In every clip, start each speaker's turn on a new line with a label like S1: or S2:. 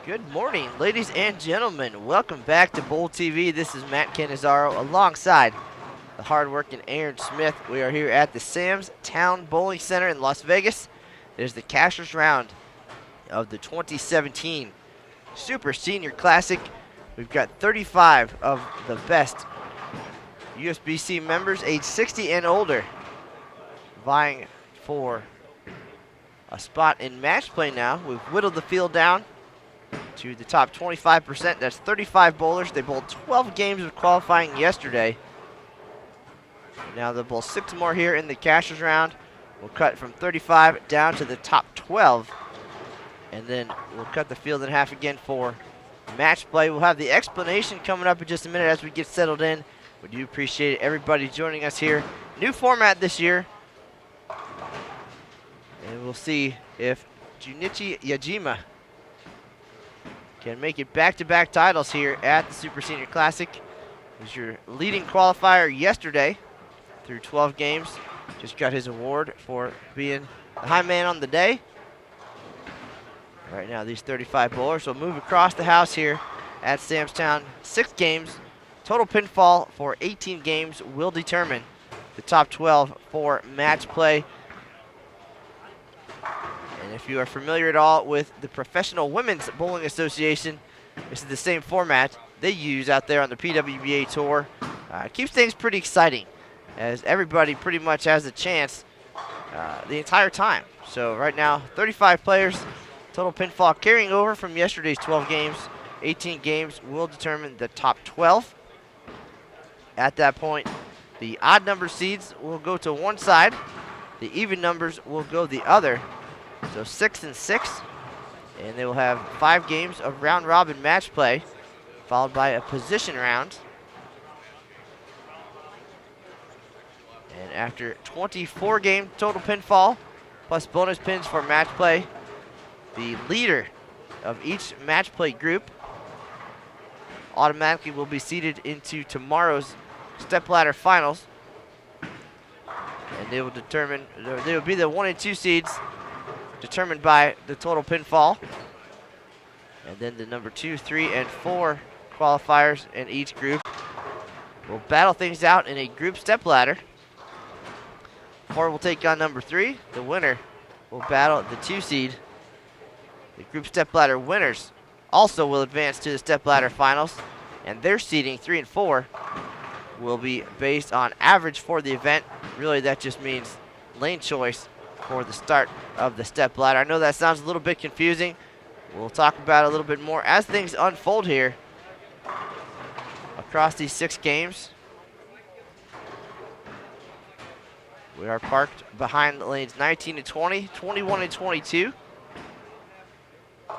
S1: Good morning, ladies and gentlemen. Welcome back to Bowl TV. This is Matt Canizaro alongside the hardworking Aaron Smith. We are here at the Sam's Town Bowling Center in Las Vegas. It is the Cashers round of the 2017 Super Senior Classic. We've got 35 of the best USBC members aged 60 and older vying for a spot in match play now. We've whittled the field down to the top 25%. That's 35 bowlers. They bowled 12 games of qualifying yesterday. Now they'll bowl 6 more here in the Cashers round. We'll cut from 35 down to the top 12. And then we'll cut the field in half again for match play. We'll have the explanation coming up in just a minute as we get settled in. We do appreciate everybody joining us here. New format this year. And we'll see if Junichi Yajima can make it back-to-back titles here at the Super Senior Classic. He was your leading qualifier yesterday through 12 games. Just got his award for being the high man on the day. Right now, these 35 bowlers will move across the house here at Sam's Town. 6 games. Total pinfall for 18 games will determine the top 12 for match play. And if you are familiar at all with the Professional Women's Bowling Association, this is the same format they use out there on the PWBA Tour. It keeps things pretty exciting as everybody pretty much has a chance the entire time. So right now, 35 players, total pinfall carrying over from yesterday's 12 games. 18 games will determine the top 12. At that point, the odd number seeds will go to one side. The even numbers will go the other. So 6 and 6, and they will have 5 games of round-robin match play, followed by a position round. And after 24-game total pinfall, plus bonus pins for match play, the leader of each match play group automatically will be seeded into tomorrow's stepladder finals. And they will determine, they will be the 1 and 2 seeds, determined by the total pinfall. And then the number 2, 3, and 4 qualifiers in each group will battle things out in a group stepladder. 4 will take on number 3. The winner will battle the 2 seed. The group stepladder winners also will advance to the stepladder finals, and their seeding 3 and 4 will be based on average for the event. Really, that just means lane choice for the start of the step ladder. I know that sounds a little bit confusing. We'll talk about it a little bit more as things unfold here across these 6 games. We are parked behind lanes 19 and 20, 21 and 22. If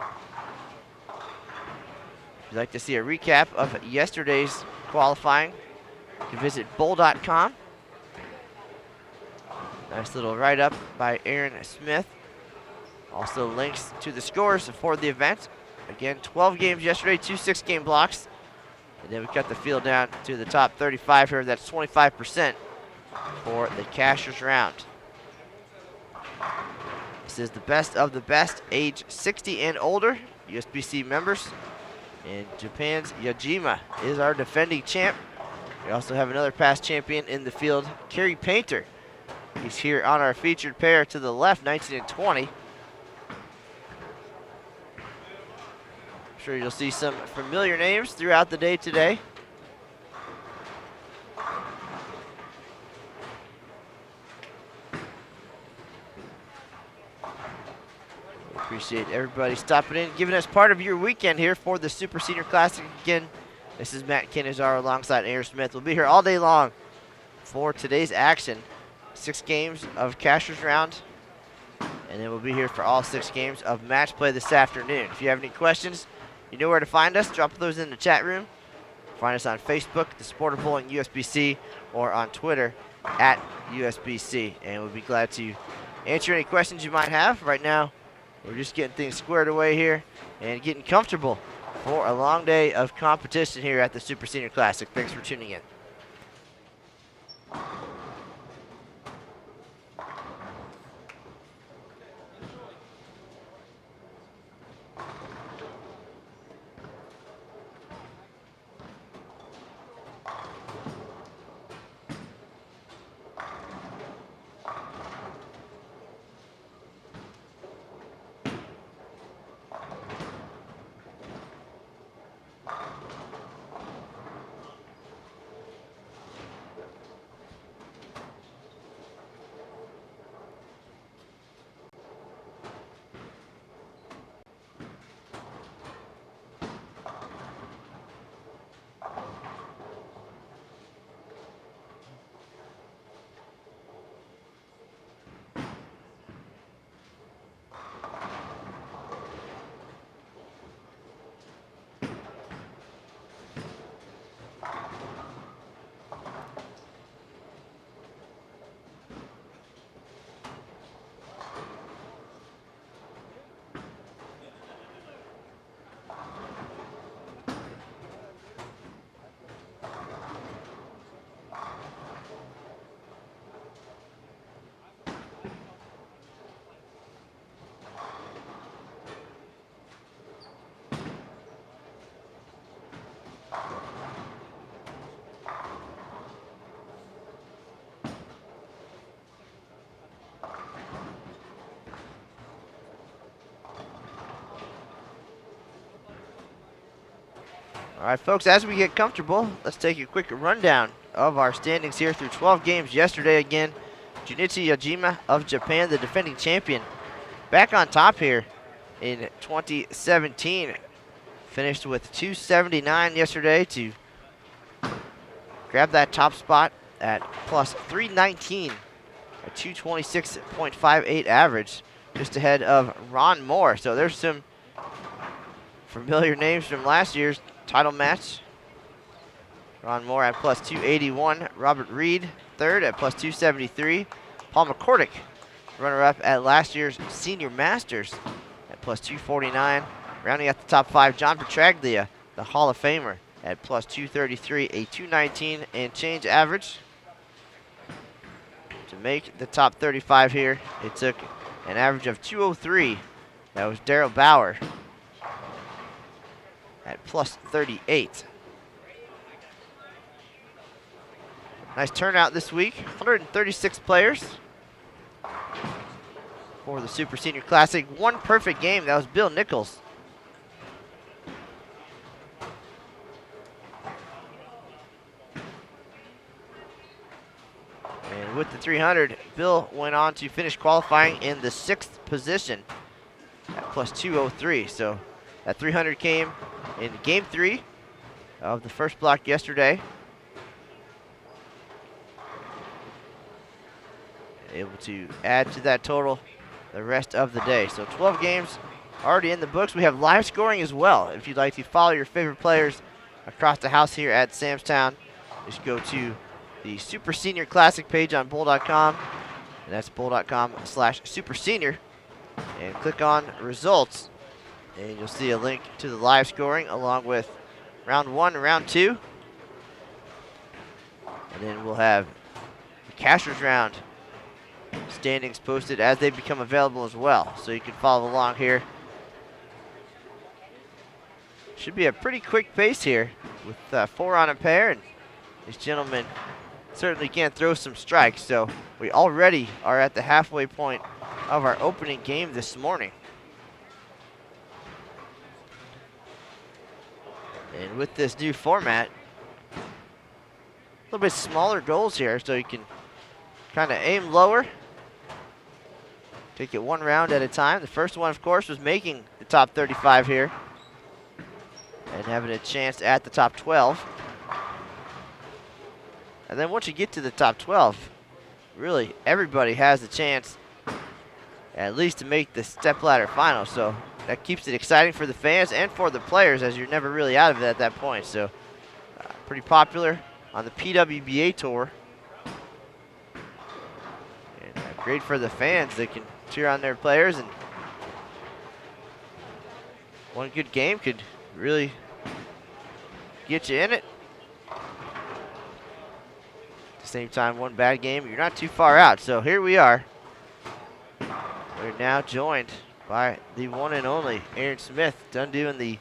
S1: you'd like to see a recap of yesterday's qualifying, you can visit bowl.com. Nice little write-up by Aaron Smith. Also links to the scores for the event. Again, 12 games yesterday, 2 6-game blocks. And then we cut the field down to the top 35 here. That's 25% for the Cashers round. This is the best of the best, age 60 and older, USBC members. And Japan's Yajima is our defending champ. We also have another past champion in the field, Kerry Painter. He's here on our featured pair to the left, 19 and 20. I'm sure you'll see some familiar names throughout the day today. We appreciate everybody stopping in, giving us part of your weekend here for the Super Senior Classic. Again, this is Matt Canizaro alongside Aaron Smith. We'll be here all day long for today's action. 6 games of Cashers round, and then we'll be here for all 6 games of match play this afternoon. If you have any questions, you know where to find us. Drop those in the chat room. Find us on Facebook, the Sport of Bowling USBC, or on Twitter at USBC, and we'll be glad to answer any questions you might have. Right now, we're just getting things squared away here and getting comfortable for a long day of competition here at the Super Senior Classic. Thanks for tuning in. All right, folks, as we get comfortable, let's take a quick rundown of our standings here through 12 games yesterday. Again, Junichi Yajima of Japan, the defending champion, back on top here in 2017. Finished with 279 yesterday to grab that top spot at plus 319, a 226.58 average, just ahead of Ron Moore. So there's some familiar names from last year's title match. Ron Moore at plus 281. Robert Reed, third at plus 273. Paul McCordick, runner-up at last year's Senior Masters at plus 249. Rounding out the top 5, John Petraglia, the Hall of Famer, at plus 233, a 219 and change average. To make the top 35 here, it took an average of 203. That was Daryl Bauer at plus 38. Nice turnout this week, 136 players for the Super Senior Classic. One perfect game, that was Bill Nichols. And with the 300, Bill went on to finish qualifying in the 6th position at plus 203. So that 300 came in game 3 of the first block yesterday. Able to add to that total the rest of the day. So 12 games already in the books. We have live scoring as well. If you'd like to follow your favorite players across the house here at Sam's Town, just go to the Super Senior Classic page on bowl.com, and that's bowl.com/supersenior, and click on results, and you'll see a link to the live scoring along with round 1 and round 2. And then we'll have the Cashers round standings posted as they become available as well, so you can follow along here. Should be a pretty quick pace here with 4 on a pair, and these gentlemen certainly can throw some strikes. So we already are at the halfway point of our opening game this morning. And with this new format, a little bit smaller goals here, so you can kind of aim lower. Take it one round at a time. The first one, of course, was making the top 35 here and having a chance at the top 12. And then once you get to the top 12, really everybody has a chance at least to make the stepladder final. So that keeps it exciting for the fans and for the players, as you're never really out of it at that point. So pretty popular on the PWBA tour. And great for the fans. They can cheer on their players, and one good game could really get you in it. At the same time, one bad game, you're not too far out. So here we are. We're now joined by the one and only Aaron Smith, done doing the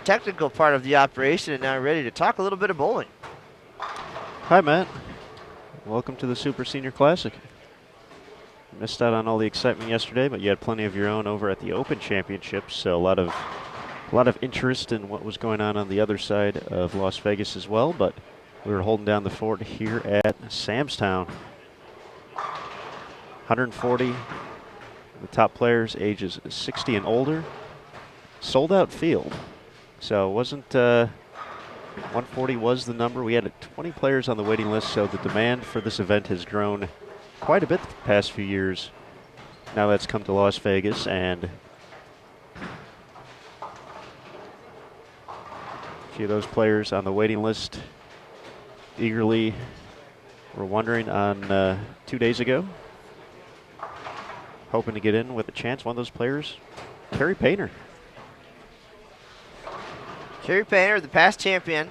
S1: technical part of the operation and now ready to talk a little bit of bowling.
S2: Hi, Matt. Welcome to the Super Senior Classic. Missed out on all the excitement yesterday, but you had plenty of your own over at the Open Championships, so a lot of interest in what was going on the other side of Las Vegas as well. But we were holding down the fort here at Sam's Town. 140, the top players ages 60 and older. Sold out field, so it wasn't 140 was the number. We had 20 players on the waiting list, so the demand for this event has grown quite a bit the past few years. Now that's come to Las Vegas, and a few of those players on the waiting list eagerly were wondering on 2 days ago, hoping to get in with a chance. One of those players, Kerry Painter.
S1: Kerry Painter, the past champion,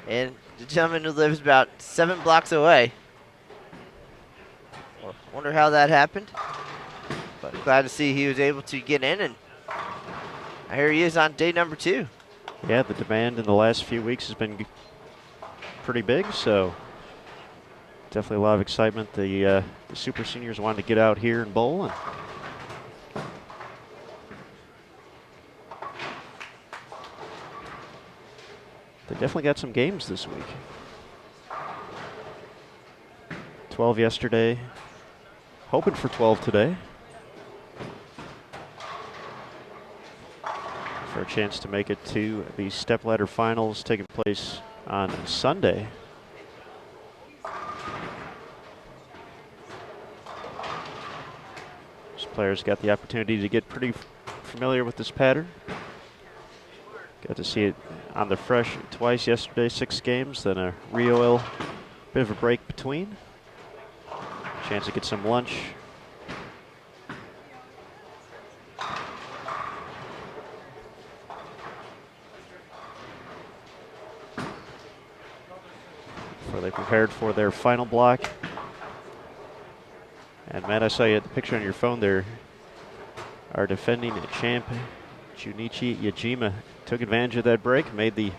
S1: and the gentleman who lives about 7 blocks away. Well, wonder how that happened, but glad to see he was able to get in, and here he is on day number 2.
S2: Yeah, the demand in the last few weeks has been pretty big, so definitely a lot of excitement. The Super Seniors wanted to get out here and bowl, and They definitely got some games this week. 12 yesterday. Hoping for 12 today. For a chance to make it to the stepladder finals taking place on Sunday. These players got the opportunity to get pretty familiar with this pattern. Got to see it on the fresh twice yesterday, 6 games, then a re-oil, bit of a break between. Chance to get some lunch. Before they prepared for their final block. And Matt, I saw you at the picture on your phone there. Our defending champ, Junichi Yajima, took advantage of that break, made the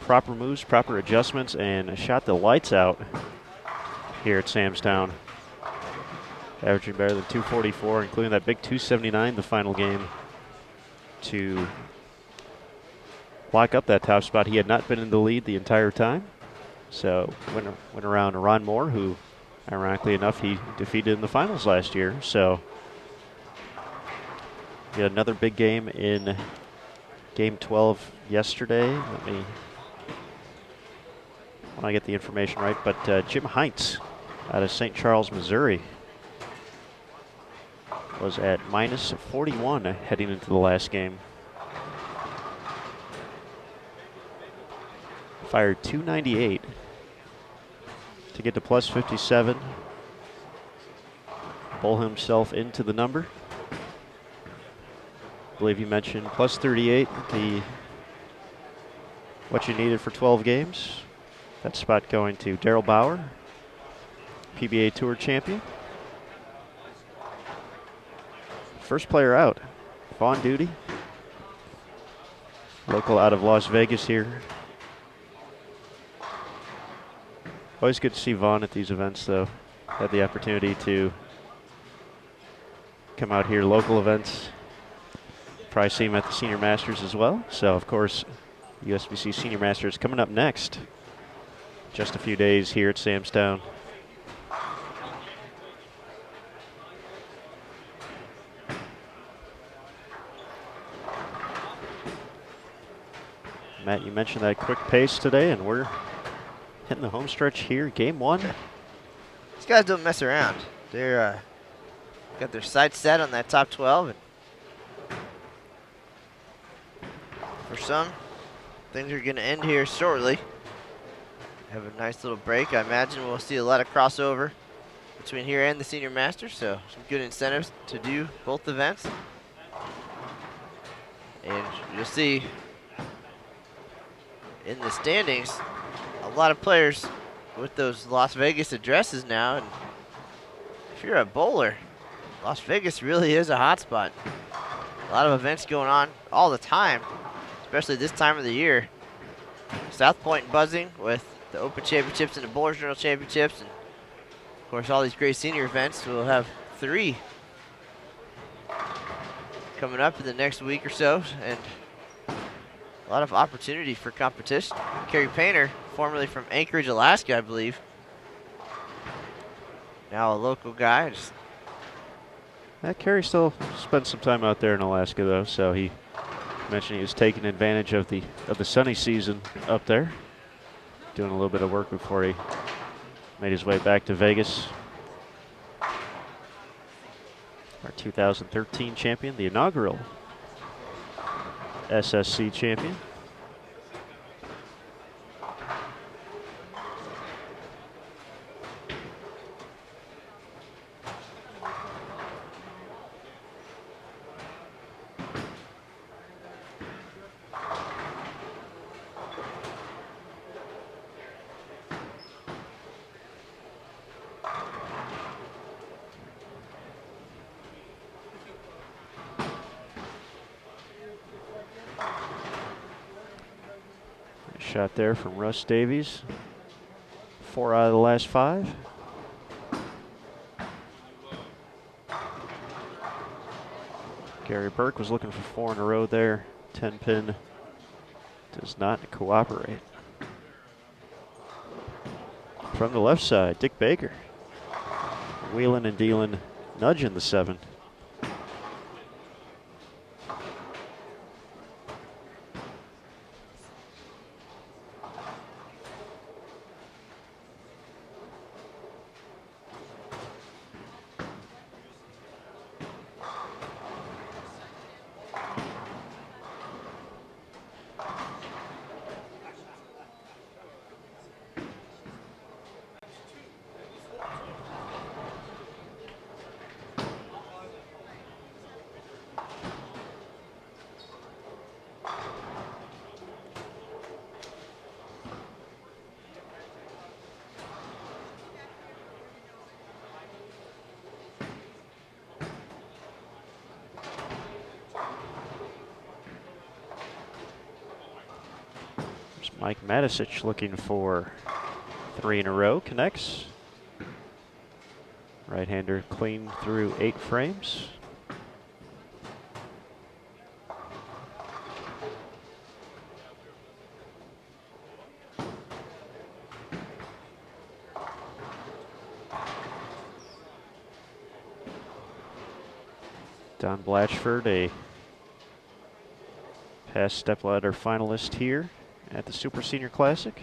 S2: proper moves, proper adjustments, and shot the lights out here at Sam's Town. Averaging better than 244, including that big 279 the final game to lock up that top spot. He had not been in the lead the entire time. So went around Ron Moore, who ironically enough he defeated in the finals last year. So he had another big game in game 12 yesterday. When I get the information right, but Jim Heinz out of St. Charles, Missouri was at minus 41 heading into the last game. Fired 298 to get to plus 57. Bowl himself into the number. I believe you mentioned plus 38, what you needed for 12 games. That spot going to Daryl Bauer, PBA Tour champion. First player out, Vaughn Duty, local out of Las Vegas here. Always good to see Vaughn at these events, though. Had the opportunity to come out here, local events. Probably see him at the Senior Masters as well. So, of course, USBC Senior Masters coming up next. Just a few days here at Sam's Town. Matt, you mentioned that quick pace today, and we're hitting the home stretch here, game 1.
S1: These guys don't mess around. They're got their sights set on that top 12. And for some, things are going to end here shortly. Have a nice little break. I imagine we'll see a lot of crossover between here and the Senior Masters, so some good incentives to do both events. And you'll see in the standings a lot of players with those Las Vegas addresses now. And if you're a bowler, Las Vegas really is a hot spot. A lot of events going on all the time, especially this time of the year. South Point buzzing with the Open Championships and the Bowlers Journal Championships. And of course, all these great senior events. We'll have 3 coming up in the next week or so. And a lot of opportunity for competition. Kerry Painter, formerly from Anchorage, Alaska, I believe. Now a local guy.
S2: Kerry still spent some time out there in Alaska, though, so he mentioned he was taking advantage of the sunny season up there, doing a little bit of work before he made his way back to Vegas. Our 2013 champion, the inaugural SSC champion. Shot there from Russ Davies. 4 out of the last 5. Gary Burke was looking for 4 in a row there. 10 pin does not cooperate. From the left side, Dick Baker. Wheeling and dealing, nudging the 7. Mike Matisic looking for 3 in a row, connects. Right-hander clean through 8 frames. Don Blatchford, a past stepladder finalist here at the Super Senior Classic.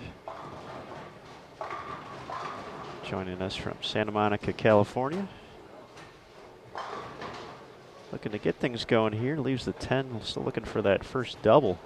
S2: Joining us from Santa Monica, California. Looking to get things going here, leaves the 10, still looking for that first double.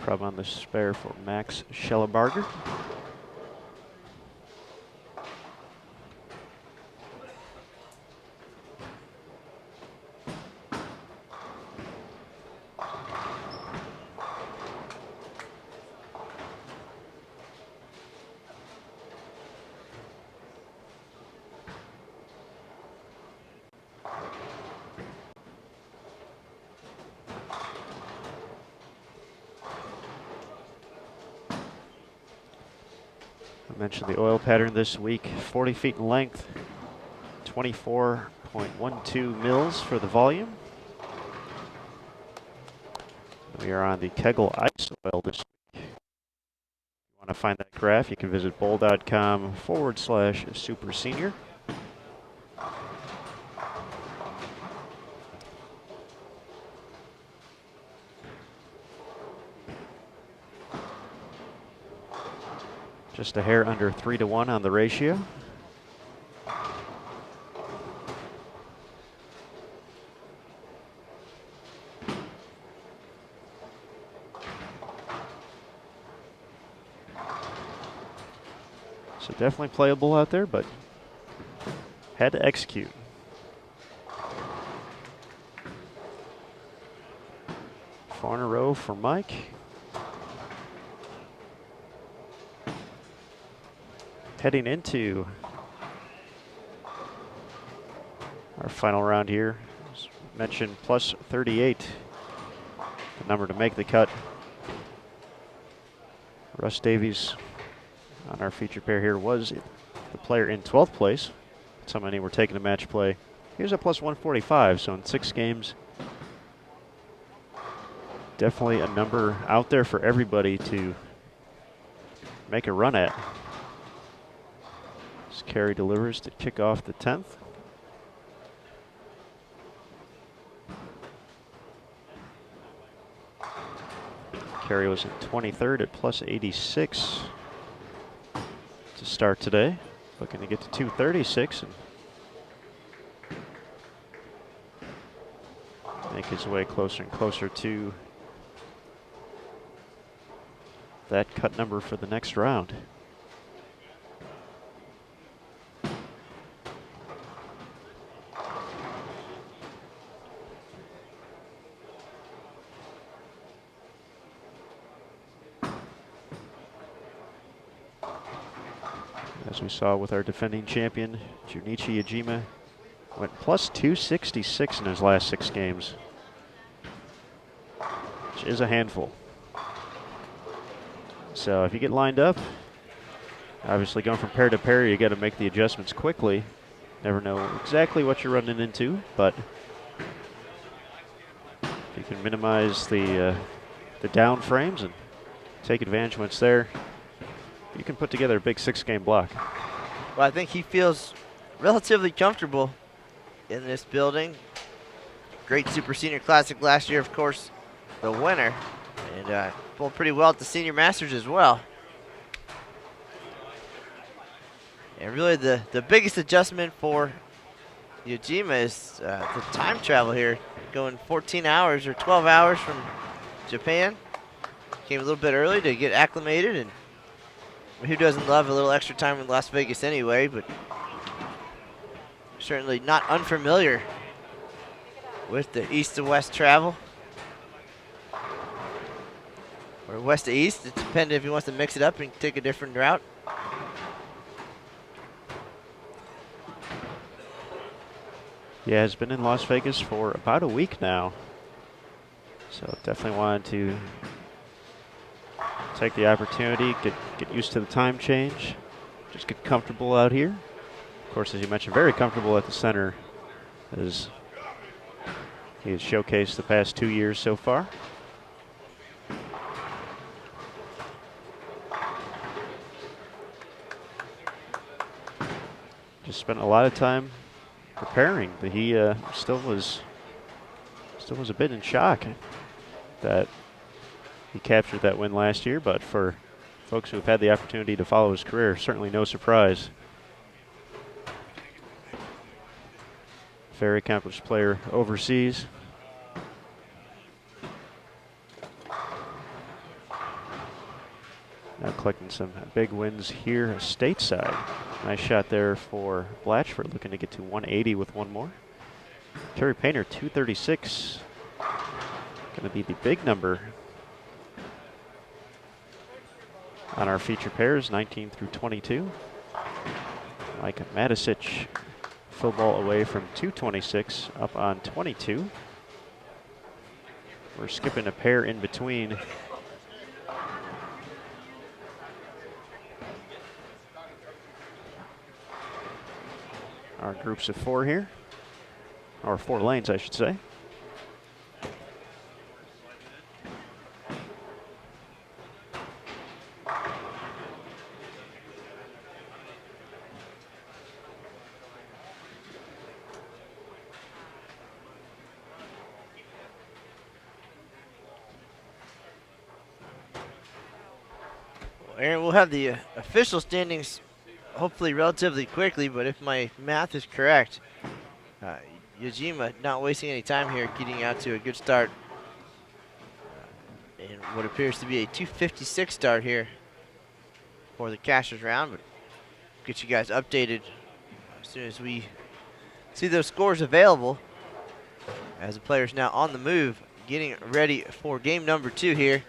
S2: Problem on the spare for Max Schellenbarger. I mentioned the oil pattern this week, 40 feet in length, 24.12 mils for the volume. We are on the Kegel Ice Oil this week. If you want to find that graph, you can visit bowl.com/super senior. Just a hair under 3-to-1 on the ratio. So definitely playable out there, but had to execute. Four in a row for Mike. Heading into our final round here, as mentioned, plus 38, the number to make the cut. Russ Davies on our feature pair here was the player in 12th place. That's how many were taking a match play. Here's a plus 145, so in 6 games, definitely a number out there for everybody to make a run at. Carey delivers to kick off the 10th. Carey was in 23rd at plus 86 to start today. Looking to get to 236 and make his way closer and closer to that cut number for the next round. As we saw with our defending champion, Junichi Ijima, went plus 266 in his last 6 games, which is a handful. So if you get lined up, obviously going from pair to pair, you got to make the adjustments quickly. Never know exactly what you're running into, but if you can minimize the down frames and take advantage when it's there, you can put together a big 6-game block.
S1: Well, I think he feels relatively comfortable in this building. Great Super Senior Classic last year, of course, the winner, and pulled pretty well at the Senior Masters as well. And really the biggest adjustment for Yojima is the time travel here, going 14 hours or 12 hours from Japan. Came a little bit early to get acclimated, and who doesn't love a little extra time in Las Vegas anyway, but certainly not unfamiliar with the east to west travel. Or west to east, it depends if he wants to mix it up and take a different route.
S2: Yeah, has been in Las Vegas for about a week now. So definitely wanted to take the opportunity, get used to the time change, just get comfortable out here. Of course, as you mentioned, very comfortable at the center, as he has showcased the past 2 years so far. Just spent a lot of time preparing, but he still was a bit in shock that he captured that win last year. But for folks who have had the opportunity to follow his career, certainly no surprise. Very accomplished player overseas. Now collecting some big wins here stateside. Nice shot there for Blatchford, looking to get to 180 with one more. Terry Painter, 236. Going to be the big number on our feature pairs, 19 through 22. Mike Matisic, full ball away from 226, up on 22. We're skipping a pair in between. Our groups of 4 here, or 4 lanes, I should say.
S1: Aaron, we'll have the official standings hopefully relatively quickly, but if my math is correct, Yojima not wasting any time here, getting out to a good start in what appears to be a 256 start here for the cashers round, but get you guys updated as soon as we see those scores available, as the players now on the move, getting ready for game number 2 here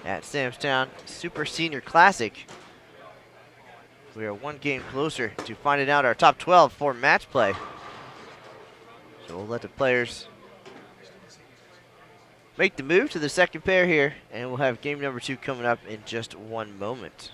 S1: at Sam's Town Super Senior Classic. We are 1 game closer to finding out our top 12 for match play. So we'll let the players make the move to the second pair here, and we'll have game number 2 coming up in just 1 moment.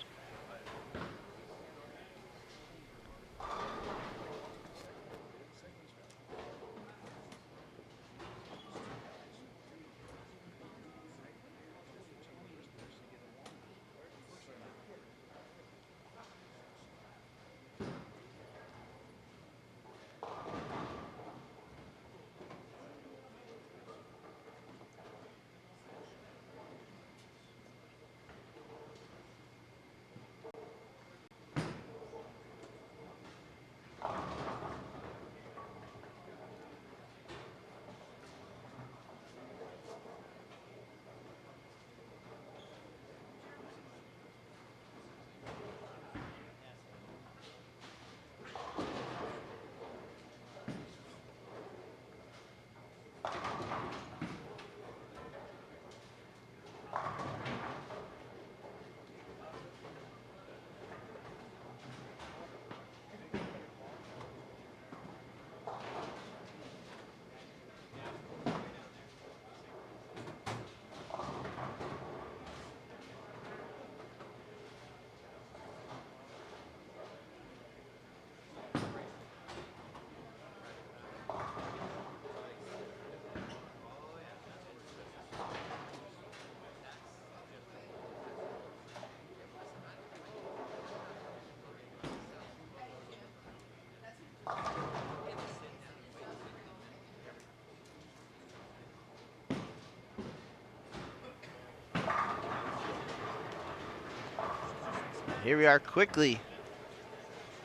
S1: Here we are quickly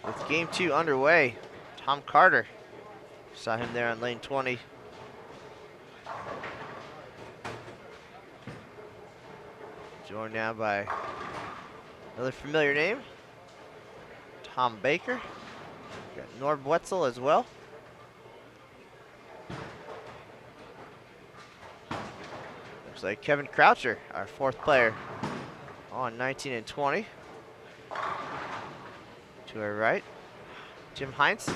S1: with game 2 underway. Tom Carter, saw him there on lane 20. Joined now by another familiar name, Tom Baker. Got Norb Wetzel as well. Looks like Kevin Croucher, our 4th player, on 19 and 20. To our right, Jim Heinz.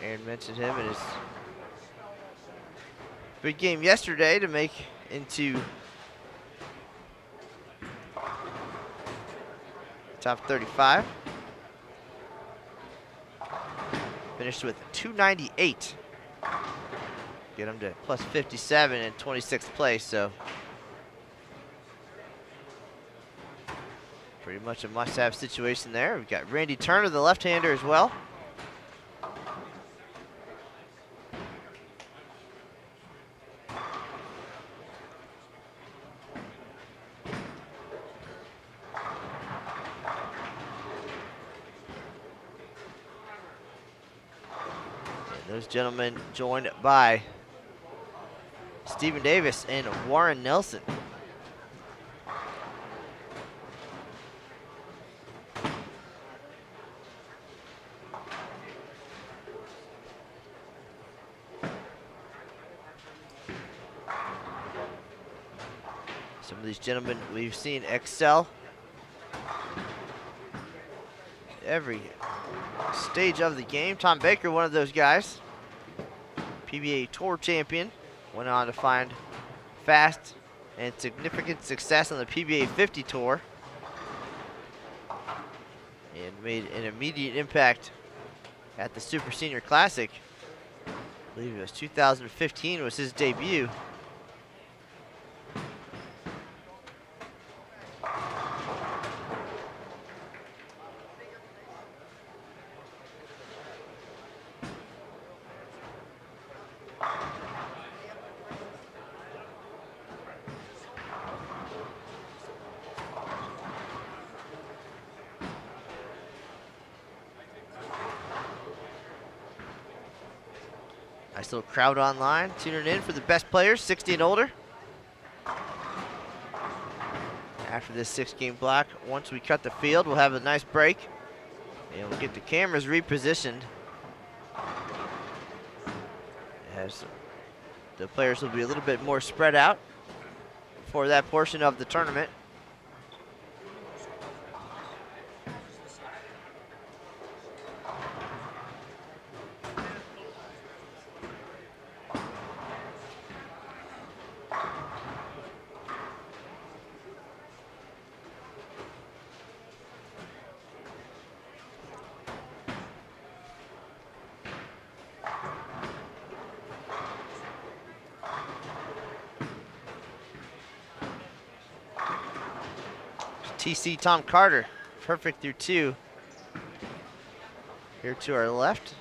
S1: Aaron mentioned him in his big game yesterday to make into top 35. Finished with 298. Get him to plus 57 in 26th place, so pretty much a must-have situation there. We've got Randy Turner, the left-hander, as well. Those gentlemen joined by Stephen Davis and Warren Nelson. Some of these gentlemen we've seen excel every stage of the game. Tom Baker, one of those guys. PBA Tour champion. Went on to find fast and significant success on the PBA 50 Tour. And made an immediate impact at the Super Senior Classic. I believe it was 2015 was his debut. Nice little crowd online tuning in for the best players, 60 and older. After this 6-game block, once we cut the field, we'll have a nice break. And we'll get the cameras repositioned, as the players will be a little bit more spread out for that portion of the tournament. TC Tom Carter, perfect through 2. Here to our left.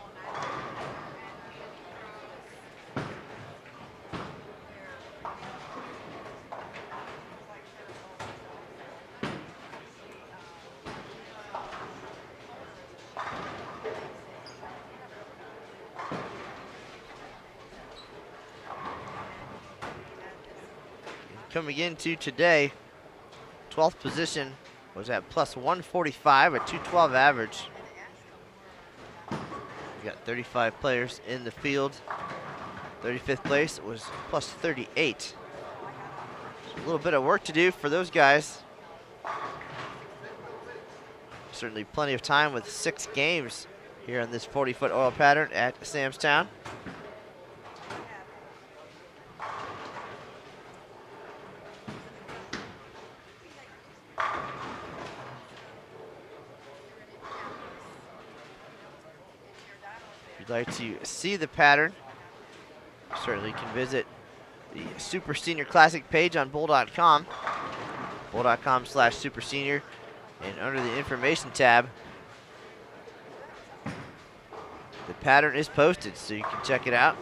S1: Coming into today, 12th position was at plus 145, a 212 average. We got 35 players in the field. 35th place was plus 38. So a little bit of work to do for those guys. Certainly plenty of time with 6 games here on this 40-foot oil pattern at Sam's Town. If you'd like to see the pattern, you certainly can visit the Super Senior Classic page on bowl.com, bowl.com/Super Senior, and under the information tab, the pattern is posted, so you can check it out.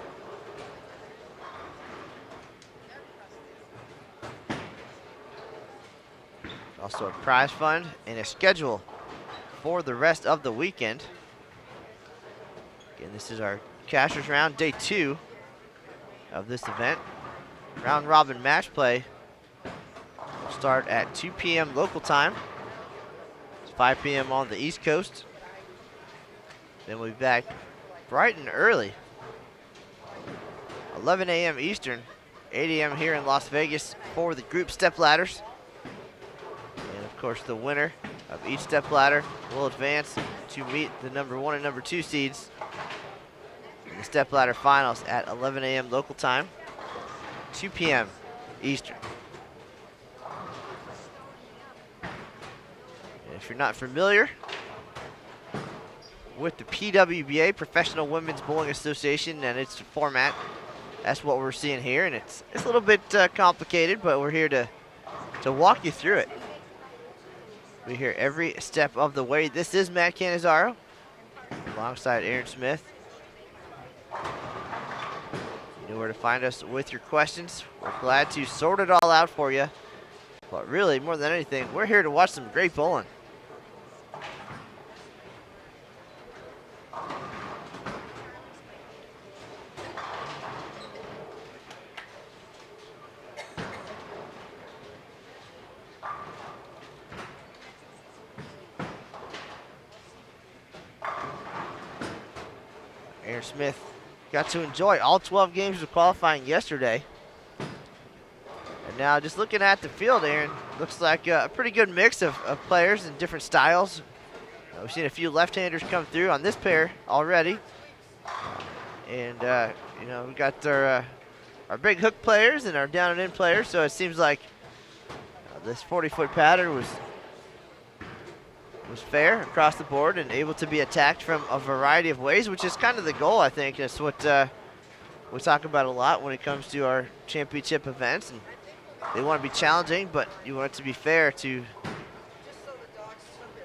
S1: Also a prize fund and a schedule for the rest of the weekend. Again, this is our Cashers Round, day 2 of this event. Round robin match play will start at 2 p.m. local time. It's 5 p.m. on the East Coast. Then we'll be back bright and early. 11 a.m. Eastern, 8 a.m. here in Las Vegas for the group step ladders. And of course, the winner of each step ladder will advance to meet the number 1 and number 2 seeds in the step ladder finals at 11 a.m. local time, 2 p.m. Eastern. And if you're not familiar with the PWBA, Professional Women's Bowling Association, and its format, that's what we're seeing here, and it's a little bit complicated, but we're here to walk you through it. We're here every step of the way. This is Matt Cannizzaro alongside Aaron Smith. You know where to find us with your questions. We're glad to sort it all out for you. But really, more than anything, we're here to watch some great bowling. Aaron Smith got to enjoy all 12 games of qualifying yesterday. And now just looking at the field, Aaron, looks like a pretty good mix of players in different styles. We've seen a few left-handers come through on this pair already. And, you know, we got our big hook players and our down and in players, so it seems like this 40-foot pattern was fair across the board and able to be attacked from a variety of ways, which is kind of the goal, I think. That's what we talk about a lot when it comes to our championship events. And they want to be challenging, but you want it to be fair to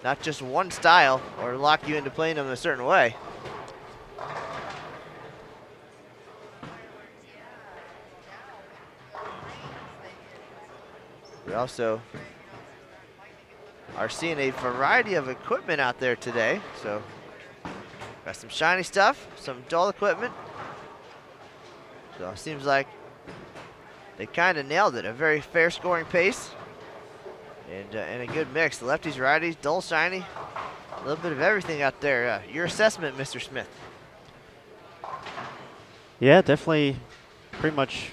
S1: not just one style or lock you into playing them a certain way. We also are seeing a variety of equipment out there today. So got some shiny stuff, some dull equipment. So it seems like they kind of nailed it. A very fair scoring pace and a good mix. The lefties, righties, dull, shiny, a little bit of everything out there. Your assessment, Mr. Smith?
S2: Yeah, definitely pretty much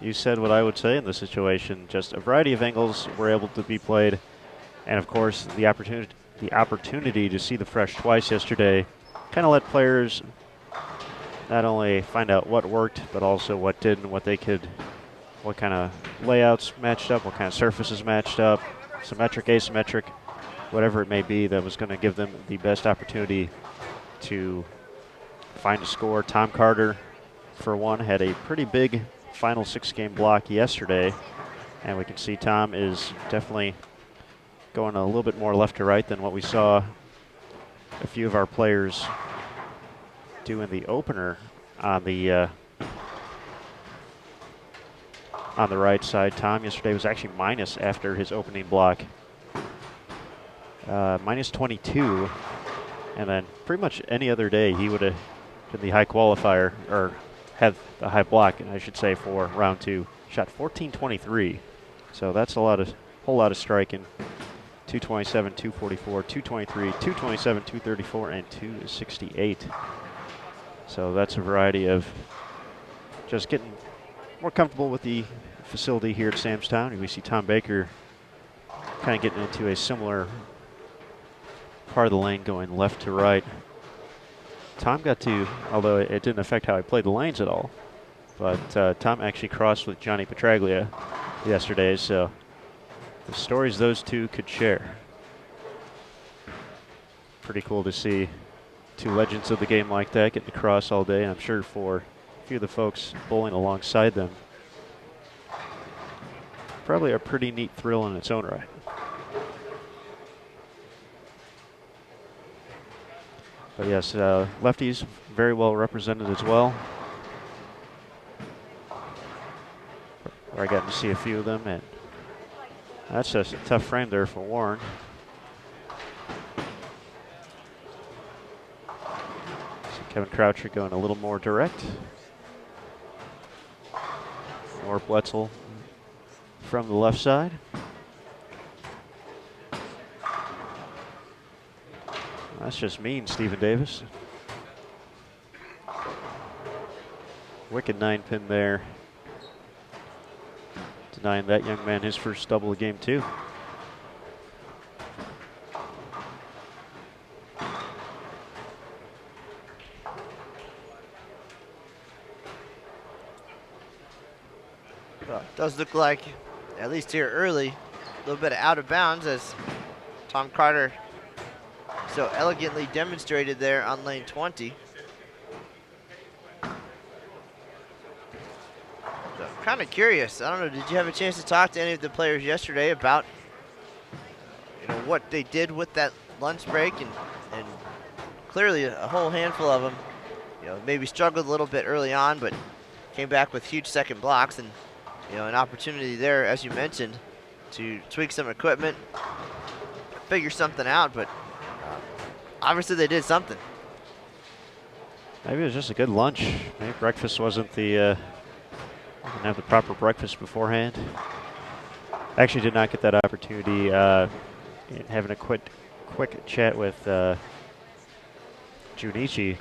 S2: you said what I would say in this situation. Just a variety of angles were able to be played. And of course, the opportunity to see the fresh twice yesterday kind of let players not only find out what worked, but also what didn't, what kind of layouts matched up, what kind of surfaces matched up, symmetric, asymmetric, whatever it may be that was going to give them the best opportunity to find a score. Tom Carter, for one, had a pretty big final 6-game block yesterday, and we can see Tom is definitely going a little bit more left to right than what we saw a few of our players do in the opener on the right side. Tom yesterday was actually minus after his opening block, minus 22, and then pretty much any other day he would have been the high qualifier, or had the high block, I should say, for round 2. Shot 14.23, so that's whole lot of striking. 227, 244, 223, 227, 234, and 268. So that's a variety of just getting more comfortable with the facility here at Sam's Town. And we see Tom Baker kind of getting into a similar part of the lane, going left to right. Tom got to, although it didn't affect how I played the lanes at all, but Tom actually crossed with Johnny Petraglia yesterday, so the stories those two could share. Pretty cool to see two legends of the game like that getting to cross all day, and I'm sure for a few of the folks bowling alongside them, probably a pretty neat thrill in its own right. But yes, lefties very well represented as well. I got to see a few of them, and That's just a tough frame there for Warren. So Kevin Croucher going a little more direct. Or Bletzel from the left side. That's just mean, Stephen Davis. Wicked 9-pin there. Denying that young man his first double of game 2.
S1: Well, it does look like, at least here early, a little bit out of bounds as Tom Carter so elegantly demonstrated there on lane 20. So I'm kind of curious. I don't know, did you have a chance to talk to any of the players yesterday about what they did with that lunch break? And clearly a whole handful of them maybe struggled a little bit early on, but came back with huge second blocks, and an opportunity there, as you mentioned, to tweak some equipment, figure something out, but obviously they did something.
S2: Maybe it was just a good lunch. Maybe breakfast wasn't didn't have the proper breakfast beforehand. Actually did not get that opportunity in having a quick chat with Junichi.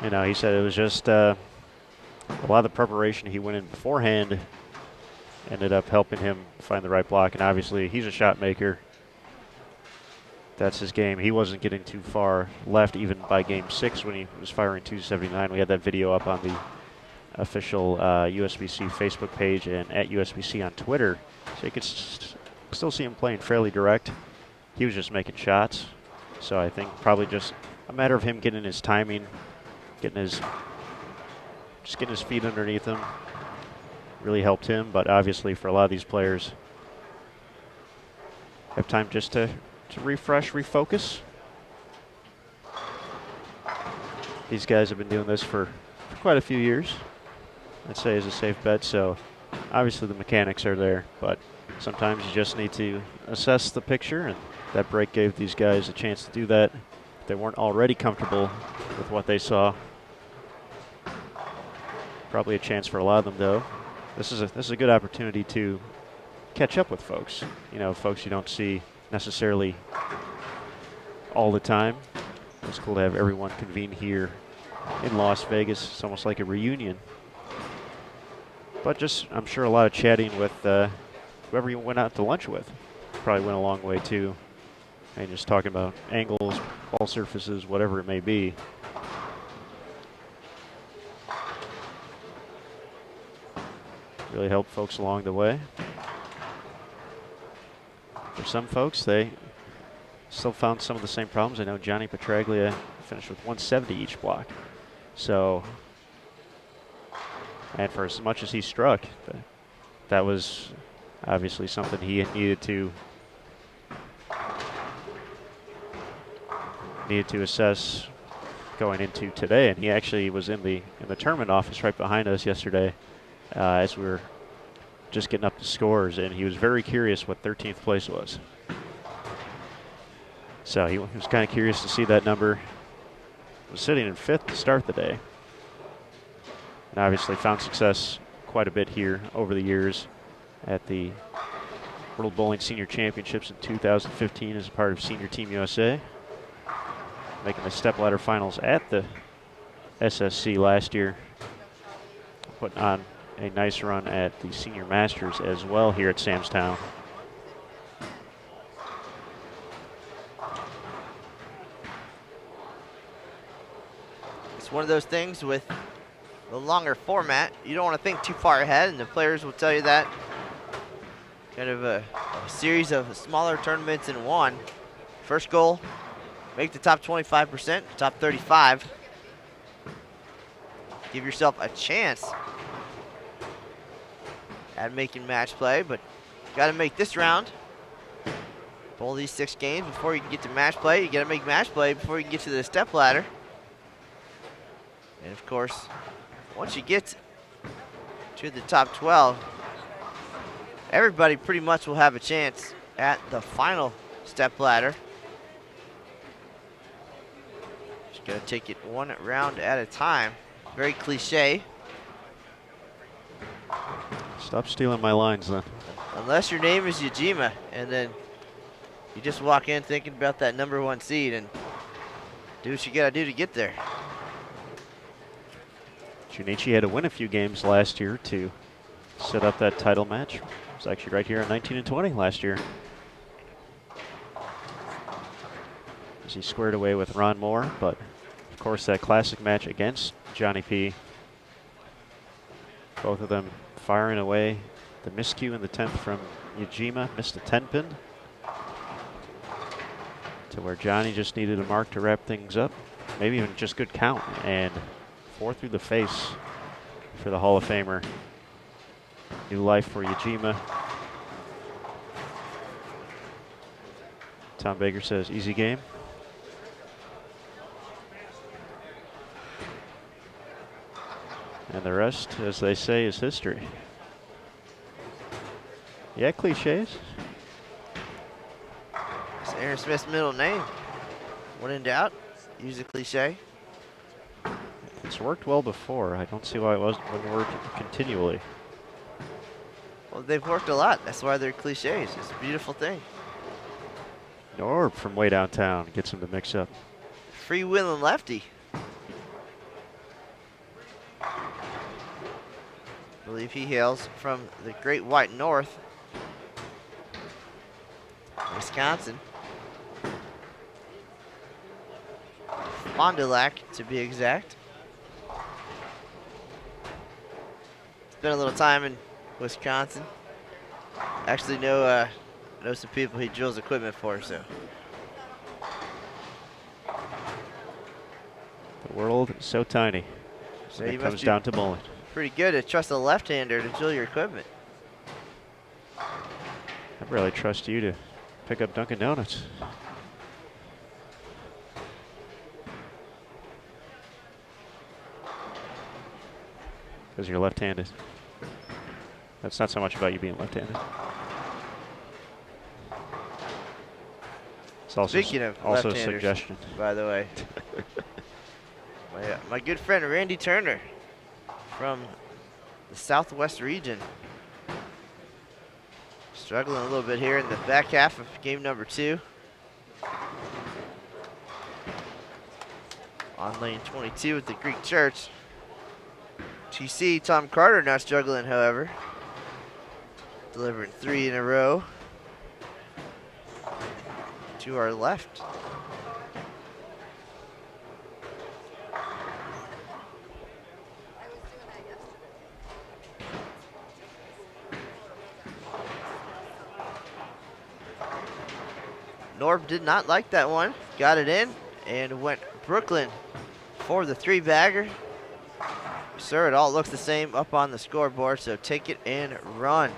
S2: He said it was just a lot of the preparation he went in beforehand ended up helping him find the right block, and obviously he's a shot maker. That's his game. He wasn't getting too far left even by game 6 when he was firing 279. We had that video up on the official USBC Facebook page and at USBC on Twitter. So you could still see him playing fairly direct. He was just making shots. So I think probably just a matter of him getting his timing, getting his feet underneath him really helped him. But obviously for a lot of these players, have time just to refresh, refocus. These guys have been doing this for quite a few years. I'd say is a safe bet. So obviously the mechanics are there, but sometimes you just need to assess the picture, and that break gave these guys a chance to do that. They weren't already comfortable with what they saw. Probably a chance for a lot of them, though. This is a good opportunity to catch up with folks. Folks you don't see necessarily all the time. It's cool to have everyone convene here in Las Vegas. It's almost like a reunion. But just, I'm sure, a lot of chatting with whoever you went out to lunch with. Probably went a long way too. And just talking about angles, ball surfaces, whatever it may be. Really helped folks along the way. For some folks, they still found some of the same problems. I know Johnny Petraglia finished with 170 each block. So, and for as much as he struck, that was obviously something he needed to assess going into today. And he actually was in the tournament office right behind us yesterday as we were just getting up the scores, and he was very curious what 13th place was. So he was kind of curious to see that number. He was sitting in 5th to start the day. And obviously found success quite a bit here over the years at the World Bowling Senior Championships in 2015 as a part of Senior Team USA. Making the stepladder finals at the SSC last year. Putting on a nice run at the Senior Masters as well here at Sam's Town.
S1: It's one of those things with the longer format, you don't want to think too far ahead, and the players will tell you that. Kind of a series of smaller tournaments in one. First goal, make the top 25%, top 35. Give yourself a chance at making match play, but you got to make this round. Bowl these 6 games before you can get to match play. You got to make match play before you can get to the step ladder. And of course, once you get to the top 12, Everybody pretty much will have a chance at the final step ladder. Just gonna take it one round at a time. Very cliche.
S2: Stop stealing my lines then.
S1: Unless your name is Yajima, and then you just walk in thinking about that #1 seed and do what you gotta do to get there.
S2: Junichi had to win a few games last year to set up that title match. It was actually right here in 19 and 20 last year. As he squared away with Ron Moore, but of course that classic match against Johnny P. Both of them firing away. The miscue in the 10th from Yajima, missed a 10 pin. To where Johnny just needed a mark to wrap things up. Maybe even just good count. And 4 through the face for the Hall of Famer. New life for Yajima. Tom Baker says, easy game. And the rest, as they say, is history. Yeah, cliches.
S1: It's Aaron Smith's middle name. When in doubt, use a cliche.
S2: It's worked well before. I don't see why it wouldn't work continually.
S1: Well, they've worked a lot. That's why they're cliches. It's a beautiful thing.
S2: Norb from way downtown gets him to mix up.
S1: Freewheeling lefty. I believe he hails from the Great White North, Wisconsin. Fond du Lac, to be exact. Spent a little time in Wisconsin. Actually know some people he drills equipment for, so.
S2: The world is so tiny.
S1: So
S2: when it comes down to bowling.
S1: Pretty good to trust a left-hander to drill your equipment.
S2: I really trust you to pick up Dunkin' Donuts. Because you're left-handed. That's not so much about you being left-handed. It's also
S1: Speaking of
S2: also a
S1: left-handers,
S2: suggestion.
S1: by the way, my good friend Randy Turner from the Southwest region, struggling a little bit here in the back half of game #2. On lane 22 with the Greek Church. TC Tom Carter not struggling, however, delivering 3 in a row to our left. Norb did not like that one. Got it in and went Brooklyn for the 3-bagger. Sir, it all looks the same up on the scoreboard, so take it and run.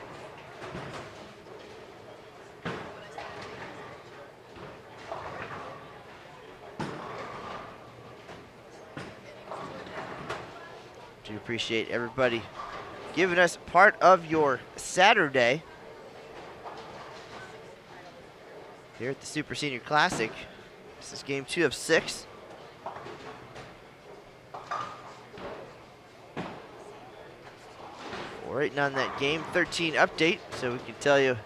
S1: Do appreciate everybody giving us part of your Saturday here at the Super Senior Classic. This is game 2 of 6. We're waiting on that game 13 update so we can tell you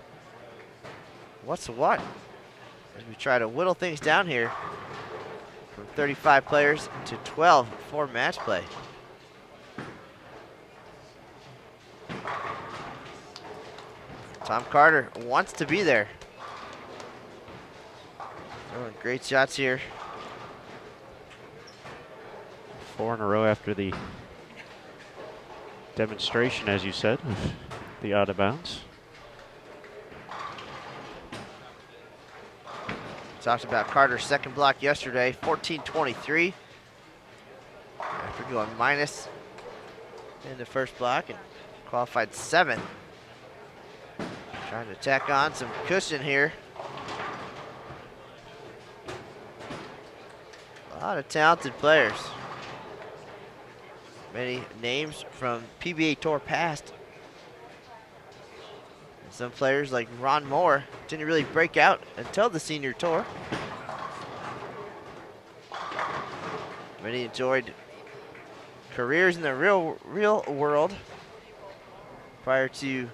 S1: what's what as we try to whittle things down here from 35 players to 12 for match play. Tom Carter wants to be there. Throwing great shots here.
S2: 4 in a row after the demonstration, as you said, of the out of bounds.
S1: Talked about Carter's second block yesterday, 14-23. After going minus in the first block and qualified 7th. Trying to tack on some cushion here. A lot of talented players. Many names from PBA Tour past. Some players like Ron Moore didn't really break out until the senior tour. Many enjoyed careers in the real world prior to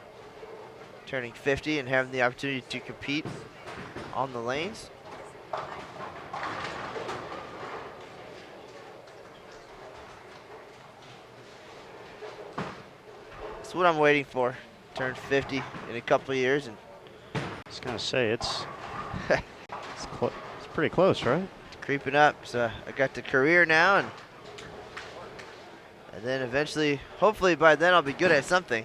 S1: turning 50 and having the opportunity to compete on the lanes. That's what I'm waiting for. Turn 50 in a couple of years, and
S2: I was gonna say it's it's pretty close, right?
S1: It's creeping up. So I got the career now, and then eventually, hopefully by then I'll be good at something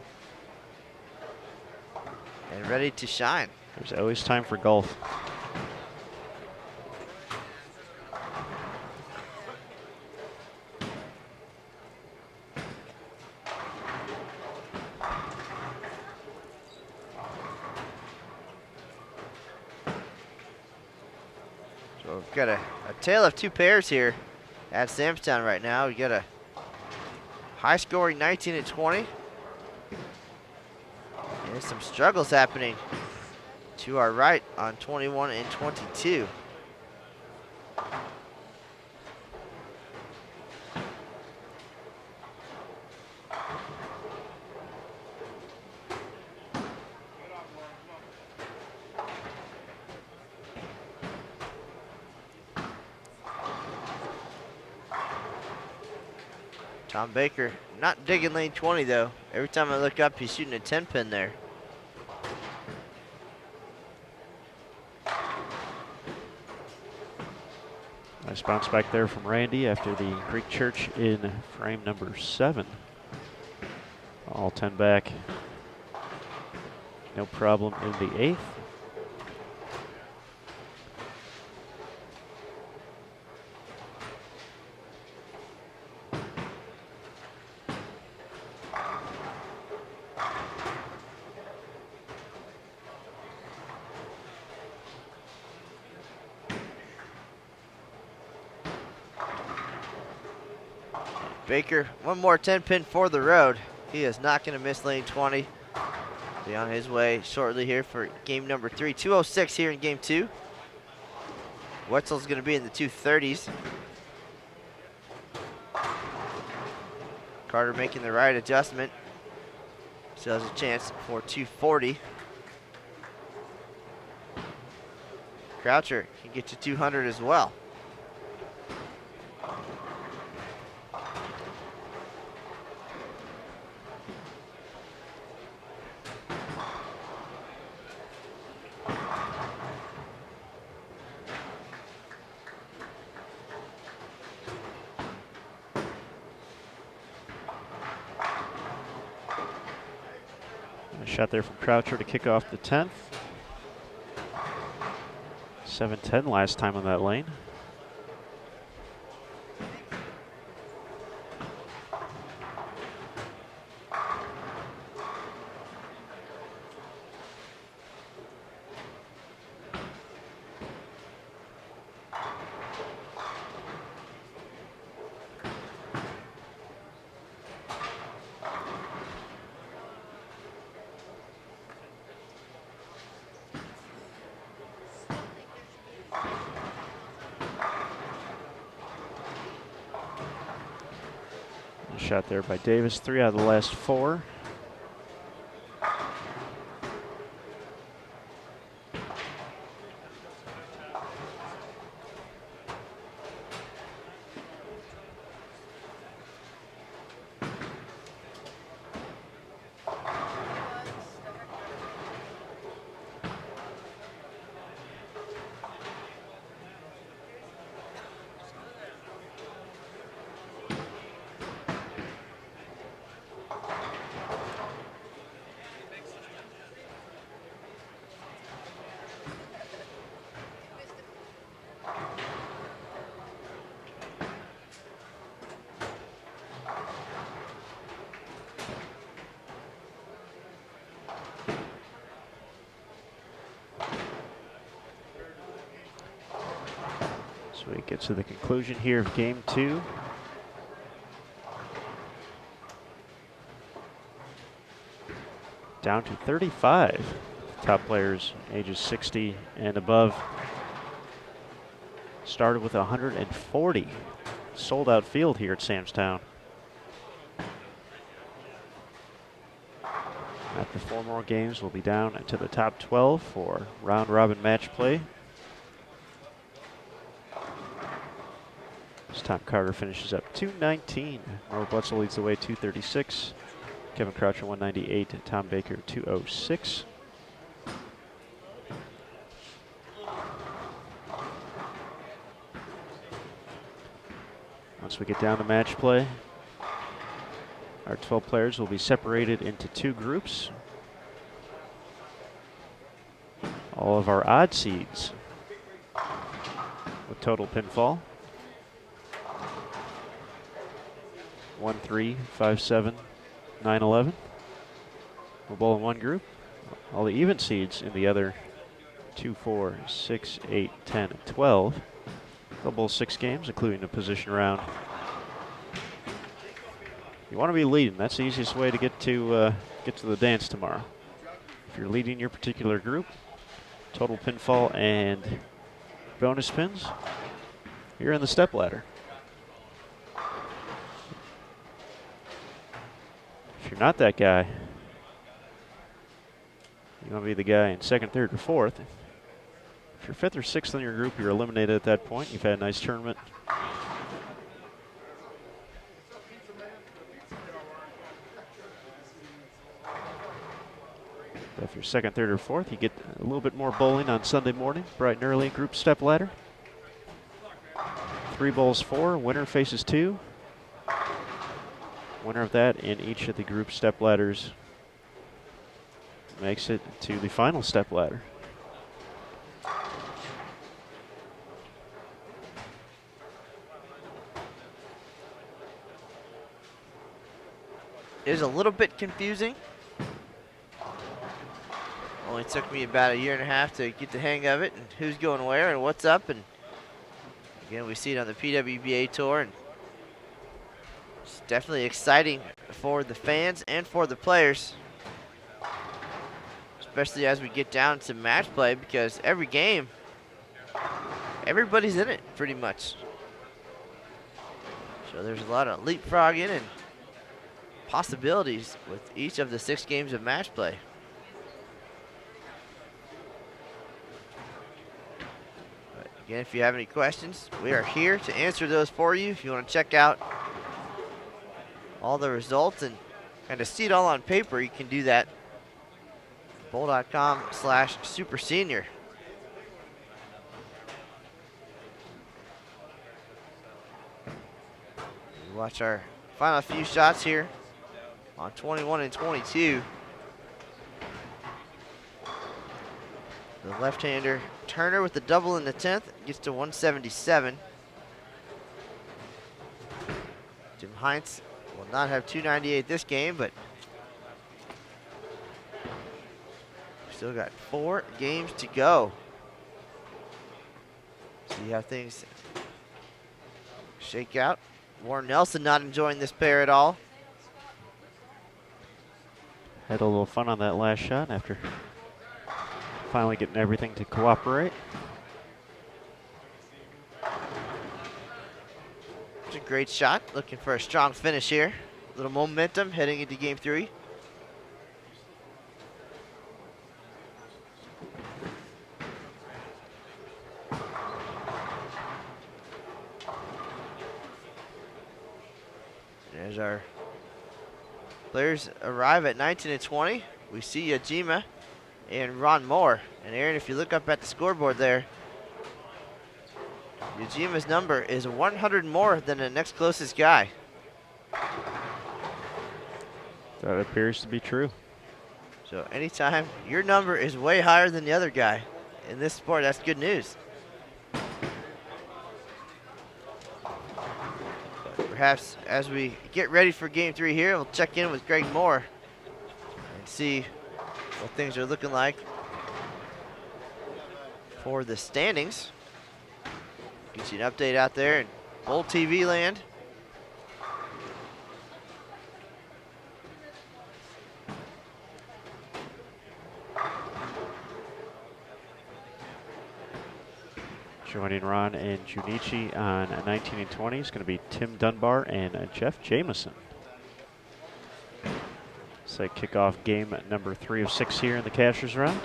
S1: and ready to shine.
S2: There's always time for golf.
S1: So we've got a tale of two pairs here at Samstown right now. We got a high-scoring 19 and 20. And some struggles happening to our right on 21 and 22. Tom Baker not digging lane 20 though. Every time I look up, he's shooting a 10 pin there.
S2: Nice bounce back there from Randy after the Greek Church in frame number 7. All 10 back. No problem in the 8th.
S1: Baker, one more 10 pin for the road. He is not going to miss lane 20. Be on his way shortly here for game number 3. 2:06 here in game 2. Wetzel's going to be in the 230s. Carter making the right adjustment. Still has a chance for 240. Croucher can get to 200 as well.
S2: Shot there from Croucher to kick off the 10th. 7-10 last time on that lane. Shot there by Davis, 3 out of the last 4. So we get to the conclusion here of game 2. down to 35. Top players ages 60 and above. Started with 140. Sold out field here at Sam's Town. After 4 more games, we'll be down to the top 12 for round robin match play. As Tom Carter finishes up 219. Noah Butzel leads the way 236. Kevin Croucher 198. Tom Baker 206. Once we get down to match play, our 12 players will be separated into 2 groups. All of our odd seeds with total pinfall. 1, 3, 5, 7, 9, 11. We'll bowl in one group. All the even seeds in the other 2, 4, 6, 8, 10, and 12. They'll bowl 6 games, including a position round. You want to be leading. That's the easiest way to get to the dance tomorrow. If you're leading your particular group, total pinfall and bonus pins, you're in the step ladder. If you're not that guy, you want to be the guy in second, third, or fourth. If you're 5th or 6th in your group, you're eliminated at that point. You've had a nice tournament. But if you're 2nd, 3rd, or 4th, you get a little bit more bowling on Sunday morning, bright and early, group step ladder. 3 bowls 4, winner faces 2. Winner of that in each of the group step ladders makes it to the final step ladder.
S1: It is a little bit confusing. Only took me about 1.5 years to get the hang of it and who's going where and what's up. And again, we see it on the PWBA tour, and it's definitely exciting for the fans and for the players, especially as we get down to match play, because every game, everybody's in it pretty much. So there's a lot of leapfrogging and possibilities with each of the 6 games of match play. But again, if you have any questions, we are here to answer those for you. If you want to check out all the results and kind of see it all on paper, you can do that. bowl.com/supersenior. Watch our final few shots here on 21 and 22. The left-hander Turner with the double in the 10th gets to 177. Jim Heinz will not have 298 this game, but still got 4 games to go. See how things shake out. Warren Nelson not enjoying this pair at all.
S2: Had a little fun on that last shot after finally getting everything to cooperate.
S1: It's a great shot. Looking for a strong finish here. A little momentum heading into game 3. As our players arrive at 19 and 20, we see Yajima and Ron Moore. And Aaron, if you look up at the scoreboard there, Yajima's number is 100 more than the next closest guy.
S2: That appears to be true.
S1: So anytime your number is way higher than the other guy in this sport, that's good news. Perhaps as we get ready for game 3 here, we'll check in with Greg Moore and see what things are looking like for the standings. Get you an update out there in Bowl TV land.
S2: Joining Ron and Junichi on 19 and 20 is going to be Tim Dunbar and Jeff Jamison. So kickoff game number 3 of 6 here in the Cashers round.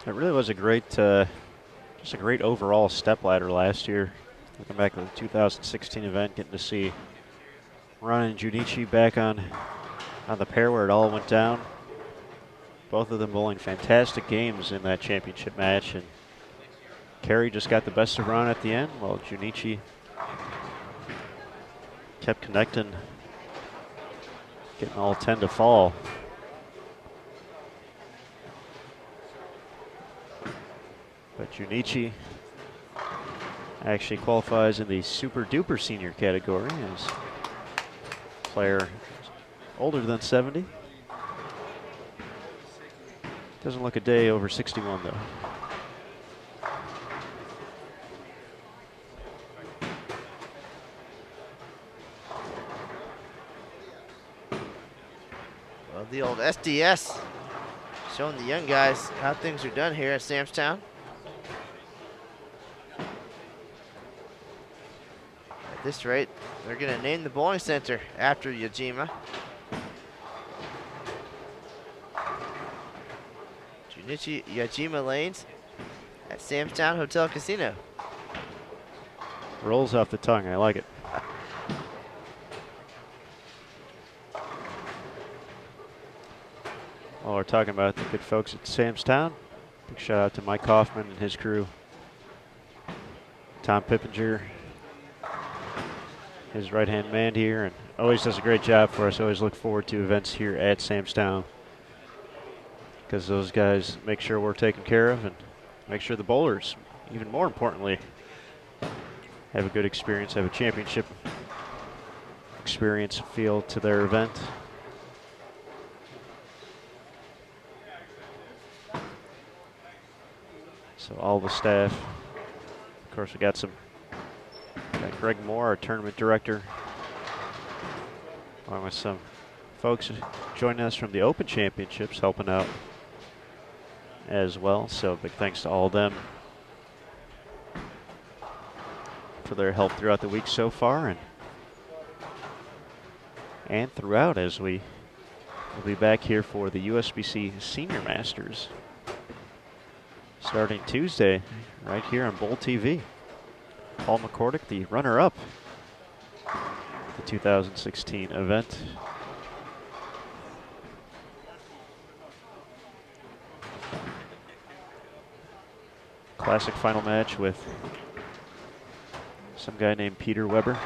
S2: It really was a great, just a great overall stepladder last year. Looking back at the 2016 event, getting to see Ron and Junichi back on the pair where it all went down. Both of them bowling fantastic games in that championship match, and Kerry just got the best of Ron at the end, while Junichi kept connecting, getting all 10 to fall. But Junichi actually qualifies in the super duper senior category as player older than 70. Doesn't look a day over 61 though.
S1: Well, the old SDS showing the young guys how things are done here at Sam's Town. At this rate, they're going to name the bowling center after Yajima. Junichi Yajima Lanes at Sam's Town Hotel Casino.
S2: Rolls off the tongue, I like it. While we're talking about the good folks at Sam's Town, big shout out to Mike Hoffman and his crew. Tom Pippinger, his right-hand man here, and always does a great job for us. Always look forward to events here at Sam's Town, because those guys make sure we're taken care of and make sure the bowlers, even more importantly, have a good experience, have a championship experience feel to their event. So all the staff, of course we got Greg Moore, our tournament director, along with some folks joining us from the Open Championships, helping out as well. So big thanks to all of them for their help throughout the week so far, and throughout, as we will be back here for the USBC Senior Masters starting Tuesday right here on Bowl TV. Paul McCordick, the runner-up the 2016 event. Classic final match with some guy named Peter Weber.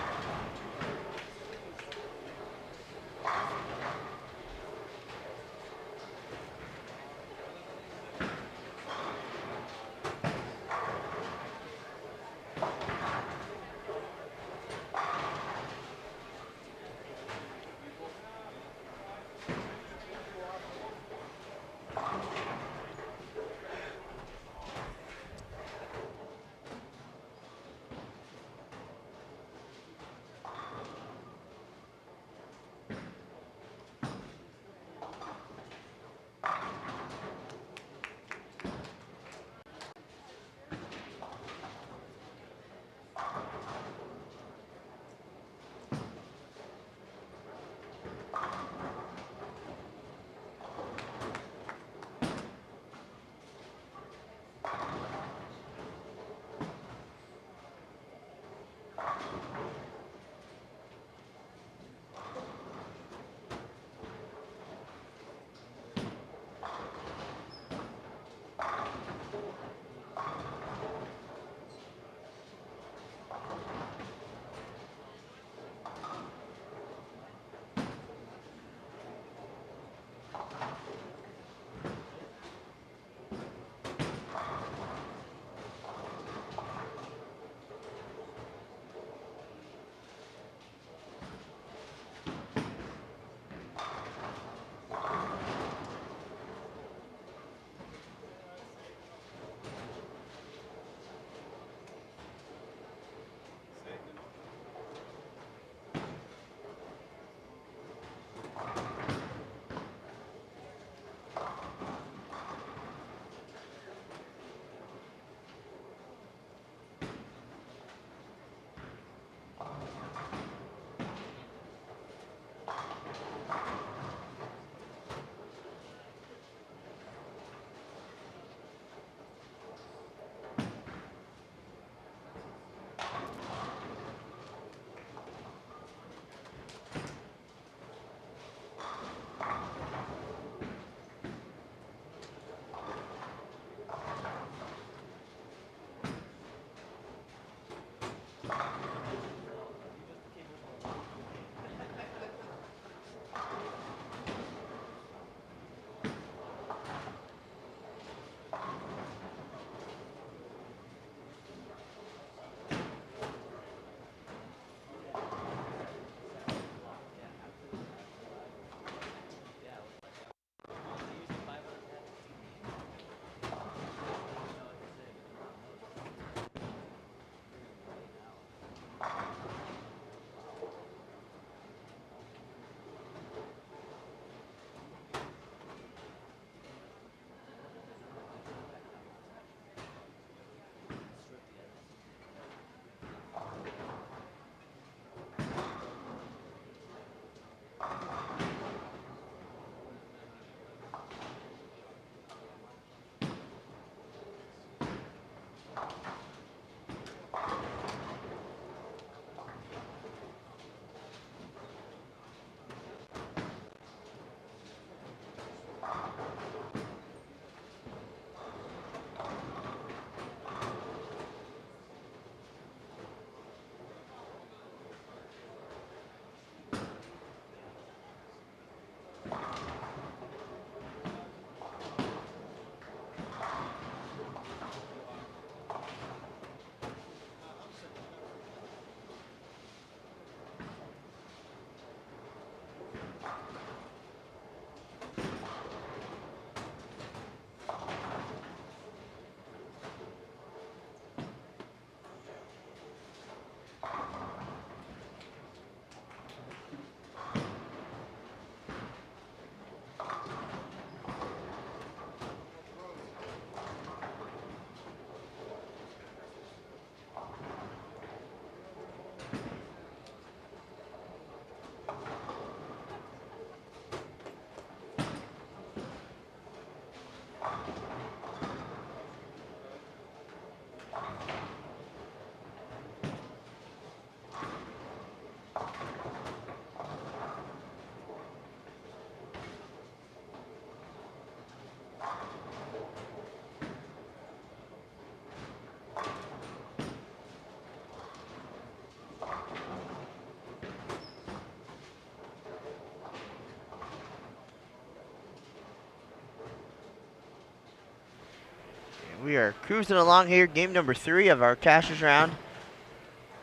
S1: we are cruising along here. Game number 3 of our Cashers round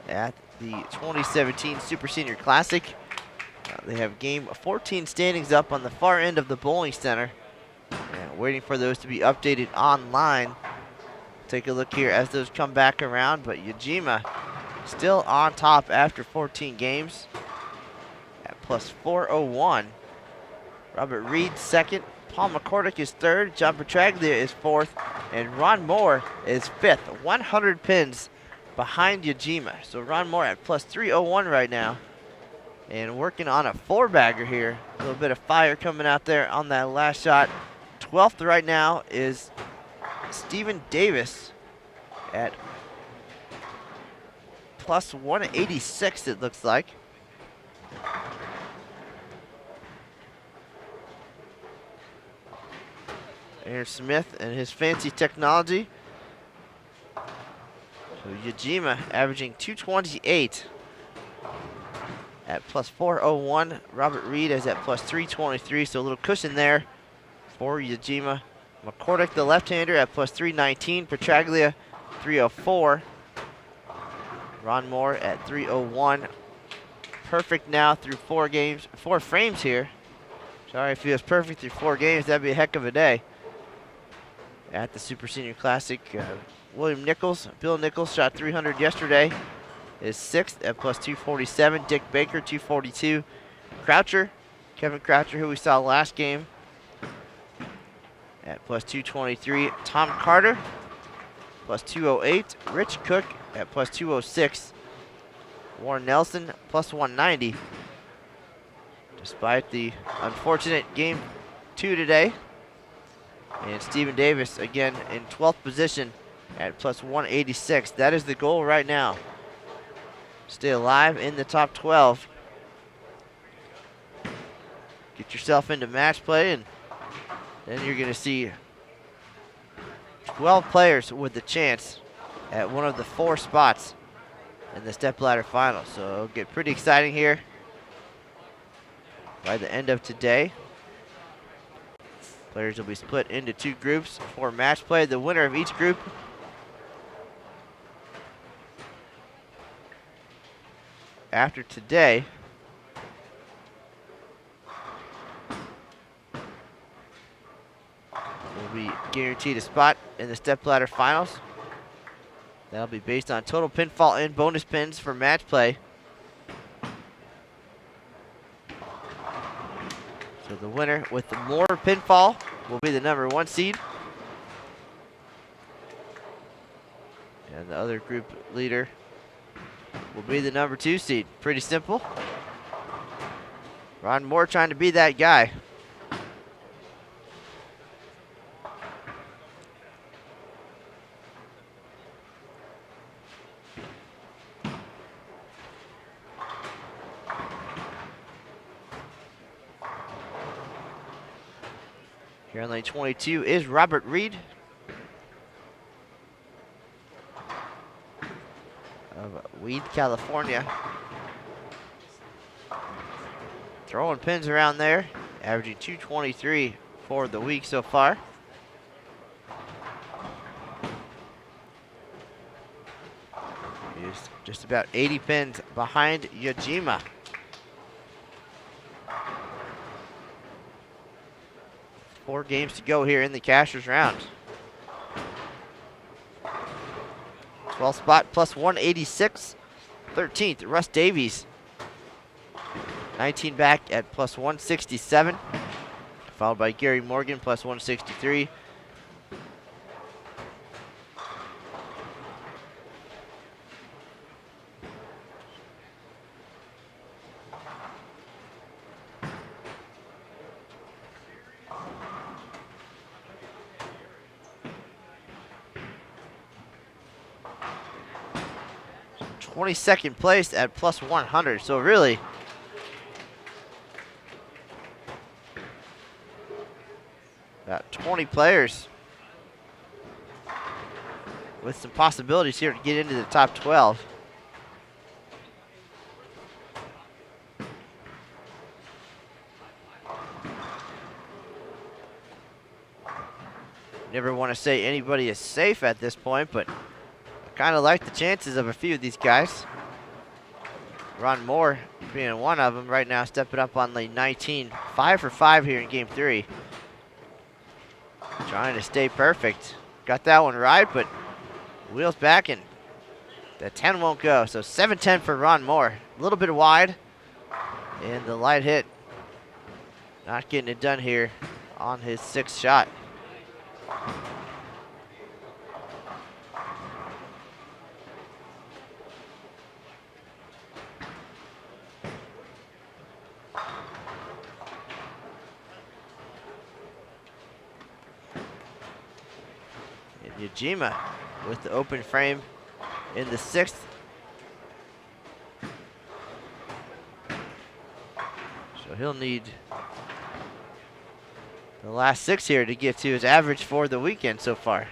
S1: at the 2017 Super Senior Classic. They have game 14 standings up on the far end of the bowling center. And waiting for those to be updated online. Take a look here as those come back around, but Yajima still on top after 14 games at plus 401. Robert Reed second, Paul McCordick is third, John Petraglia is fourth, and Ron Moore is fifth. 100 pins behind Yajima. So Ron Moore at plus 301 right now. And working on a 4-bagger here. A little bit of fire coming out there on that last shot. 12th right now is Stephen Davis at plus 186, it looks like. Aaron Smith and his fancy technology. So Yajima averaging 228 at plus 401. Robert Reed is at plus 323, so a little cushion there for Yajima. McCordick, the left-hander, at plus 319. Petraglia, 304. Ron Moore at 301. Perfect now through 4 frames here. Sorry if he was perfect through 4 games. That'd be a heck of a day at the Super Senior Classic. William Nichols, Bill Nichols, shot 300 yesterday, is 6th at plus 247. Dick Baker, 242. Croucher, Kevin Croucher, who we saw last game, at plus 223. Tom Carter, plus 208. Rich Cook at plus 206. Warren Nelson, plus 190. Despite the unfortunate game 2 today. And Stephen Davis, again, in 12th position at plus 186. That is the goal right now. Stay alive in the top 12. Get yourself into match play, and then you're going to see 12 players with the chance at one of the 4 spots in the stepladder final. So it'll get pretty exciting here by the end of today. Players will be split into 2 groups for match play. The winner of each group after today will be guaranteed a spot in the stepladder finals. That'll be based on total pinfall and bonus pins for match play. So the winner with the more pinfall will be the number 1 seed. And the other group leader will be the number 2 seed. Pretty simple. Ron Moore trying to be that guy. Here on lane 22 is Robert Reed of Weed, California. Throwing pins around there, averaging 223 for the week so far. He's just about 80 pins behind Yajima. Four games to go here in the Cashers round. 12th spot, plus 186. 13th, Russ Davies. 19 back at plus 167. Followed by Gary Morgan, plus 163. Second place at plus 100. So really, about 20 players with some possibilities here to get into the top 12. never want to say anybody is safe at this point, but I kind of like the chances of a few of these guys. Ron Moore being one of them right now, stepping up on lane 19. 5 for 5 here in game 3. Trying to stay perfect. Got that one right, but wheels back and the 10 won't go. So 7-10 for Ron Moore. A little bit wide. And the light hit. Not getting it done here on his 6th shot. And Ujima with the open frame in the 6th. So he'll need the last 6 here to get to his average for the weekend so far.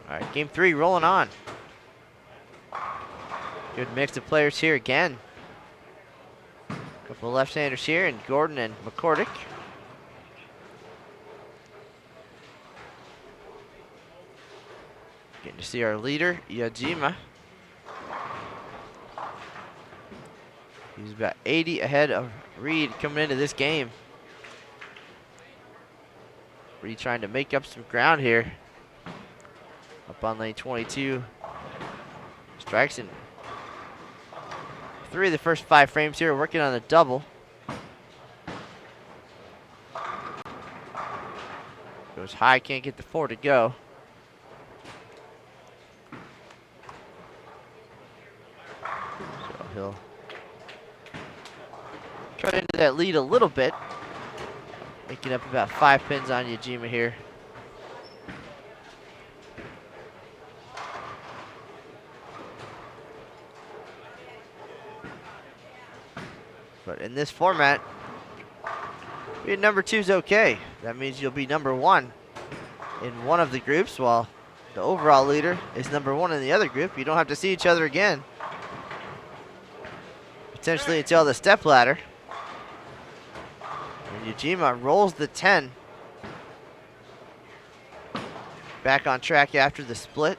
S1: All right, game 3 rolling on. Good mix of players here again. Couple left-handers here, and Gordon and McCordick. Getting to see our leader, Yajima. He's about 80 ahead of Reed coming into this game. Reed trying to make up some ground here. Up on lane 22. Strikes in 3 of the first 5 frames here, working on the double. Goes high, can't get the 4 to go. So he'll cut into that lead a little bit. Making up about 5 pins on Yajima here. But in this format, being number 2 is okay. That means you'll be number 1 in one of the groups, while the overall leader is number 1 in the other group. You don't have to see each other again. Potentially until the step ladder. And Yajima rolls the 10. Back on track after the split.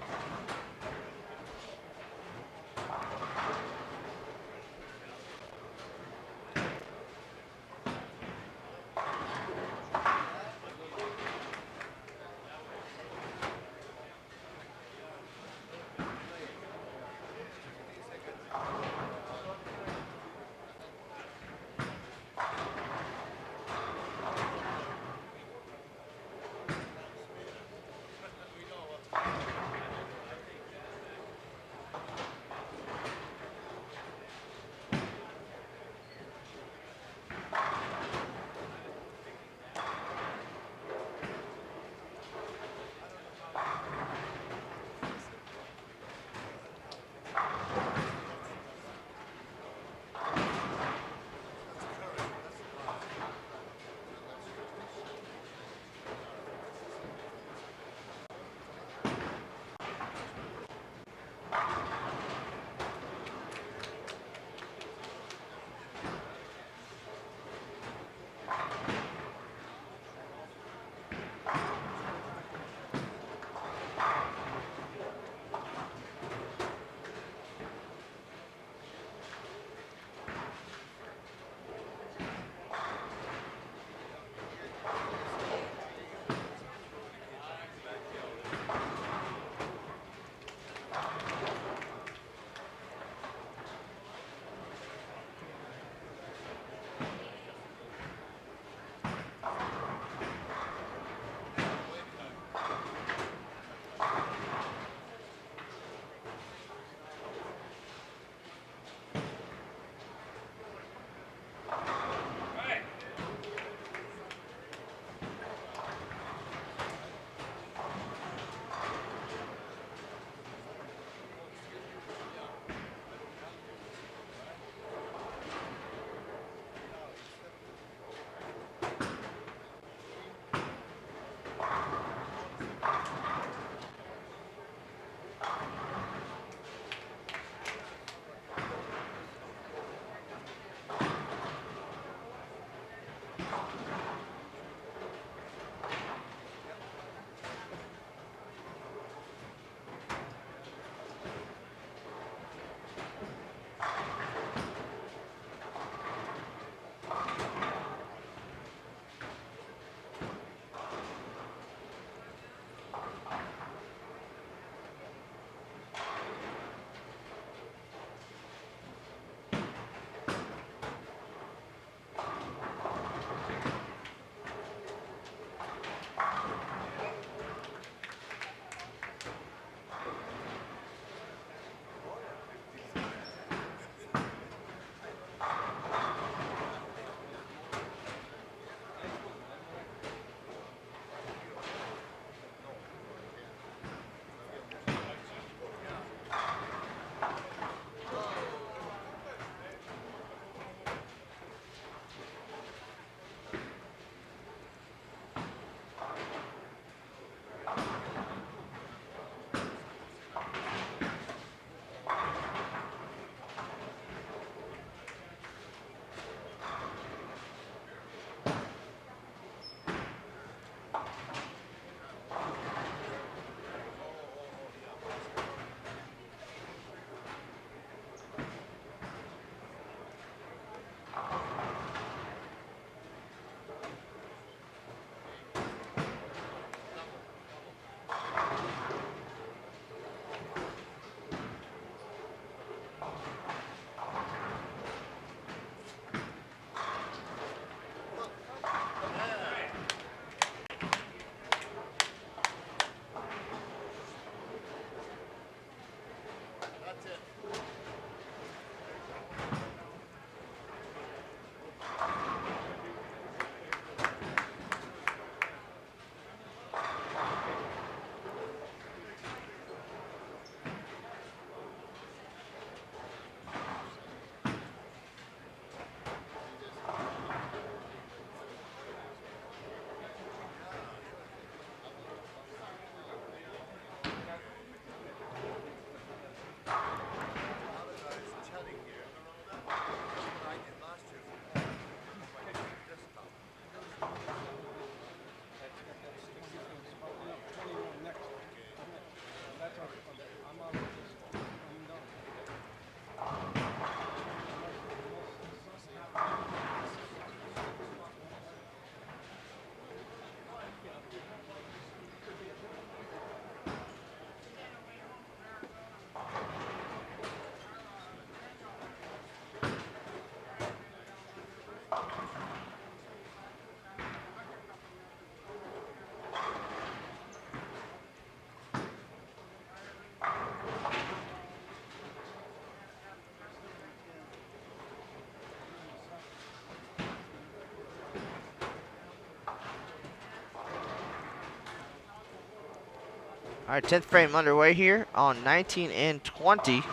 S1: All right, 10th frame underway here on 19 and 20.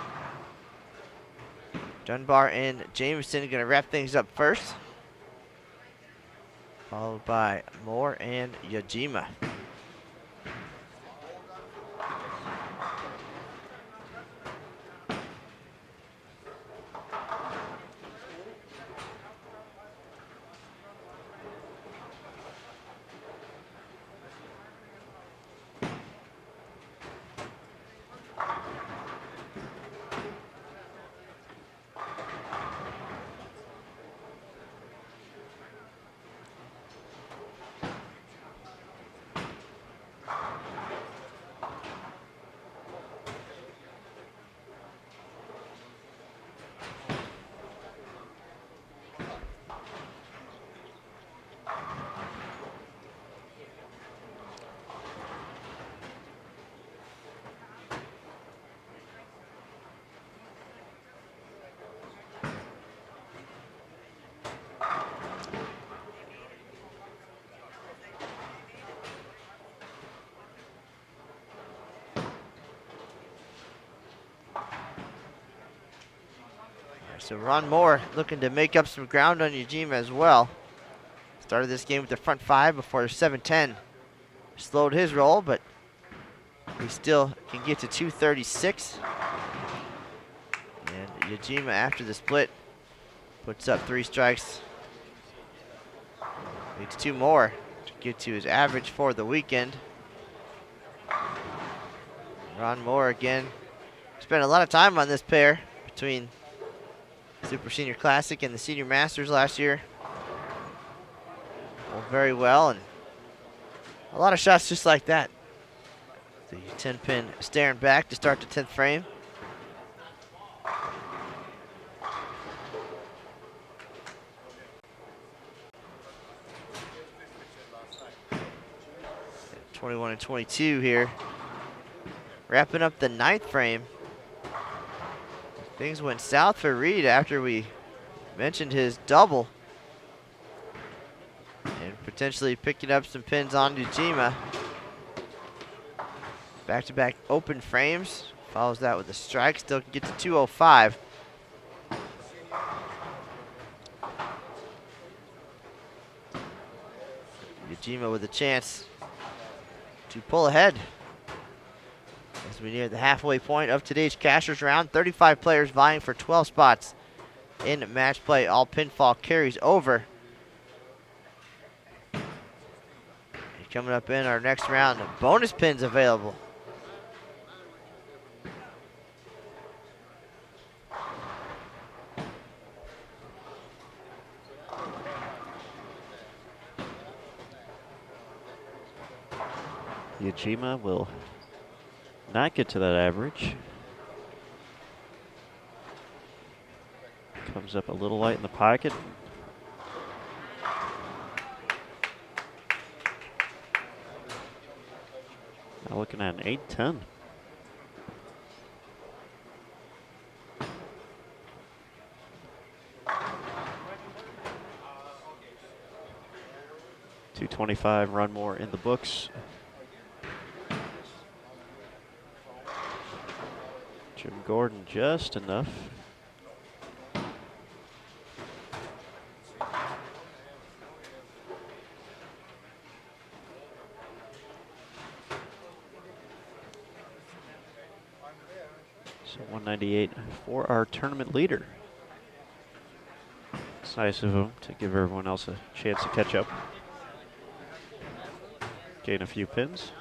S1: Dunbar and Jameson going to wrap things up first, followed by Moore and Yajima. So Ron Moore looking to make up some ground on Yajima as well. Started this game with the front five before 7-10 slowed his roll, but he still can get to 236. And Yajima, after the split, puts up 3 strikes. Needs 2 more to get to his average for the weekend. Ron Moore again. Spent a lot of time on this pair between Super Senior Classic and the Senior Masters last year. Well, very well, and a lot of shots just like that. The 10-pin staring back to start the 10th frame. At 21 and 22 here. Wrapping up the 9th frame. Things went south for Reed after we mentioned his double. And potentially picking up some pins on Yajima. Back-to-back open frames. Follows that with a strike. Still can get to 205. Yajima with a chance to pull ahead as we near the halfway point of today's Cashers round. 35 players vying for 12 spots in match play. All pinfall carries over. And coming up in our next round, bonus pins available.
S2: Yajima will not get to that average. Comes up a little light in the pocket. Now looking at an 8-10. .225 run more in the books. Jim Gordon just enough. So 198 for our tournament leader. It's nice of him to give everyone else a chance to catch up. Gain a few pins.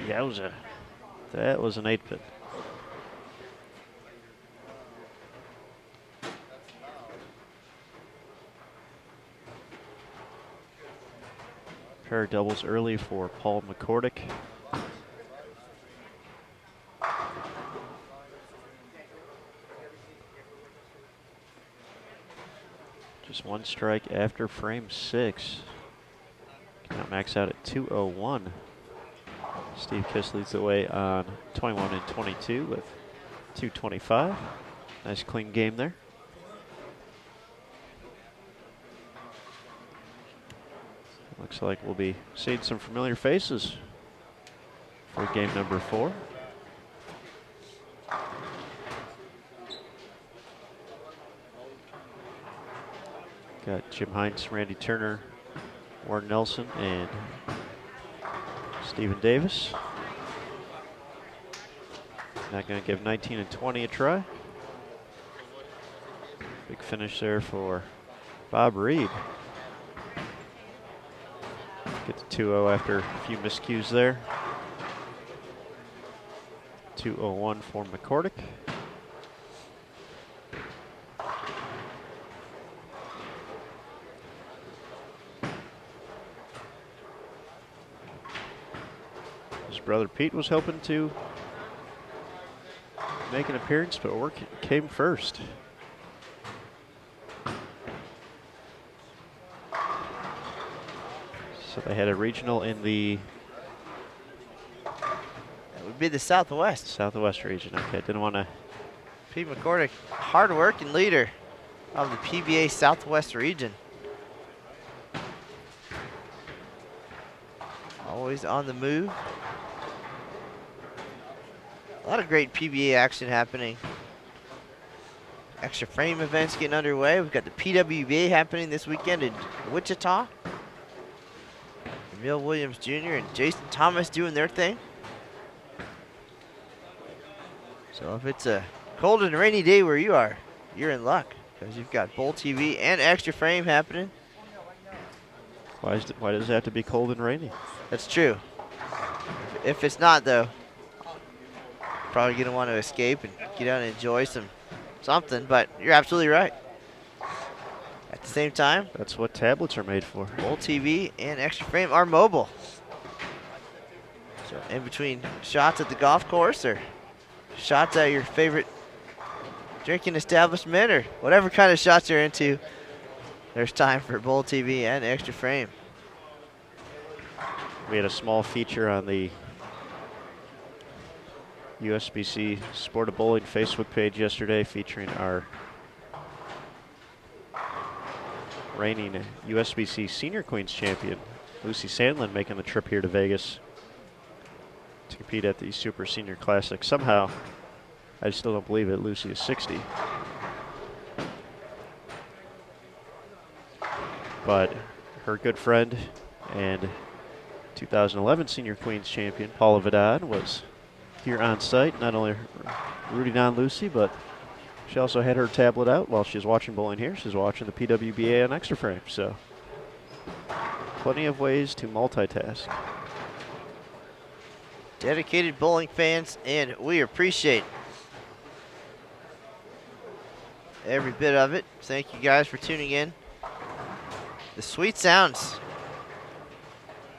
S2: Yowza. That was an 8-pin. Pair of doubles early for Paul McCordick. Just one strike after frame 6. Cannot max out at 201. Steve Kiss leads the way on 21 and 22 with 225. Nice clean game there. Looks like we'll be seeing some familiar faces for game number 4. Got Jim Hines, Randy Turner, Warren Nelson, and Stephen Davis. Not going to give 19 and 20 a try. Big finish there for Bob Reed. Get to 2-0 after a few miscues there. 2-0-1 for McCordick. His brother Pete was hoping to make an appearance, but work came first. So they had a regional in the...
S1: That would be the Southwest.
S2: Southwest region, okay. Didn't want to...
S1: Pete McCordick, hard-working leader of the PBA Southwest region. Always on the move. A lot of great PBA action happening. Extra frame events getting underway. We've got the PWBA happening this weekend in Wichita. Emil Williams Jr. and Jason Thomas doing their thing. So if it's a cold and rainy day where you are, you're in luck, because you've got Bowl TV and Extra Frame happening.
S2: Why does it have to be cold and rainy?
S1: That's true. If it's not, though, probably going to want to escape and get out and enjoy something, but you're absolutely right. At the same time,
S2: that's what tablets are made for.
S1: Bowl TV and Extra Frame are mobile. So in between shots at the golf course or shots at your favorite drinking establishment or whatever kind of shots you're into, there's time for Bowl TV and Extra Frame.
S2: We had a small feature on the USBC Sport of Bowling Facebook page yesterday featuring our reigning USBC Senior Queens champion, Lucy Sandlin, making the trip here to Vegas to compete at the Super Senior Classic. Somehow, I still don't believe it, Lucy is 60. But her good friend and 2011 Senior Queens champion, Paula Vidal, was here on site, not only rooting on Lucy, but she also had her tablet out while she was watching bowling here. She was watching the PWBA on Extra Frame, so plenty of ways to multitask.
S1: Dedicated bowling fans, and we appreciate every bit of it. Thank you guys for tuning in. The sweet sounds.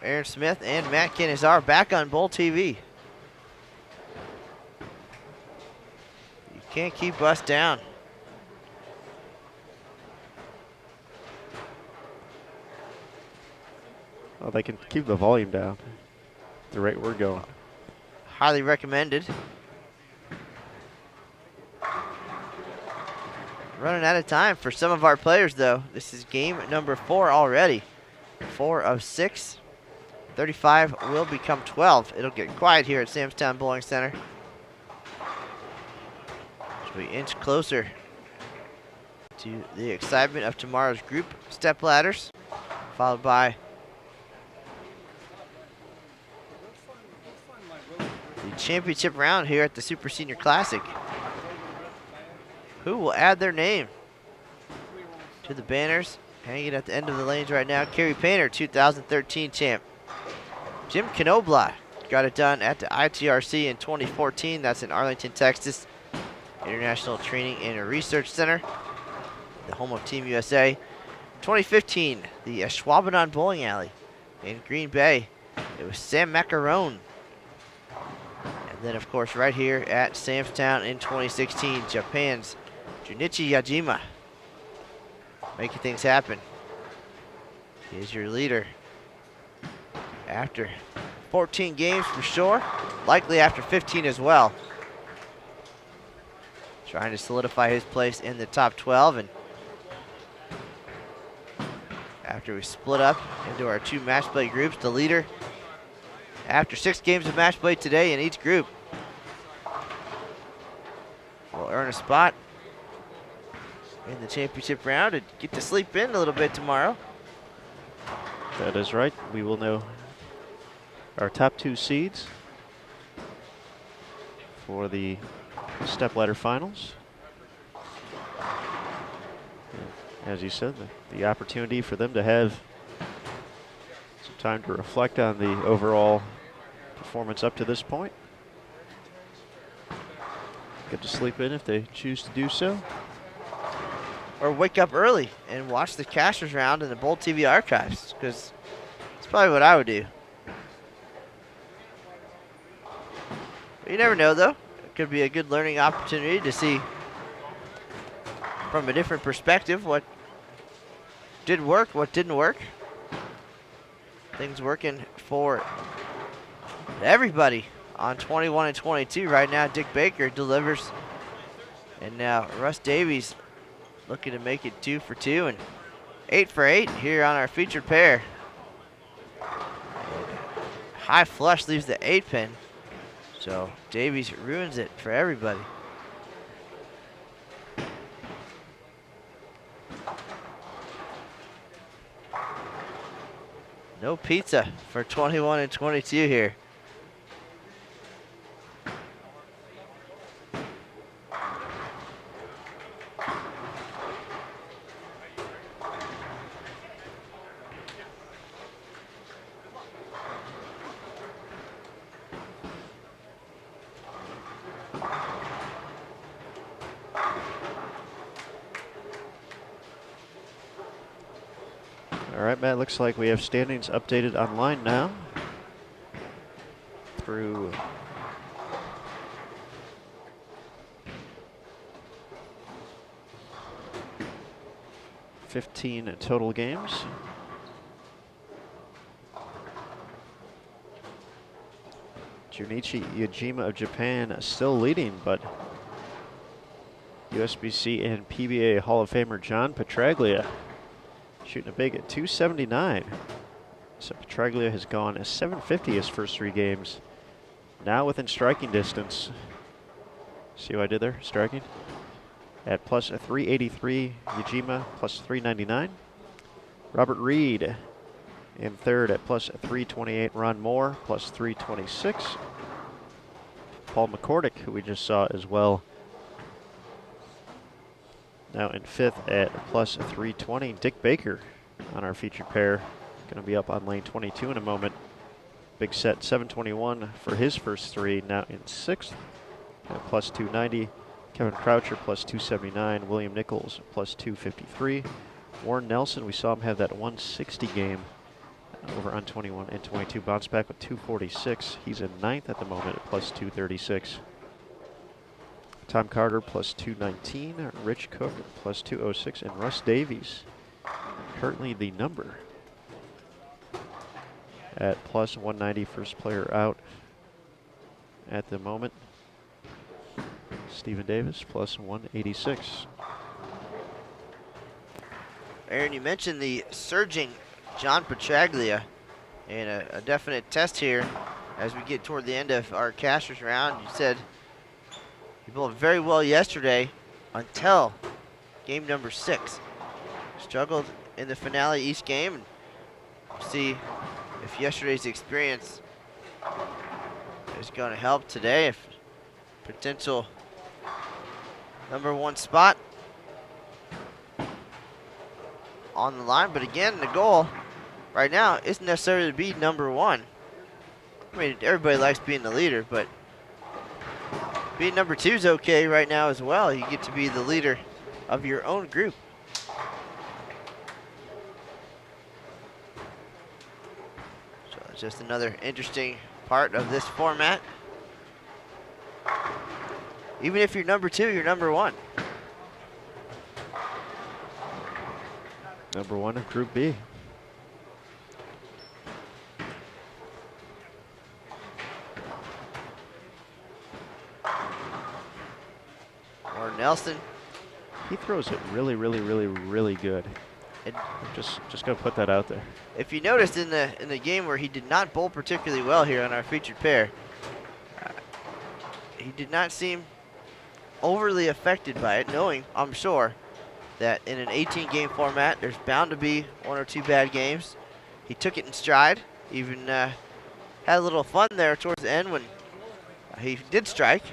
S1: Aaron Smith and Matt Canizaro back on Bowl TV. You can't keep us down.
S2: Well, they can keep the volume down at the rate we're going.
S1: Highly recommended. Running out of time for some of our players, though. This is game number 4 already. 4 of 6. 35 will become 12. It'll get quiet here at Samstown Bowling Center. As we inch closer to the excitement of tomorrow's group step ladders, followed by the championship round here at the Super Senior Classic. Who will add their name to the banners hanging at the end of the lanes right now? Kerry Painter, 2013 champ. Jim Knobla got it done at the ITRC in 2014. That's in Arlington, Texas. International Training and Research Center, the home of Team USA. 2015, the Schwabenon Bowling Alley In Green Bay, it was Sam Macarone. And then, of course, right here at Samstown in 2016, Japan's Junichi Yajima. Making things happen. He is your leader. After 14 games for sure, likely after 15 as well. Trying to solidify his place in the top 12. And after we split up into our 2 match play groups, the leader, after 6 games of match play today in each group, will earn a spot in the championship round and get to sleep in a little bit tomorrow.
S2: That is right. We will know our top 2 seeds for the stepladder finals. As you said, the opportunity for them to have some time to reflect on the overall performance up to this point. Get to sleep in if they choose to do so.
S1: Or wake up early and watch the Cashers round in the Bowl TV archives, because it's probably what I would do. But you never know, though. It could be a good learning opportunity to see from a different perspective what did work, what didn't work. Things working for everybody on 21 and 22 right now. Dick Baker delivers. And now Russ Davies looking to make it 2 for 2 and 8 for 8 here on our featured pair. High flush leaves the 8 pin. So Davies ruins it for everybody. No pizza for 21 and 22 here.
S2: All right, Matt, looks like we have standings updated online now through (15) total games. Junichi Yajima of Japan still leading, but USBC and PBA Hall of Famer John Petraglia shooting a big at 279. So Petraglia has gone 750 his first 3 games. Now within striking distance. See what I did there? Striking. At plus 383, Yajima plus 399. Robert Reed in third at plus 328. Ron Moore plus 326. Paul McCordick, who we just saw as well, now in 5th at plus 320. Dick Baker on our featured pair. Going to be up on lane 22 in a moment. Big set 721 for his first 3. Now in 6th at plus 290. Kevin Croucher plus 279. William Nichols plus 253. Warren Nelson, we saw him have that 160 game over on 21 and 22. Bounced back with 246. He's in 9th at the moment at plus 236. Tom Carter plus 219, Rich Cook plus 206, and Russ Davies currently the number at plus 190, first player out at the moment. Stephen Davis plus 186.
S1: Aaron, you mentioned the surging John Petraglia, and a definite test here as we get toward the end of our Cashers round. You said you bowled very well yesterday until game number 6. Struggled in the finale each game. And see if yesterday's experience is going to help today. If potential number 1 spot on the line. But again, the goal right now isn't necessarily to be number 1. I mean, everybody likes being the leader, but being number 2 is okay right now as well. You get to be the leader of your own group. Just another interesting part of this format. Even if you're number 2, you're number 1.
S2: Number 1 of Group B.
S1: Or Nelson.
S2: He throws it really, really, really, really good.
S1: And
S2: just gonna put that out there.
S1: if you noticed in the game where he did not bowl particularly well here on our featured pair, he did not seem overly affected by it, knowing, I'm sure, that in an 18-game format, there's bound to be 1 or 2 bad games. He took it in stride, even had a little fun there towards the end when he did strike.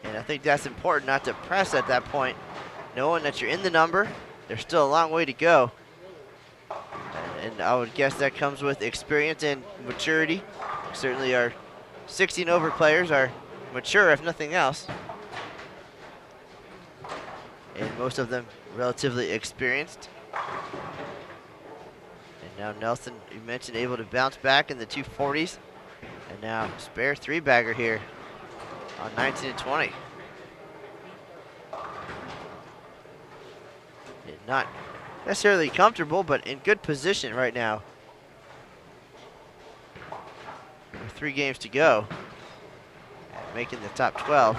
S1: And I think that's important, not to press at that point, knowing that you're in the number. There's still a long way to go. And I would guess that comes with experience and maturity. Certainly our 16 over players are mature, if nothing else. And most of them relatively experienced. And now Nelson, you mentioned, able to bounce back in the 240s. And now spare 3-bagger here on 19 and 20. Not necessarily comfortable, but in good position right now. With 3 games to go, and making the top 12.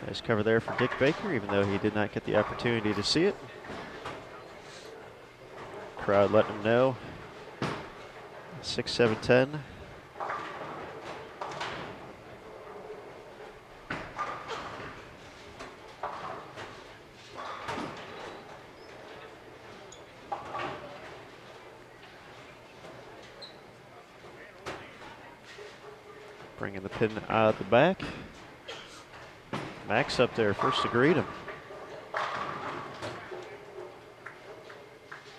S2: Nice cover there for Dick Baker, even though he did not get the opportunity to see it. Crowd letting him know. 6, 7, 10. Bringing the pin out the back. Max up there first to greet him.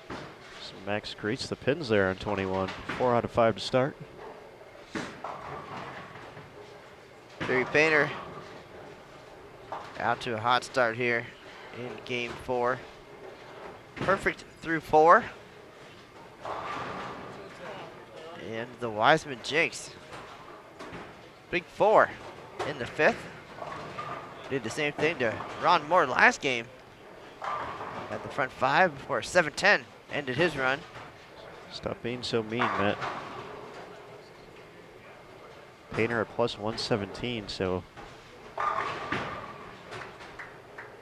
S2: So Max greets the pins there on 21. 4 out of 5 to start.
S1: Barry Painter out to a hot start here in game 4. Perfect through 4. And the Wiseman jinx. Big 4 in the 5th. Did the same thing to Ron Moore last game at the front 5 before 7-10 ended his run.
S2: Stop being so mean, Matt. Painter at plus 117, so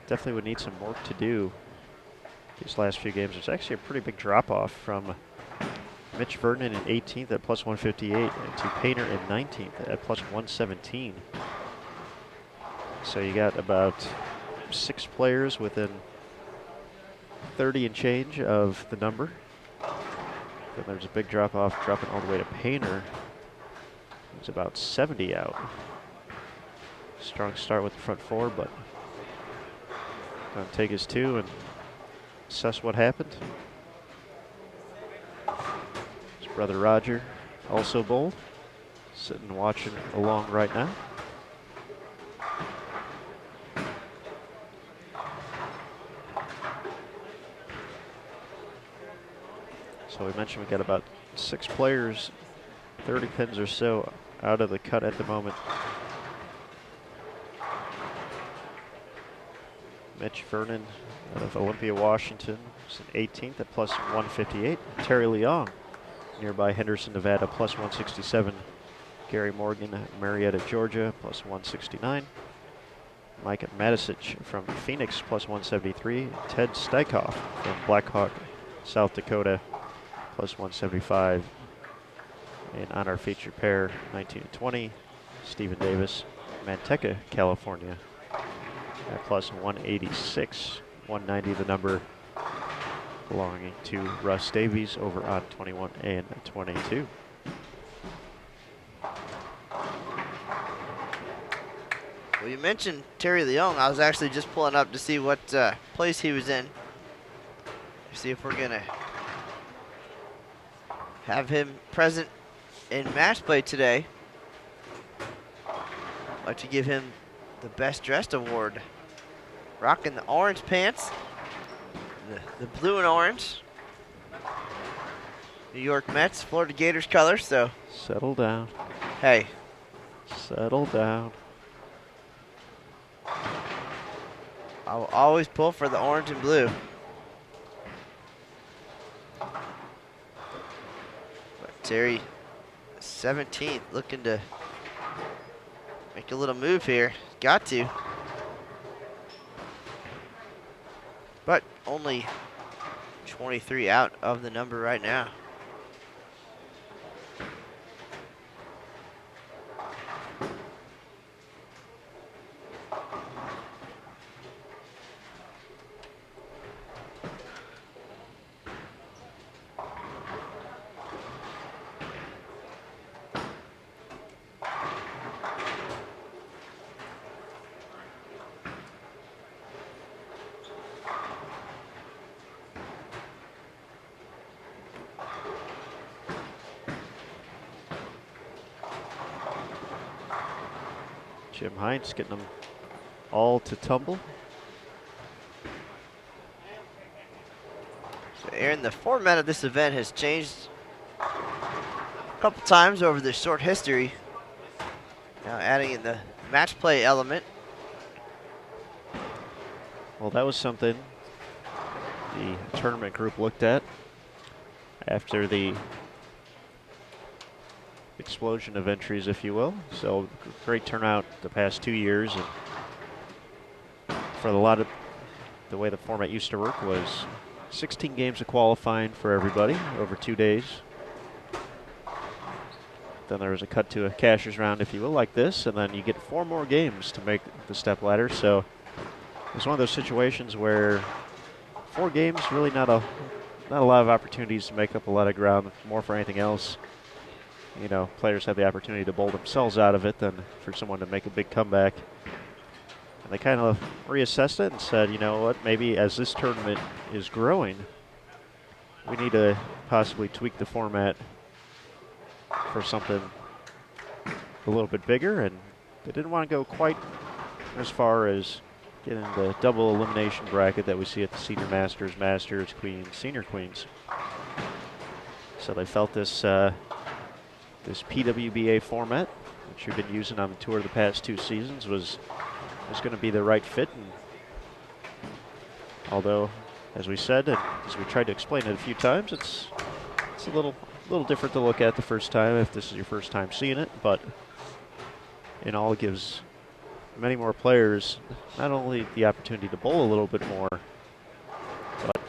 S2: definitely would need some work to do these last few games. It's actually a pretty big drop off from Mitch Vernon in 18th at plus 158 and to Painter in 19th at plus 117. So you got about 6 players within 30 and change of the number. Then there's a big drop off, dropping all the way to Painter. He's about 70 out. Strong start with the front 4, but gonna take his 2 and assess what happened. His brother Roger, also bowled, sitting watching along right now. So we mentioned we got about 6 players, 30 pins or so out of the cut at the moment. Mitch Vernon out of Olympia, Washington, is in 18th at plus 158. Terry Leong, nearby Henderson, Nevada, plus 167. Gary Morgan, Marietta, Georgia, plus 169. Mike Matisich from Phoenix, plus 173. Ted Steikoff from Blackhawk, South Dakota, plus 175. And on our featured pair, 19 and 20, Stephen Davis, Manteca, California, at plus 186. 190 the number belonging to Russ Davies over on 21 and 22.
S1: Well, you mentioned Terry Leong. I was actually just pulling up to see what place he was in. See if we're gonna have him present in match play today. I'd like to give him the Best Dressed Award. Rocking the orange pants, the blue and orange. New York Mets, Florida Gators colors, so.
S2: Settle down.
S1: Hey.
S2: Settle down.
S1: I'll always pull for the orange and blue. But Terry, 17th, looking to make a little move here. Got to. But only 23 out of the number right now.
S2: Jim Hines getting them all to tumble.
S1: So Aaron, the format of this event has changed a couple times over the short history. Now adding in the match play element.
S2: Well, that was something the tournament group looked at after the explosion of entries, if you will. So great turnout the past 2 years, and for a lot of the way the format used to work was 16 games of qualifying for everybody over 2 days. Then there was a cut to a cashier's round, if you will, like this, and then you get 4 more games to make the step ladder. So it's one of those situations where 4 games, really not a lot of opportunities to make up a lot of ground, more for anything else. You know, players have the opportunity to bowl themselves out of it than for someone to make a big comeback. And they kind of reassessed it and said, you know what, maybe as this tournament is growing, we need to possibly tweak the format for something a little bit bigger. And they didn't want to go quite as far as getting the double elimination bracket that we see at the Senior Masters, Masters, Queens, Senior Queens. So they felt this this PWBA format, which we've been using on the tour the past 2 seasons, was going to be the right fit. And although, as we said, and as we tried to explain it a few times, it's a little different to look at the first time if this is your first time seeing it. But in all, it gives many more players not only the opportunity to bowl a little bit more, but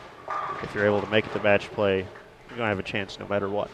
S2: if you're able to make it to match play, you're going to have a chance no matter what.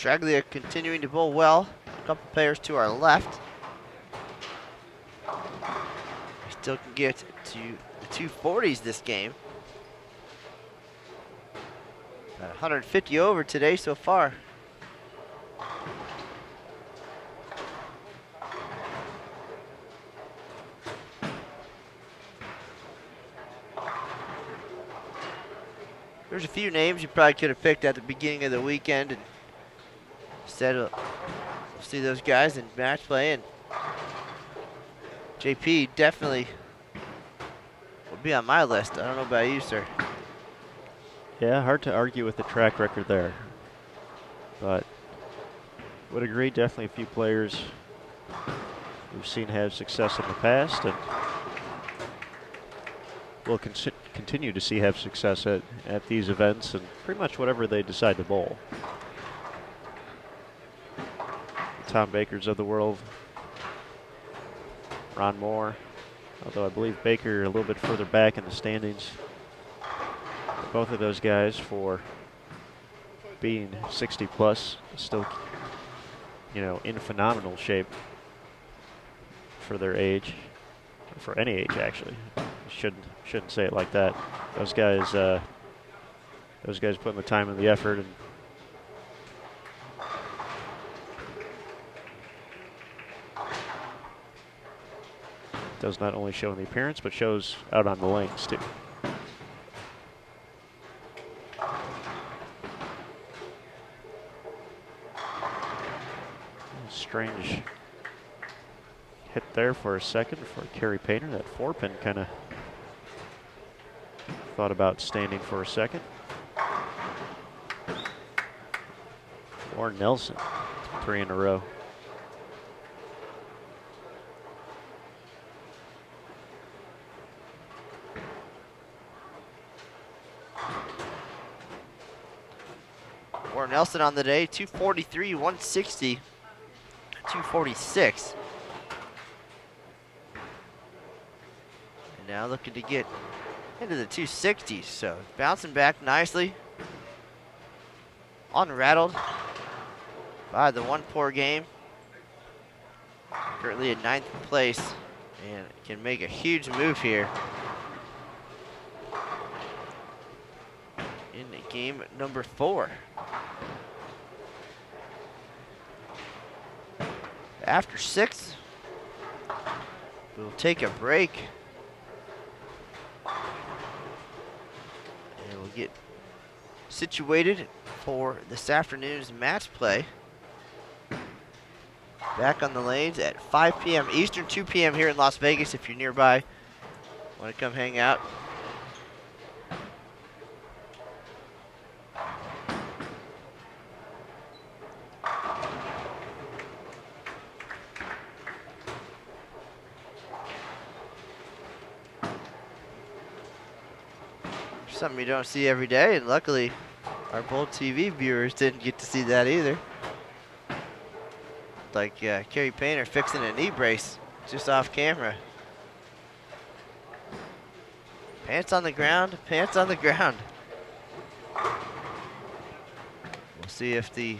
S1: Traglia continuing to bowl well. A couple players to our left. Still can get to the 240s this game. About 150 over today so far. There's a few names you probably could have picked at the beginning of the weekend, and instead we'll see those guys in match play, and JP definitely would be on my list. I don't know about you, sir.
S2: Yeah, hard to argue with the track record there. But Would agree. Definitely a few players we've seen have success in the past, and we'll continue to see have success at these events and pretty much whatever they decide to bowl. The Tom Bakers of the world, Ron Moore, although I believe Baker a little bit further back in the standings. Both of those guys, for being 60 plus, still, you know, in phenomenal shape for their age, or for any age actually. Shouldn't say it like that. Those guys putting the time and the effort, and does not only show in the appearance, but shows out on the lanes too. Strange hit there for a second for Kerry Painter. That 4-pin kind of thought about standing for a second. Or Nelson, 3 in a row.
S1: Or Nelson on the day, 243, 160. 246. And now looking to get into the 260s, so bouncing back nicely. Unrattled by the one poor game. Currently in 9th place, and can make a huge move here in game number 4. After 6, we'll take a break. And we'll get situated for this afternoon's match play. Back on the lanes at 5 p.m. Eastern, 2 p.m. here in Las Vegas if you're nearby. Want to come hang out? Something you don't see every day, and luckily our Bowl TV viewers didn't get to see that either. Like Kerry Painter fixing a knee brace just off camera. Pants on the ground, pants on the ground. We'll see if the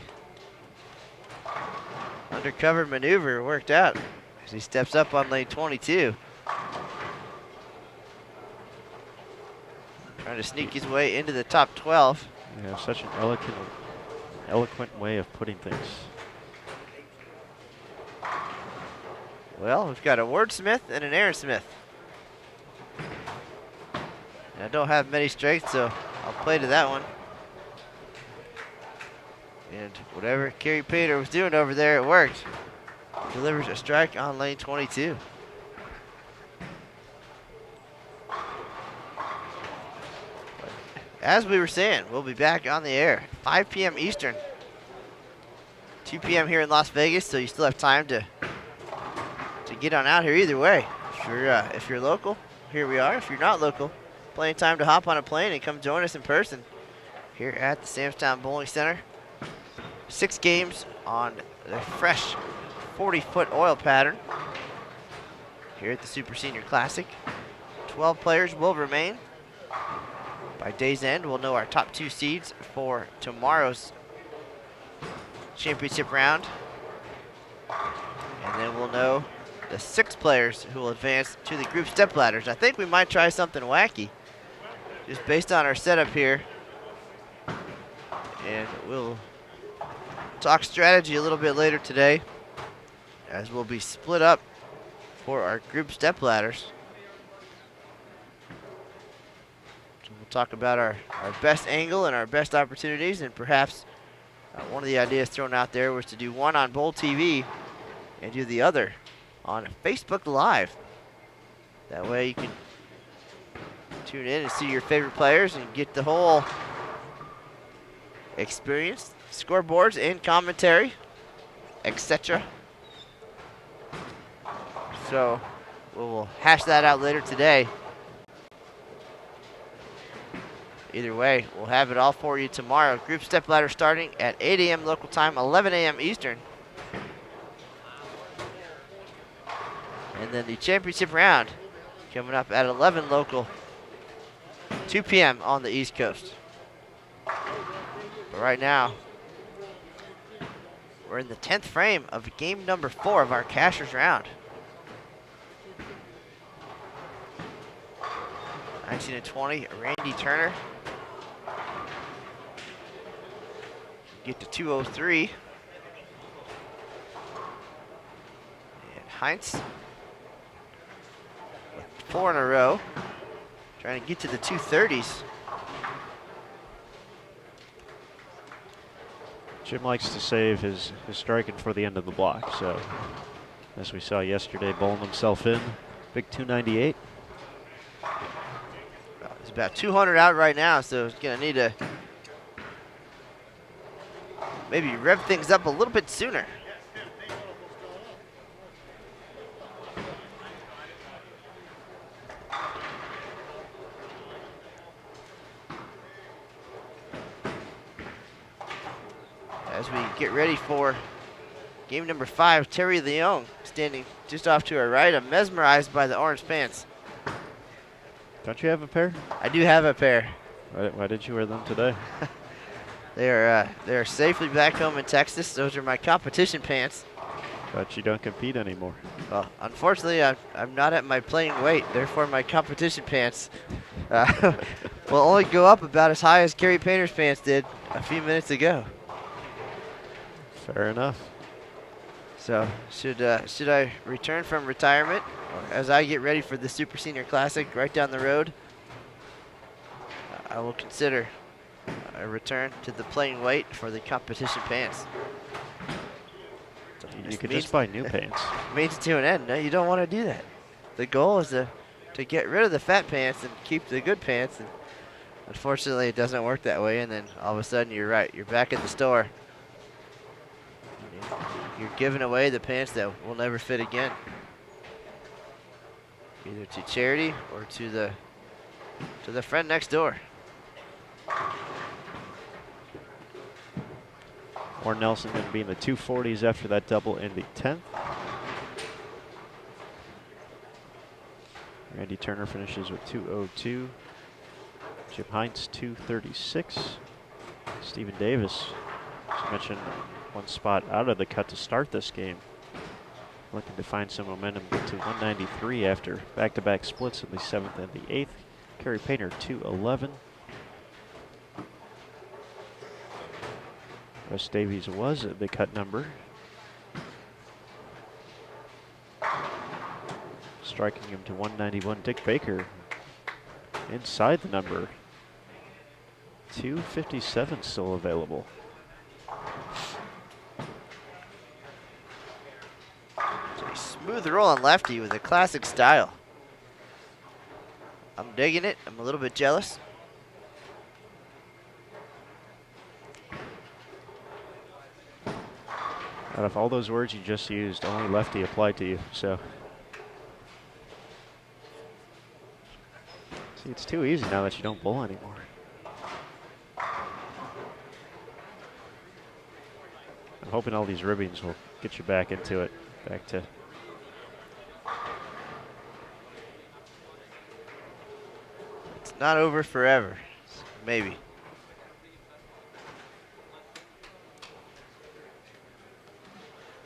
S1: undercover maneuver worked out as he steps up on lane 22. Trying to sneak his way into the top 12.
S2: Yeah, such an eloquent way of putting things.
S1: Well, we've got a Ward Smith and an Aaron Smith. And I don't have many strikes, so I'll play to that one. And whatever Kerry Painter was doing over there, it worked. Delivers a strike on lane 22. As we were saying, we'll be back on the air, 5 p.m. Eastern, 2 p.m. here in Las Vegas, so you still have time to get on out here either way. If you're local, here we are. If you're not local, plenty of time to hop on a plane and come join us in person here at the Sam's Town Bowling Center. 6 games on the fresh 40-foot oil pattern here at the Super Senior Classic. 12 players will remain. By day's end, we'll know our top 2 seeds for tomorrow's championship round. And then we'll know the 6 players who will advance to the group step ladders. I think we might try something wacky, just based on our setup here. And we'll talk strategy a little bit later today, as we'll be split up for our group step ladders. Talk about our best angle and our best opportunities, and perhaps one of the ideas thrown out there was to do one on Bowl TV and do the other on Facebook Live. That way you can tune in and see your favorite players and get the whole experience, scoreboards and commentary. etc. So we'll hash that out later today. Either way, we'll have it all for you tomorrow. Group step ladder starting at 8 a.m. local time, 11 a.m. Eastern. And then the championship round coming up at 11 local, 2 p.m. on the East Coast. But right now, we're in the 10th frame of game number 4 of our Cashers round. 19 and 20, Randy Turner. Get to 203. And Heinz, 4 in a row, trying to get to the 230s.
S2: Jim likes to save his striking for the end of the block, so as we saw yesterday, bowling himself in, big 298.
S1: He's about 200 out right now, so he's gonna need to maybe rev things up a little bit sooner. As we get ready for game number 5, Terry Leung standing just off to our right. I'm mesmerized by the orange pants.
S2: Don't you have a pair?
S1: I do have a pair.
S2: Why did you wear them today?
S1: They are safely back home in Texas. Those are my competition pants.
S2: But you don't compete anymore.
S1: Well, unfortunately, I'm not at my playing weight. Therefore, my competition pants will only go up about as high as Kerry Painter's pants did a few minutes ago.
S2: Fair enough.
S1: So should I return from retirement, or as I get ready for the Super Senior Classic right down the road, I will consider a return to the playing weight for the competition pants. So
S2: You could just buy new pants.
S1: Means to an end. No, you don't want to do that. The goal is to get rid of the fat pants and keep the good pants. And unfortunately, it doesn't work that way. And then all of a sudden, you're right. You're back at the store. You're giving away the pants that will never fit again, either to charity or to the friend next door.
S2: Or Nelson going to be in the 240s after that double in the 10th. Randy Turner finishes with 202. Jim Heinz 236. Stephen Davis, as mentioned, one spot out of the cut to start this game. Looking to find some momentum, get to 193 after back-to-back splits in the 7th and the 8th. Kerry Painter 211. Russ Davies was the cut number. Striking him to 191. Dick Baker inside the number. 257 still available.
S1: Smooth rolling lefty with a classic style. I'm digging it. I'm a little bit jealous.
S2: Out of all those words you just used, only lefty applied to you, so. See, it's too easy now that you don't bowl anymore. I'm hoping all these ribbings will get you back into it, back to.
S1: It's not over forever, maybe.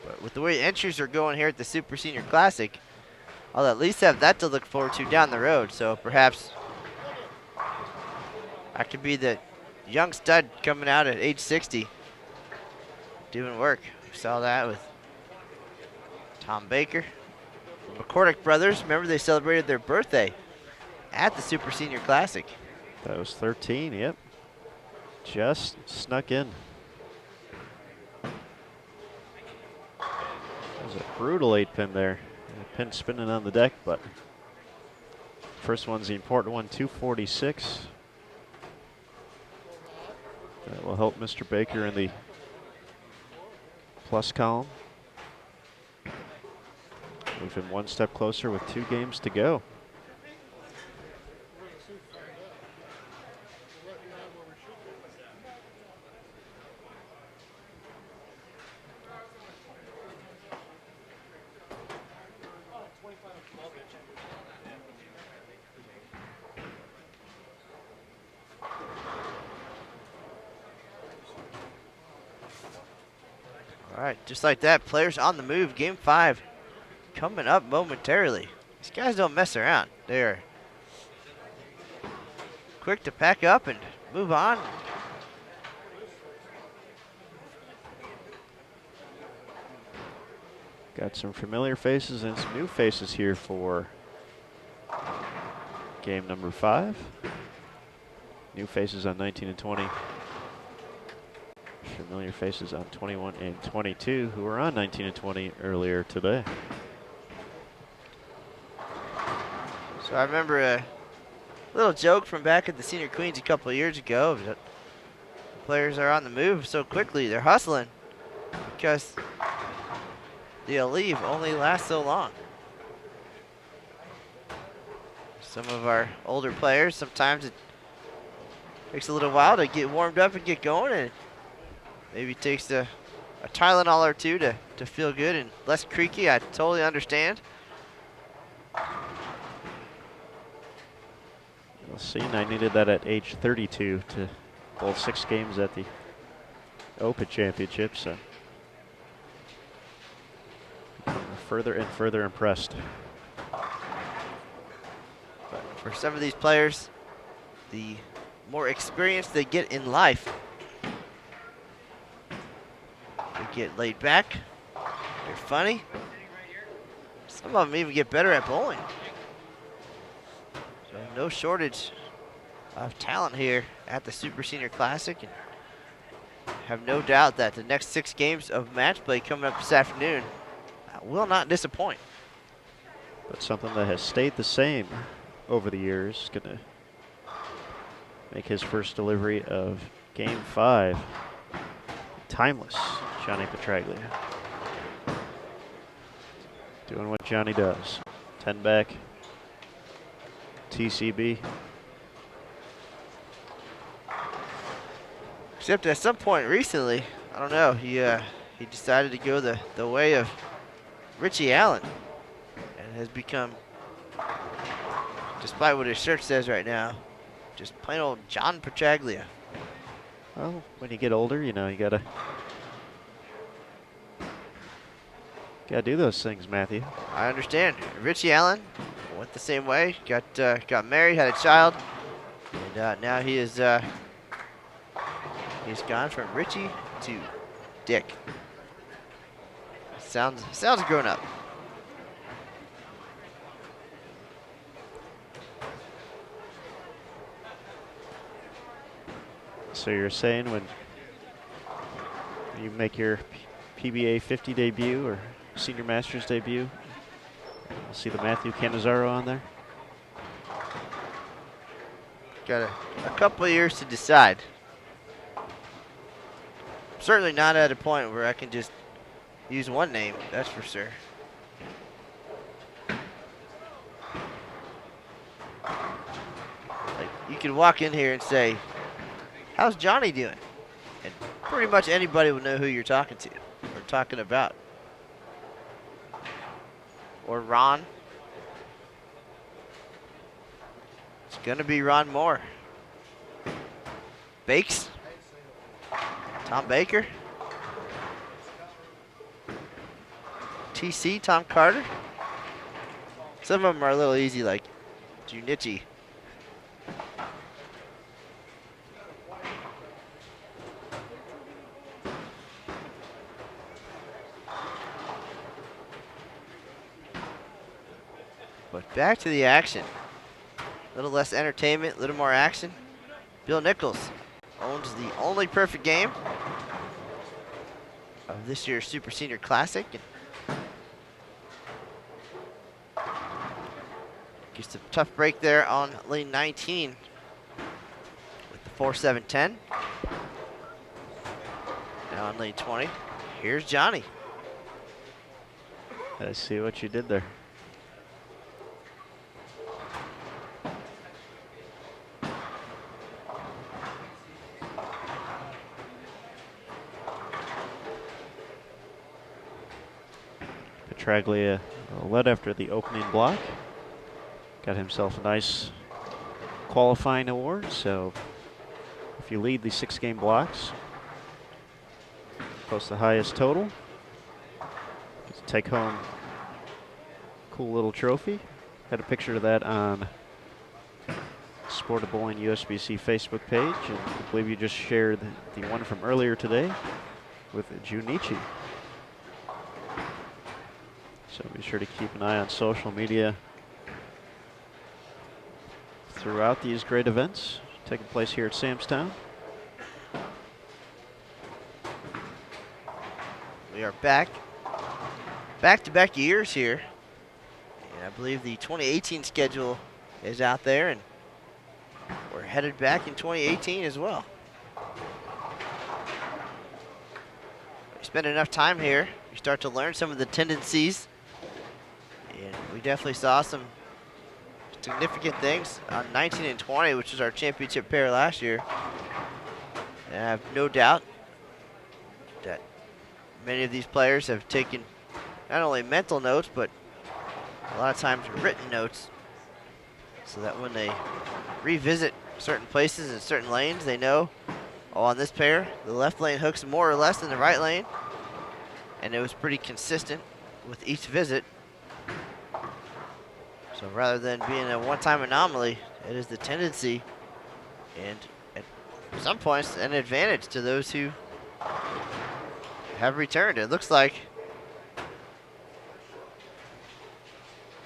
S1: But with the way entries are going here at the Super Senior Classic, I'll at least have that to look forward to down the road. So perhaps I could be the young stud coming out at age 60 doing work. We saw that with Tom Baker. The McCordick brothers, remember they celebrated their birthday at the Super Senior Classic.
S2: That was 13, yep. Just snuck in. That was a brutal 8-pin there. A pin spinning on the deck, but first one's the important one, 246. That will help Mr. Baker in the plus column. Moving one step closer with 2 games to go.
S1: All right, just like that, players on the move. Game 5 coming up momentarily. These guys don't mess around. They're quick to pack up and move on.
S2: Got some familiar faces and some new faces here for game number 5. New faces on 19 and 20. Familiar faces on 21 and 22 who were on 19 and 20 earlier today.
S1: So I remember a little joke from back at the Senior Queens a couple of years ago that players are on the move so quickly. They're hustling because the leave only lasts so long. Some of our older players, sometimes it takes a little while to get warmed up and get going, and maybe it takes a Tylenol or two to feel good and less creaky. I totally understand.
S2: We'll see, and I needed that at age 32 to bowl 6 games at the Open Championship, so becoming further and further impressed.
S1: But for some of these players, the more experience they get in life, they get laid back, they're funny. Some of them even get better at bowling. So no shortage of talent here at the Super Senior Classic, and have no doubt that the next 6 games of match play coming up this afternoon will not disappoint.
S2: But something that has stayed the same over the years, gonna make his first delivery of game 5. Timeless, Johnny Petraglia. Doing what Johnny does. 10 back, TCB.
S1: Except at some point recently, I don't know, he decided to go the way of Richie Allen and has become, despite what his shirt says right now, just plain old John Petraglia.
S2: Well, when you get older, you know, you gotta do those things, Matthew.
S1: I understand. Richie Allen went the same way. Got married, had a child, and now he is he's gone from Richie to Dick. Sounds grown up.
S2: So you're saying when you make your PBA 50 debut or Senior Masters debut, we'll see the Matthew Cannizzaro on there?
S1: Got a couple of years to decide. Certainly not at a point where I can just use one name, that's for sure. Like, you could walk in here and say, "How's Johnny doing?" And pretty much anybody will know who you're talking to or talking about. Or Ron. It's gonna be Ron Moore. Bakes. Tom Baker. TC, Tom Carter. Some of them are a little easy, like Junichi. But back to the action. A little less entertainment, a little more action. Bill Nichols owns the only perfect game of this year's Super Senior Classic. Gets a tough break there on lane 19 with the 4-7-10. Now on lane 20, here's Johnny.
S2: I see what you did there. Petraglia led after the opening block. Got himself a nice qualifying award. So if you lead the 6-game blocks, post the highest total, get to take home a cool little trophy. Had a picture of that on Sport of Bowling USBC Facebook page, and I believe you just shared the one from earlier today with Junichi. So be sure to keep an eye on social media throughout these great events taking place here at Sam's Town.
S1: We are back-to-back years here. And I believe the 2018 schedule is out there, and we're headed back in 2018 as well. We spend enough time here, you start to learn some of the tendencies, and we definitely saw some significant things on 19 and 20, which was our championship pair last year. And I have no doubt that many of these players have taken not only mental notes, but a lot of times written notes, so that when they revisit certain places and certain lanes, they know, oh, on this pair, the left lane hooks more or less than the right lane, and it was pretty consistent with each visit. So rather than being a one-time anomaly, it is the tendency, and at some points, an advantage to those who have returned. It looks like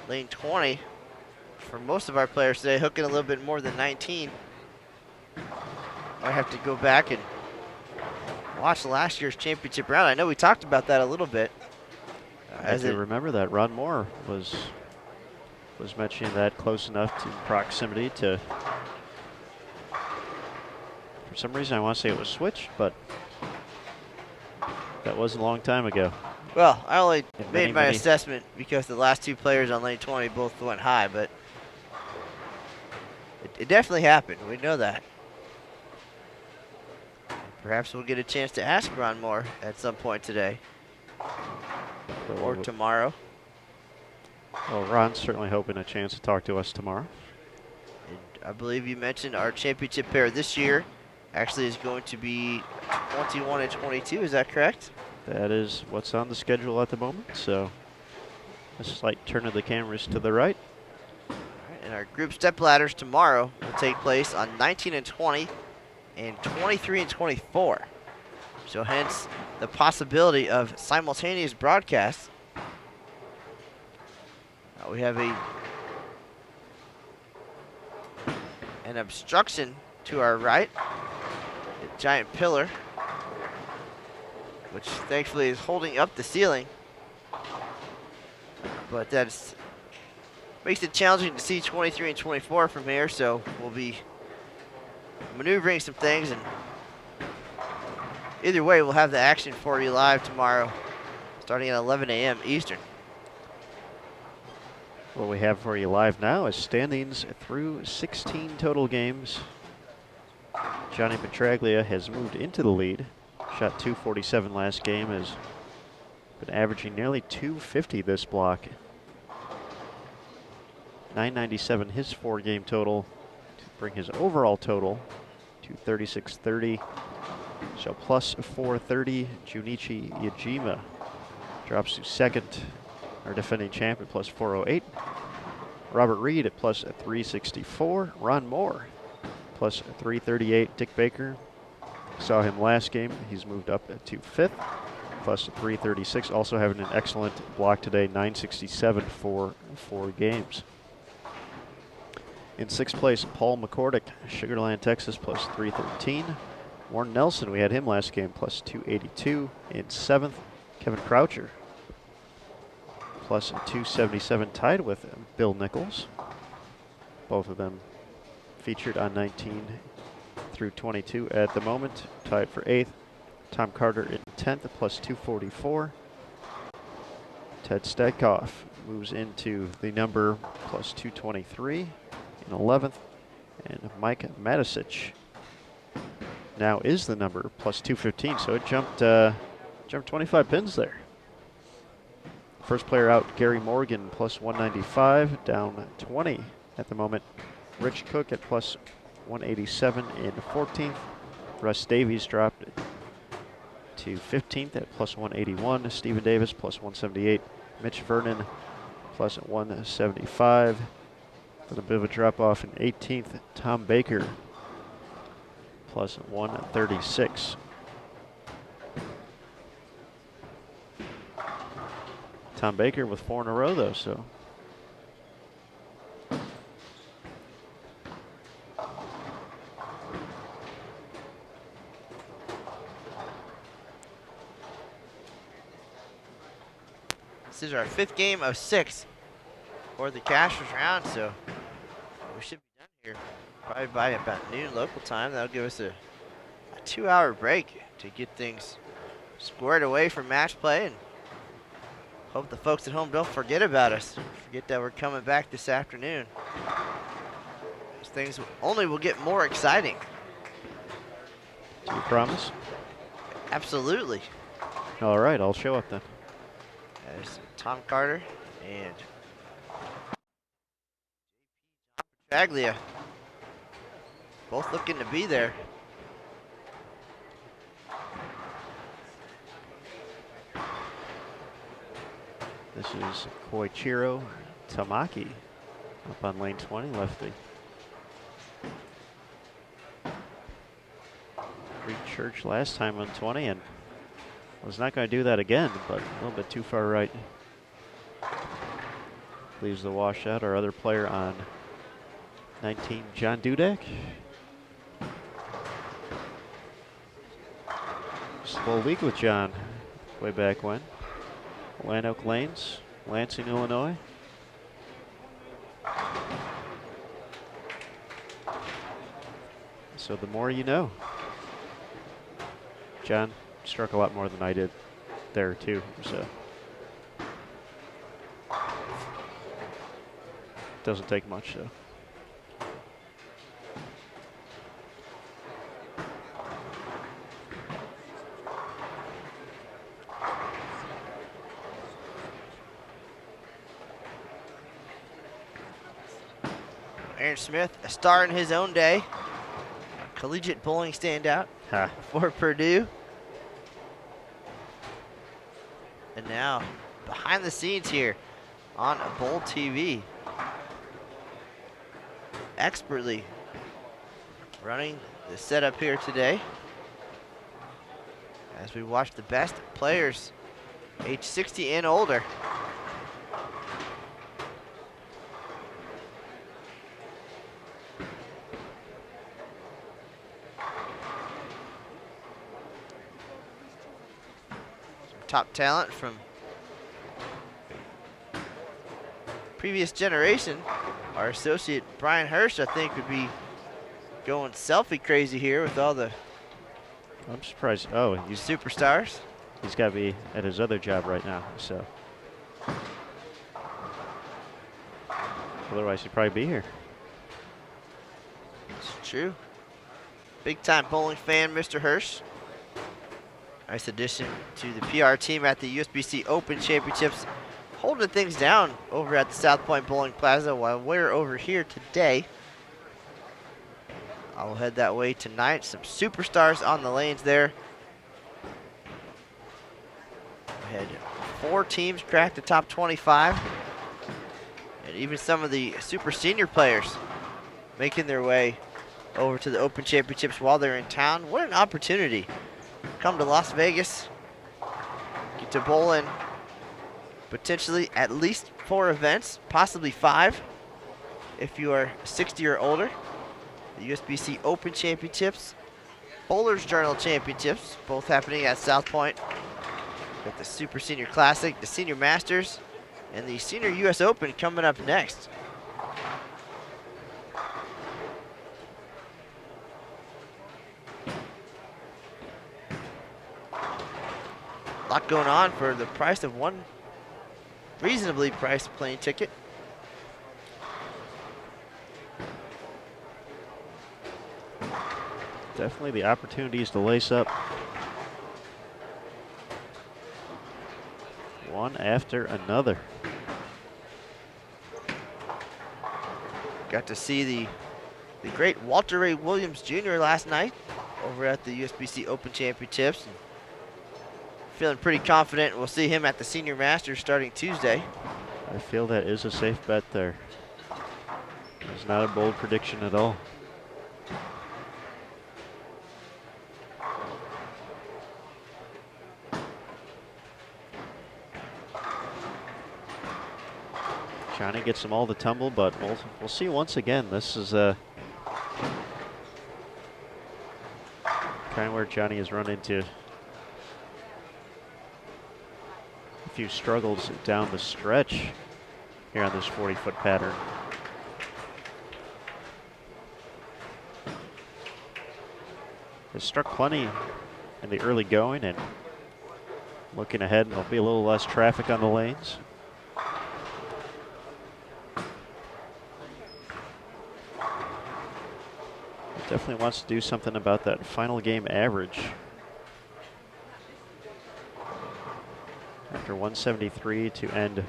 S1: lane 20, for most of our players today, hooking a little bit more than 19. I have to go back and watch last year's championship round. I know we talked about that a little bit.
S2: I do remember that. Ron Moore was mentioning that close enough to proximity to, for some reason I want to say it was switched, but that was a long time ago.
S1: Well, I only made my assessment because the last two players on lane 20 both went high, but it definitely happened. We know that. Perhaps we'll get a chance to ask Ron Moore at some point today or tomorrow.
S2: Well, Ron's certainly hoping a chance to talk to us tomorrow.
S1: And I believe you mentioned our championship pair this year actually is going to be 21 and 22. Is that correct?
S2: That is what's on the schedule at the moment. So a slight turn of the cameras to the right.
S1: All right, and our group step ladders tomorrow will take place on 19 and 20 and 23 and 24. So hence the possibility of simultaneous broadcasts. We have an obstruction to our right, a giant pillar, which thankfully is holding up the ceiling. But that makes it challenging to see 23 and 24 from here, so we'll be maneuvering some things, and either way, we'll have the action for you live tomorrow, starting at 11 a.m. Eastern.
S2: What we have for you live now is standings through 16 total games. Johnny Petraglia has moved into the lead. Shot .247 last game, has been averaging nearly .250 this block. .997 his 4-game total to bring his overall total to .3630. So plus 430, Junichi Yajima drops to second. Our defending champ at plus 408. Robert Reed at plus 364. Ron Moore plus 338. Dick Baker, saw him last game. He's moved up to fifth, plus 336. Also having an excellent block today, 967 for 4 games. In sixth place, Paul McCordick, Sugar Land, Texas, plus 313. Warren Nelson, we had him last game, plus 282. In seventh, Kevin Croucher, plus 277, tied with Bill Nichols. Both of them featured on 19 through 22 at the moment, tied for 8th. Tom Carter in 10th, plus 244. Ted Stadkoff moves into the number plus 223 in 11th. And Mike Matisic now is the number plus 215. So it jumped 25 pins there. First player out, Gary Morgan, plus 195, down 20 at the moment. Rich Cook at plus 187 in 14th. Russ Davies dropped to 15th at plus 181. Stephen Davis plus 178. Mitch Vernon plus 175. With a bit of a drop off in 18th. Tom Baker plus 136. Tom Baker with 4 in a row though, so.
S1: This is our 5th game of 6 for the Cashers round, so we should be done here probably by about noon local time. That'll give us a 2-hour break to get things squared away for match play, and hope the folks at home don't forget about us. Forget that we're coming back this afternoon. These things only will get more exciting.
S2: Do you promise?
S1: Absolutely.
S2: All right, I'll show up then.
S1: There's Tom Carter and Petraglia, both looking to be there.
S2: This is Koichiro Tamaki up on lane 20, lefty. Greek Church last time on 20 and was not going to do that again, but a little bit too far right. Leaves the washout. Our other player on 19, John Dudek. Slow week with John way back when. Land Oak Lanes, Lansing, Illinois. So the more you know. John struck a lot more than I did there too, so. Doesn't take much, so.
S1: Aaron Smith, a star in his own day. A collegiate bowling standout for Purdue. And now, behind the scenes here on Bowl TV. Expertly running the setup here today as we watch the best players age 60 and older. Top talent from previous generation. Our associate Brian Hirsch, I think, would be going selfie crazy here with all the
S2: I'm surprised. Oh, he's
S1: superstars.
S2: He's got to be at his other job right now, so. Otherwise, he'd probably be here.
S1: It's true. Big time bowling fan, Mr. Hirsch. Nice addition to the PR team at the USBC Open Championships, holding things down over at the South Point Bowling Plaza while we're over here today. I'll head that way tonight. Some superstars on the lanes there. We had 4 teams crack the top 25. And even some of the super senior players making their way over to the Open Championships while they're in town. What an opportunity. Come to Las Vegas, get to bowl in potentially at least 4 events, possibly 5 if you are 60 or older. The USBC Open Championships, Bowlers Journal Championships, both happening at South Point. Got the Super Senior Classic, the Senior Masters, and the Senior US Open coming up next. A lot going on for the price of one reasonably priced plane ticket.
S2: Definitely the opportunities to lace up one after another.
S1: Got to see the great Walter Ray Williams Jr. last night over at the USBC Open Championships. And feeling pretty confident we'll see him at the Senior Masters starting Tuesday.
S2: I feel that is a safe bet there. It's not a bold prediction at all. Johnny gets them all to tumble, but we'll see once again. This is kind of where Johnny has run into a few struggles down the stretch here on this 40-foot pattern. Has struck plenty in the early going, and looking ahead, there'll be a little less traffic on the lanes. Definitely wants to do something about that final game average. After 173 to end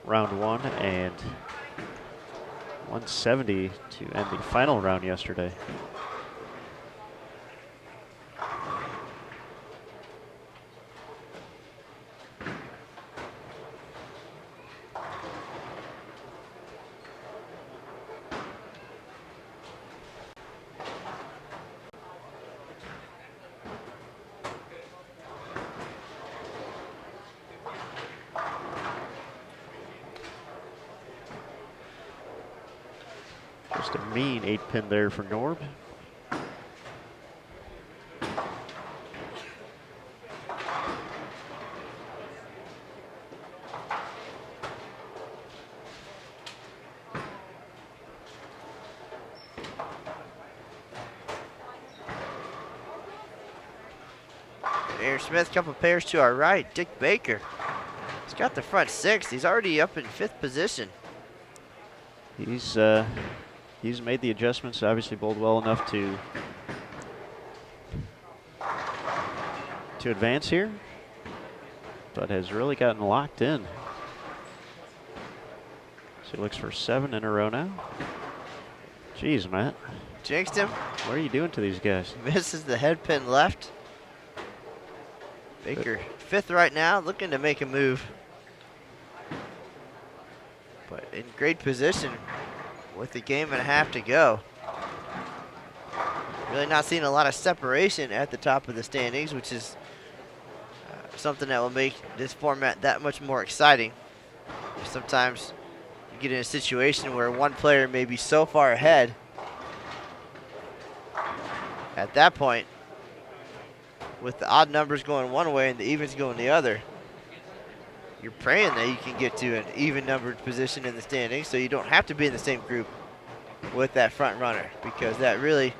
S2: round one and 170 to end the final round yesterday. Just a mean 8-pin there for Norb.
S1: Aaron Smith, couple pairs to our right. Dick Baker, he's got the front six. He's already up in 5th position.
S2: He's made the adjustments, obviously bowled well enough to advance here, but has really gotten locked in. So he looks for 7 in a row now. Jeez, Matt.
S1: Jinxed him.
S2: What are you doing to these guys?
S1: Misses the head pin left. Baker 5th right now, looking to make a move. But in great position with the game and a half to go. Really not seeing a lot of separation at the top of the standings, which is something that will make this format that much more exciting. Sometimes you get in a situation where one player may be so far ahead. At that point, with the odd numbers going one way and the evens going the other, you're praying that you can get to an even numbered position in the standings so you don't have to be in the same group with that front runner, because that really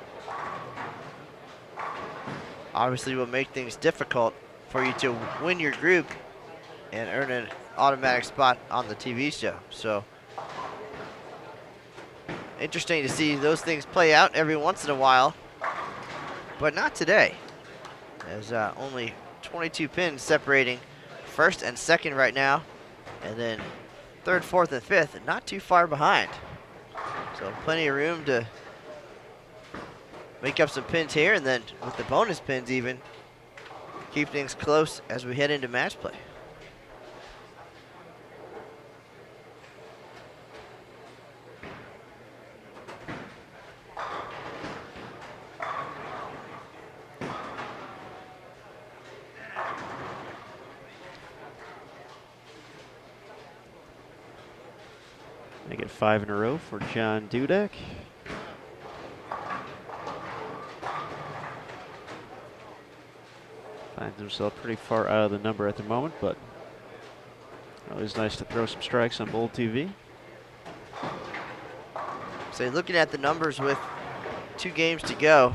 S1: obviously will make things difficult for you to win your group and earn an automatic spot on the TV show. So interesting to see those things play out every once in a while, but not today. There's only 22 pins separating 1st and 2nd right now, and then 3rd, 4th, and 5th, not too far behind. So plenty of room to make up some pins here, and then with the bonus pins even, keep things close as we head into match play.
S2: Make it 5 in a row for John Dudek. Finds himself pretty far out of the number at the moment, but always nice to throw some strikes on Bold TV.
S1: So looking at the numbers with 2 games to go,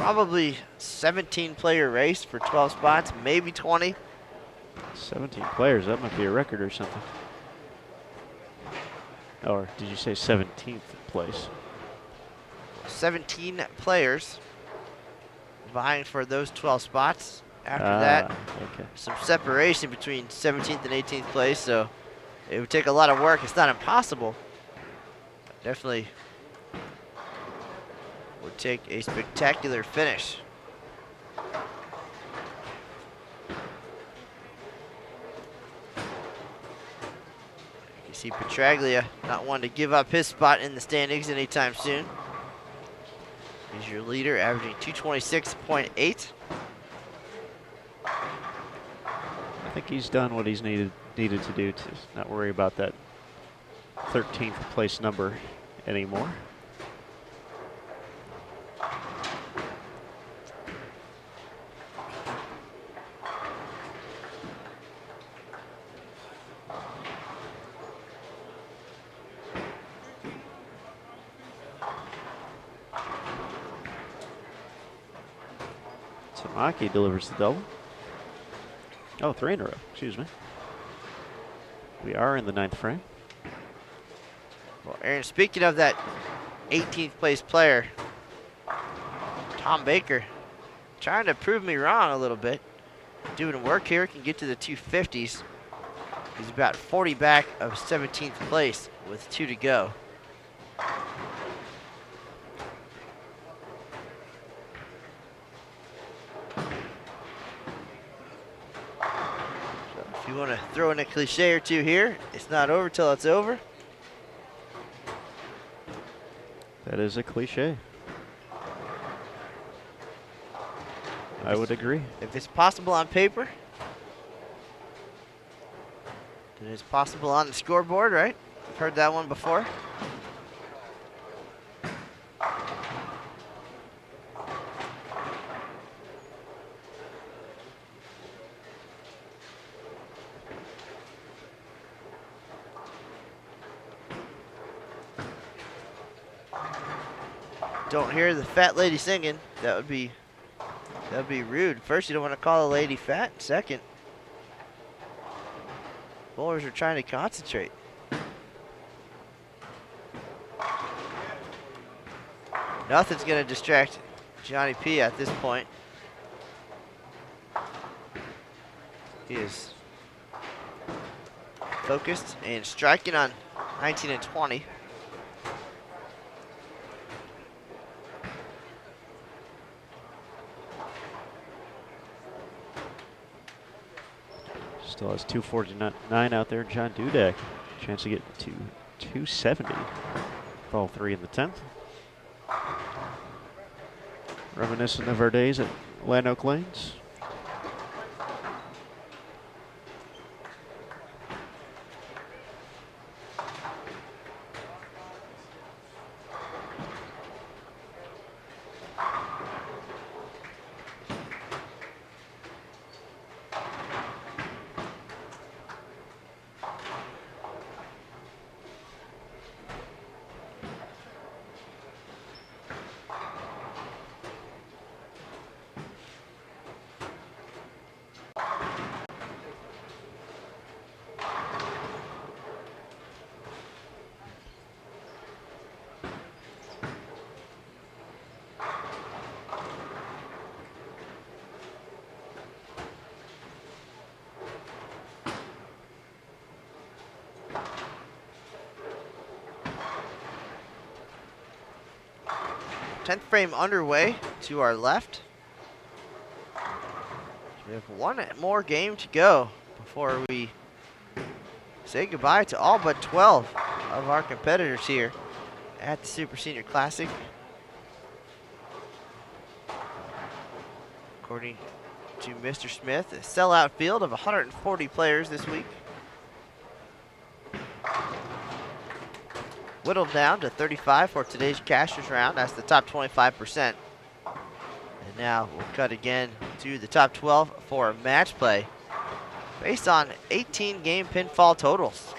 S1: probably 17-player race for 12 spots, maybe 20.
S2: 17 players, that might be a record or something. Or did you say 17th place?
S1: 17 players vying for those 12 spots. After that,
S2: okay.
S1: some separation between 17th and 18th place, so it would take a lot of work. It's not impossible. Definitely would take a spectacular finish. You can see Petraglia not wanting to give up his spot in the standings anytime soon. He's your leader, averaging 226.8.
S2: I think he's done what he's needed to do to not worry about that 13th place number anymore. Tamaki delivers the double. Oh, 3 in a row, excuse me. We are in the 9th frame.
S1: Well, Aaron, speaking of that 18th place player, Tom Baker, trying to prove me wrong a little bit. Doing work here, can get to the 250s. He's about 40 back of 17th place with 2 to go. If you want to throw in a cliche or two here, it's not over till it's over.
S2: That is a cliche. I would agree.
S1: If it's possible on paper, then it's possible on the scoreboard, right? I've heard that one before. Don't hear the fat lady singing. That would be rude. First, you don't want to call a lady fat. Second, bowlers are trying to concentrate. Nothing's going to distract Johnny P at this point. He is focused and striking on 19 and 20.
S2: Still has 249 out there. John Dudek, chance to get to 270 for all 3 in the 10th. Reminiscent of our days at Landoak Lanes.
S1: Tenth frame underway to our left. We have one more game to go before we say goodbye to all but 12 of our competitors here at the Super Senior Classic. According to Mr. Smith, a sellout field of 140 players this week. Whittled down to 35 for today's cashers round. That's the top 25%. And now we'll cut again to the top 12 for match play based on 18 game pinfall totals.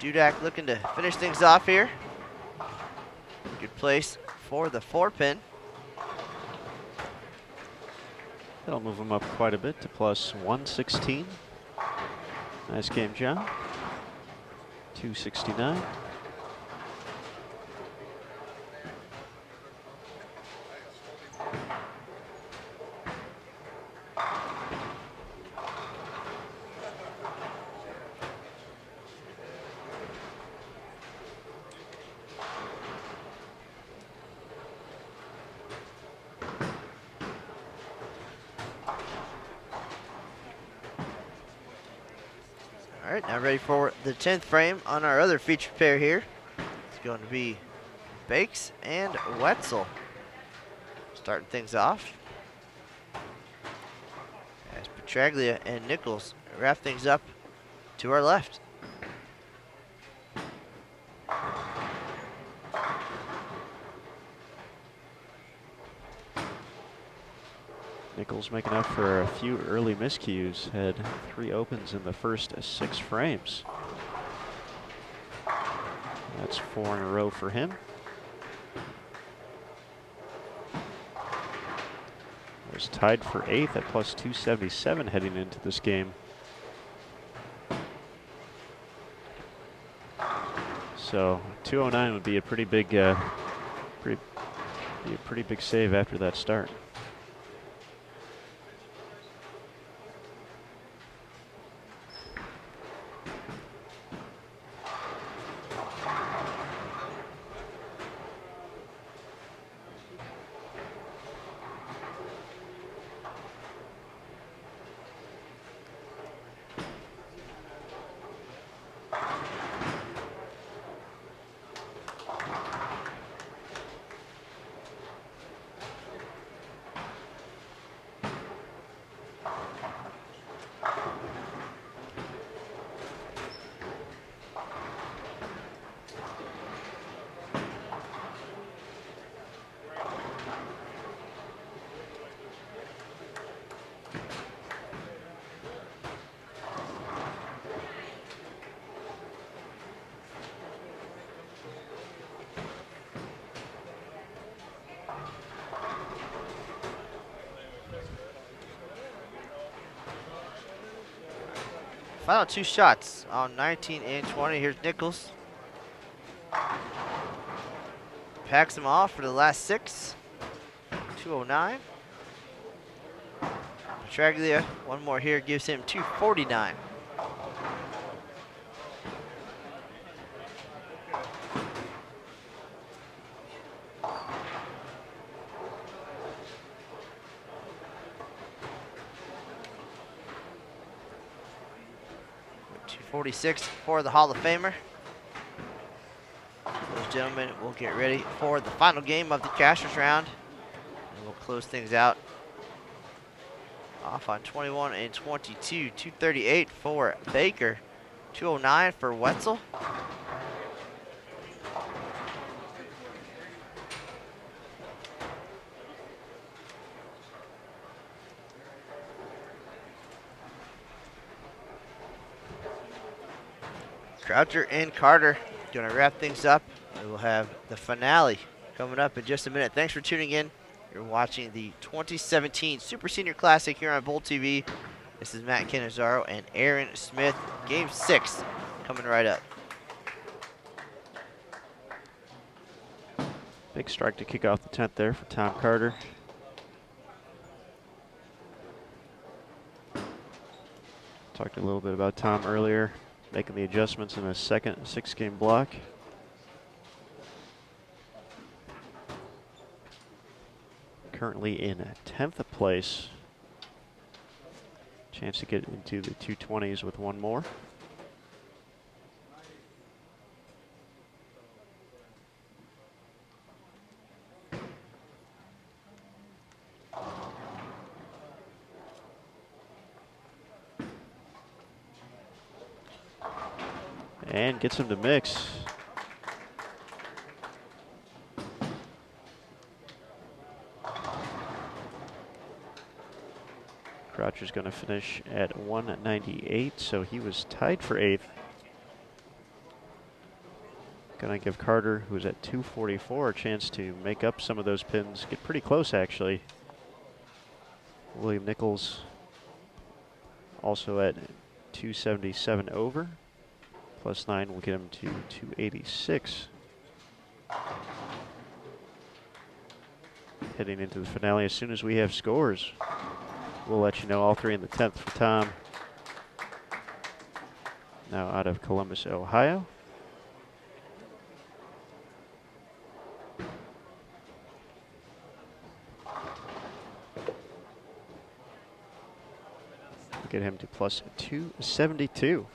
S1: Dudak looking to finish things off here. Good place for the 4-pin.
S2: That'll move him up quite a bit to plus 116. Nice game, John. 269.
S1: All right, now ready for the 10th frame on our other featured pair here. It's going to be Bakes and Wetzel. Starting things off. As Petraglia and Nichols wrap things up to our left.
S2: Nichols making up for a few early miscues. Had 3 opens in the first 6 frames. That's 4 in a row for him. Was tied for 8th at plus 277 heading into this game. So 209 would be a pretty big, pretty big save after that start.
S1: Final 2 shots on 19 and 20. Here's Nichols. Packs them off for the last 6. 209. Petraglia, one more here, gives him 249. .246 for the Hall of Famer. Those gentlemen will get ready for the final game of the Cashers round. And we'll close things out off on 21 and 22. 238 for Baker. 209 for Wetzel. Croucher and Carter gonna wrap things up. We will have the finale coming up in just a minute. Thanks for tuning in. You're watching the 2017 Super Senior Classic here on Bowl TV. This is Matt Canizaro and Aaron Smith. Game 6 coming right up.
S2: Big strike to kick off the 10th there for Tom Carter. Talked a little bit about Tom earlier, making the adjustments in a second 6-game block. Currently in 10th place. Chance to get into the 220s with one more. And gets him to mix. Croucher's going to finish at 198, so he was tied for 8th. Gonna give Carter, who's at 244, a chance to make up some of those pins. Get pretty close, actually. William Nichols also at 277 over. +9 will get him to 286. Heading into the finale, as soon as we have scores, we'll let you know. All three in the 10th for Tom. Now out of Columbus, Ohio. Get him to +272. Looks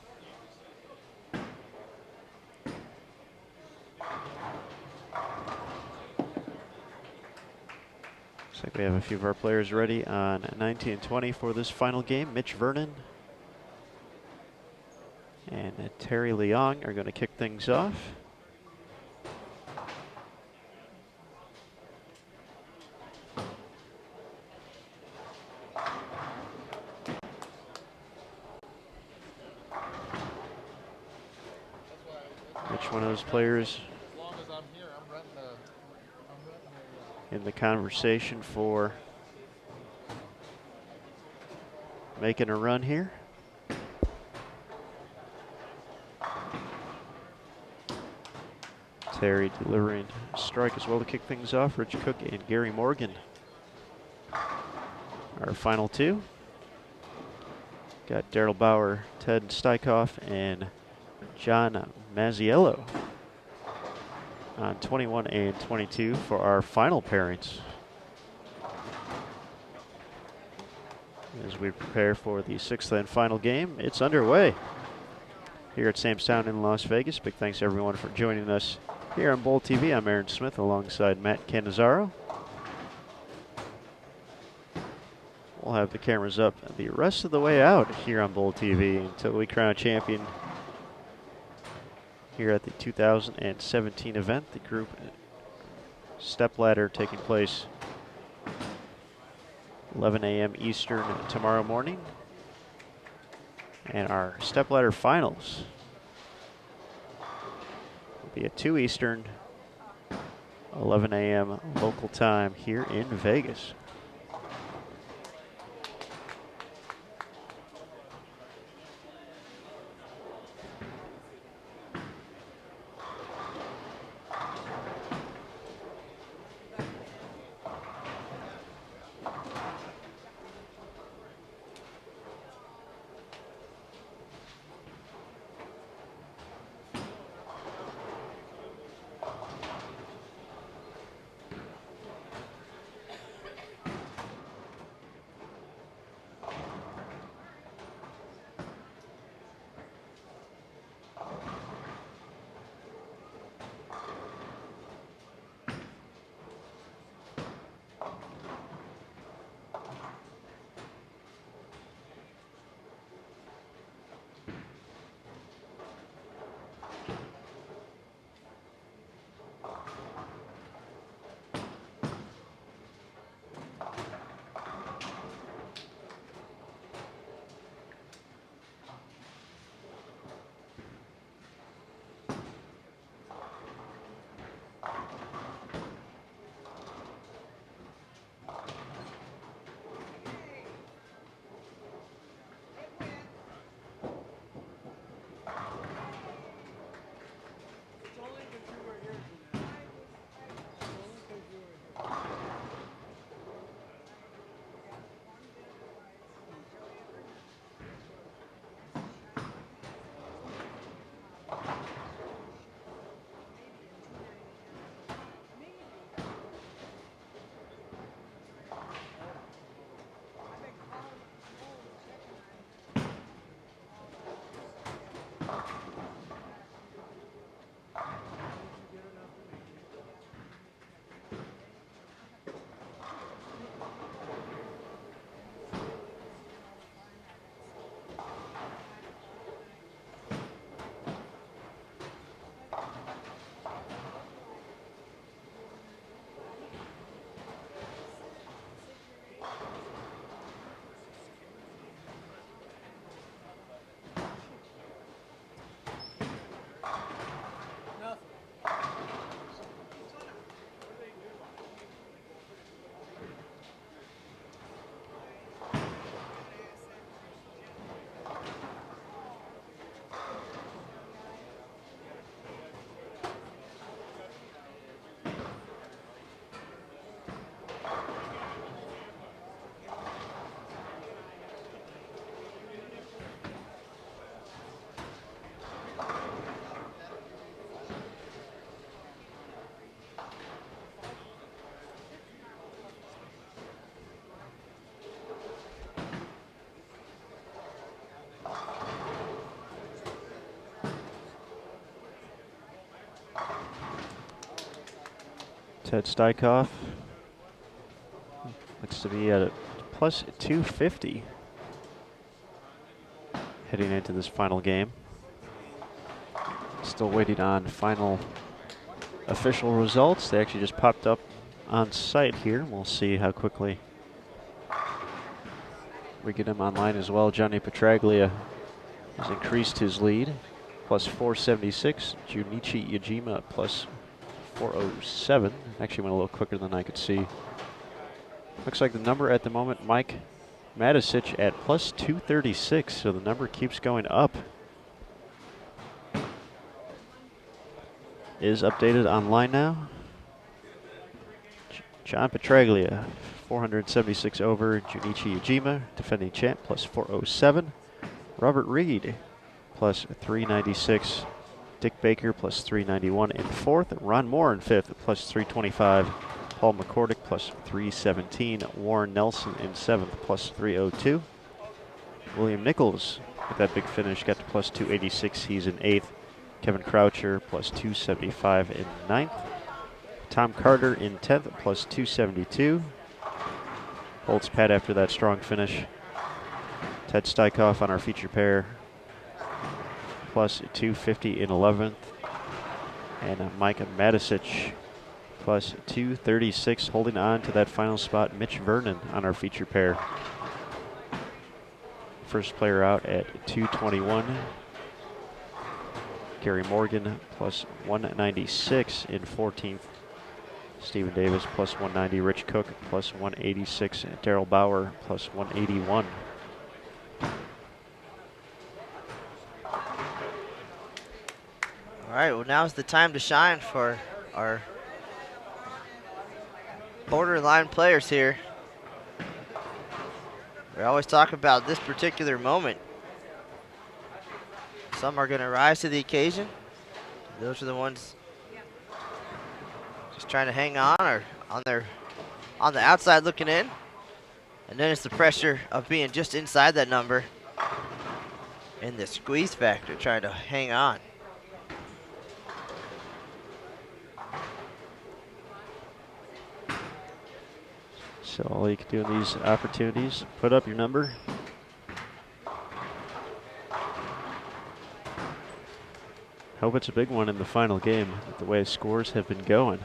S2: like we have a few of our players ready on 19 and 20 for this final game. Mitch Vernon and Terry Leong are going to kick things off. Which one of those players in the conversation for making a run here? Terry delivering a strike as well to kick things off. Rich Cook and Gary Morgan. Our final two. Got Daryl Bauer, Ted Steichoff, and John Mazziello on 21 and 22 for our final pairings. As we prepare for the 6th and final game, it's underway here at Sam's Town in Las Vegas. Big thanks to everyone for joining us here on Bowl TV. I'm Aaron Smith alongside Matt Cannizzaro. We'll have the cameras up the rest of the way out here on Bowl TV until we crown champion here at the 2017 event. The group stepladder taking place 11 a.m. Eastern tomorrow morning. And our stepladder finals will be at 2 Eastern, 11 a.m. local time here in Vegas. Ted Steichoff looks to be at a plus 250 heading into this final game. Still waiting on final official results. They actually just popped up on site here. We'll see how quickly we get him online as well. Johnny Petraglia has increased his lead, plus 476. Junichi Yajima plus 407. Actually went a little quicker than I could see. Looks like the number at the moment, Mike Matisic at plus 236, so the number keeps going up. Is updated online now. John Petraglia, 476 over. Junichi Yajima, defending champ, plus 407. Robert Reed, plus 396. Dick Baker, plus 391 in fourth. Ron Moore in fifth, plus 325. Paul McCordick, plus 317. Warren Nelson in seventh, plus 302. William Nichols, with that big finish, got to plus 286. He's in eighth. Kevin Croucher, plus 275 in ninth. Tom Carter in 10th, plus 272. Holds pat after that strong finish. Ted Steichoff on our feature pair, plus 250 in 11th. And Mike Matisic, plus 236, holding on to that final spot. Mitch Vernon on our feature pair. First player out at 221. Gary Morgan, plus 196 in 14th. Stephen Davis, plus 190. Rich Cook, plus 186. Daryl Bauer, plus 181.
S1: All right, well, now's the time to shine for our borderline players here. We always talk about this particular moment. Some are going to rise to the occasion. Those are the ones just trying to hang on or on the outside looking in. And then it's the pressure of being just inside that number and the squeeze factor trying to hang on.
S2: So all you can do in these opportunities, put up your number. Hope it's a big one in the final game with the way scores have been going.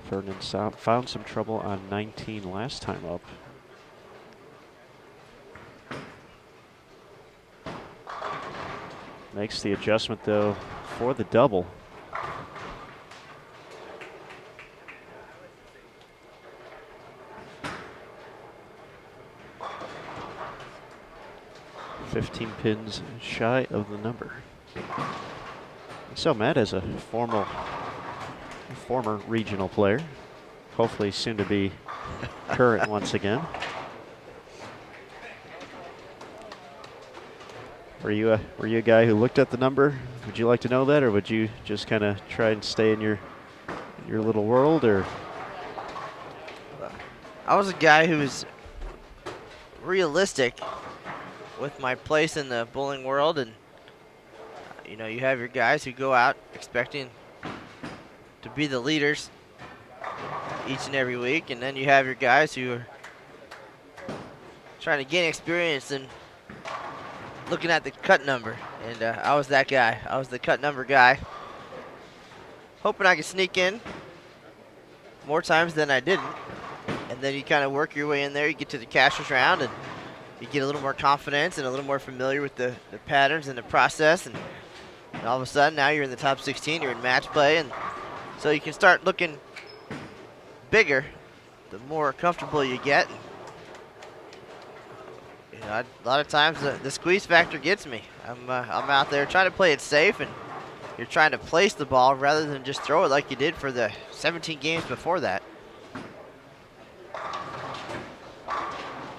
S2: Vernon found some trouble on 19 last time up. Makes the adjustment though for the double. $15 pins shy of the number. So Matt, as a former regional player, hopefully soon to be current once again. Were you a guy who looked at the number? Would you like to know that, or would you just kind of try and stay in your little world? Or
S1: I was a guy who was realistic with my place in the bowling world, and you know, you have your guys who go out expecting to be the leaders each and every week, and then you have your guys who are trying to gain experience and looking at the cut number. And I was that guy. I was the cut number guy, hoping I could sneak in more times than I didn't. And then you kind of work your way in there. You get to the cashier's round, and you get a little more confidence and a little more familiar with the patterns and the process. And all of a sudden, now you're in the top 16. You're in match play. And so you can start looking bigger the more comfortable you get. You know, a lot of times the squeeze factor gets me. I'm out there trying to play it safe, and you're trying to place the ball rather than just throw it like you did for the 17 games before that.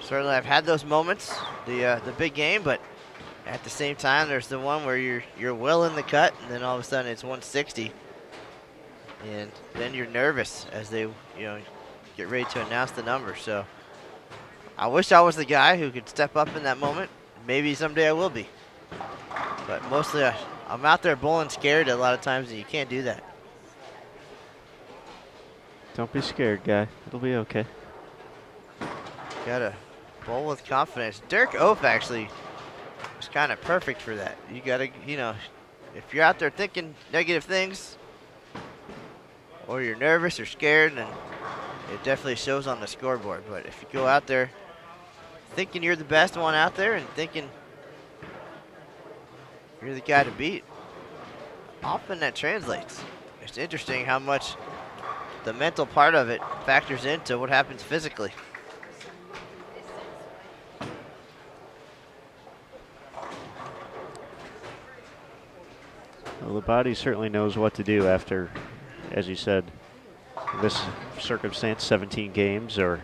S1: Certainly, I've had those moments, the big game, but at the same time, there's the one where you're well in the cut, and then all of a sudden it's 160, and then you're nervous as they get ready to announce the number. So I wish I was the guy who could step up in that moment. Maybe someday I will be. But mostly I'm out there bowling scared a lot of times, and you can't do that.
S2: Don't be scared, guy. It'll be okay.
S1: Gotta bowl with confidence. Derek Oaf actually was kind of perfect for that. You gotta, if you're out there thinking negative things, or you're nervous or scared, then it definitely shows on the scoreboard. But if you go out there thinking you're the best one out there and thinking you're the guy to beat, often that translates. It's interesting how much the mental part of it factors into what happens physically.
S2: Well, the body certainly knows what to do after, as you said, in this circumstance, 17 games, or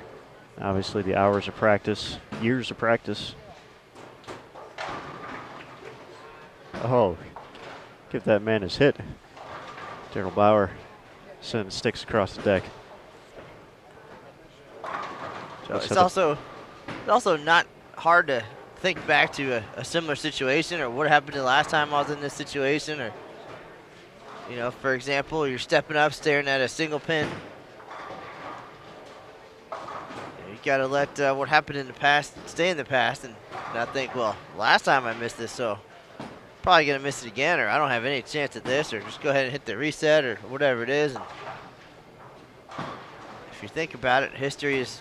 S2: obviously the hours of practice, years of practice. Oh, give that man his hit. Daryl Bauer sending sticks across the deck.
S1: So it's also not hard to think back to a similar situation or what happened the last time I was in this situation, or for example, you're stepping up, staring at a single pin. You got to let what happened in the past stay in the past and not think, well, last time I missed this, so probably going to miss it again, or I don't have any chance at this, or just go ahead and hit the reset or whatever it is. And if you think about it, history is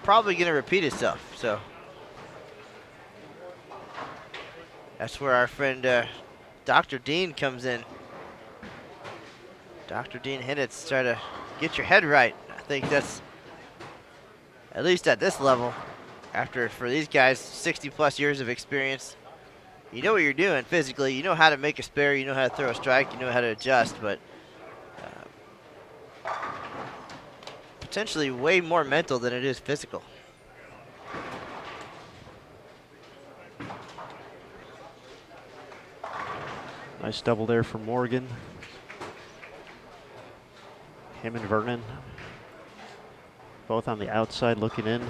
S1: probably going to repeat itself. So that's where our friend Dr. Dean comes in. Dr. Dean Hinnitz, try to get your head right. I think that's, at least at this level, for these guys, 60-plus years of experience, you know what you're doing physically. You know how to make a spare. You know how to throw a strike. You know how to adjust. But potentially way more mental than it is physical.
S2: Nice double there for Morgan. Him and Vernon, both on the outside looking in.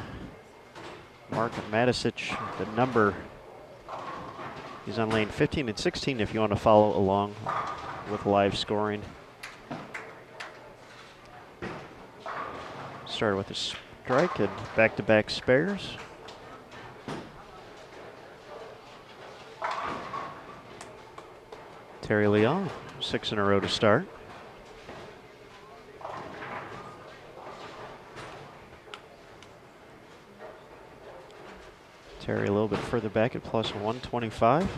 S2: Mark Matisic, the number. He's on lane 15 and 16 if you want to follow along with live scoring. Started with a strike and back-to-back spares. Terry Leon, 6 in a row to start. Terry a little bit further back at plus 125.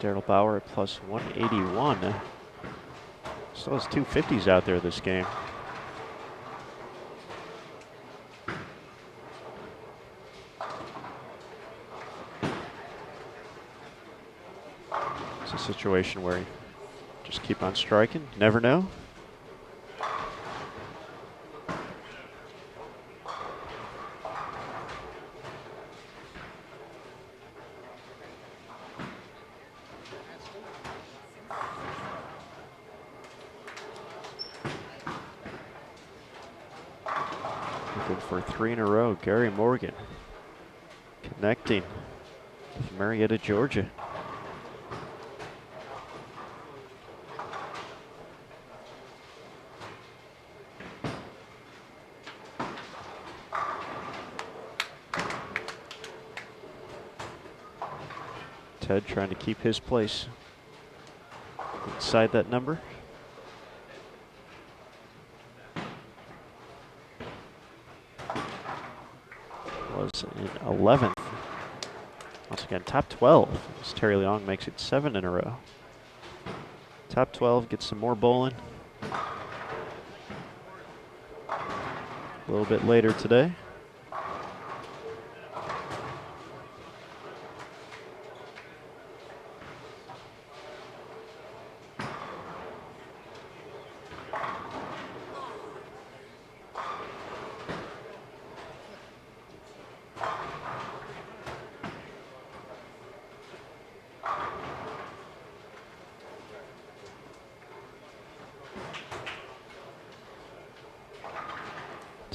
S2: Daryl Bauer at plus 181. Still has 250s out there this game. It's a situation where you just keep on striking, never know. For 3 in a row, Gary Morgan connecting with Marietta, Georgia. Ted trying to keep his place inside that number. Was in 11th. Once again, top 12 as Terry Leong makes it 7 in a row. Top 12 gets some more bowling a little bit later today.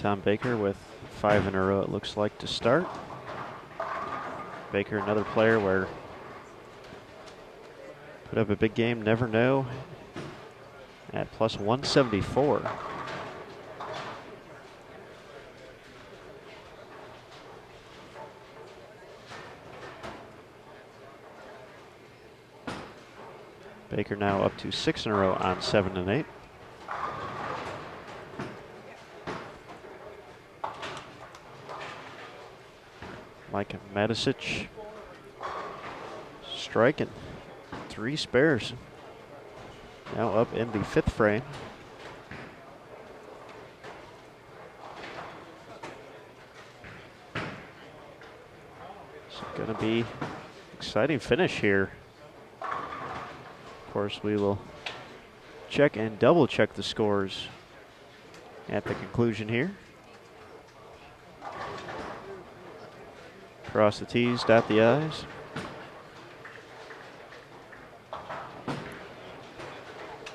S2: Tom Baker with 5 in a row, it looks like, to start. Baker, another player where put up a big game, never know, at plus 174. Baker now up to 6 in a row on 7 and 8. Mike Matisic striking 3 spares. Now up in the 5th frame. It's going to be exciting finish here. Of course, we will check and double check the scores at the conclusion here. Cross the T's, dot the I's.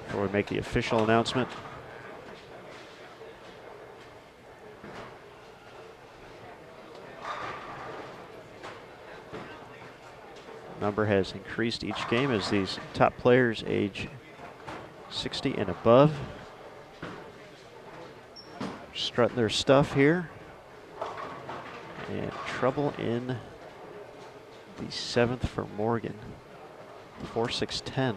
S2: Before we make the official announcement. Number has increased each game as these top players age 60 and above. Strutting their stuff here. And trouble in the 7th for Morgan. 4-6-10.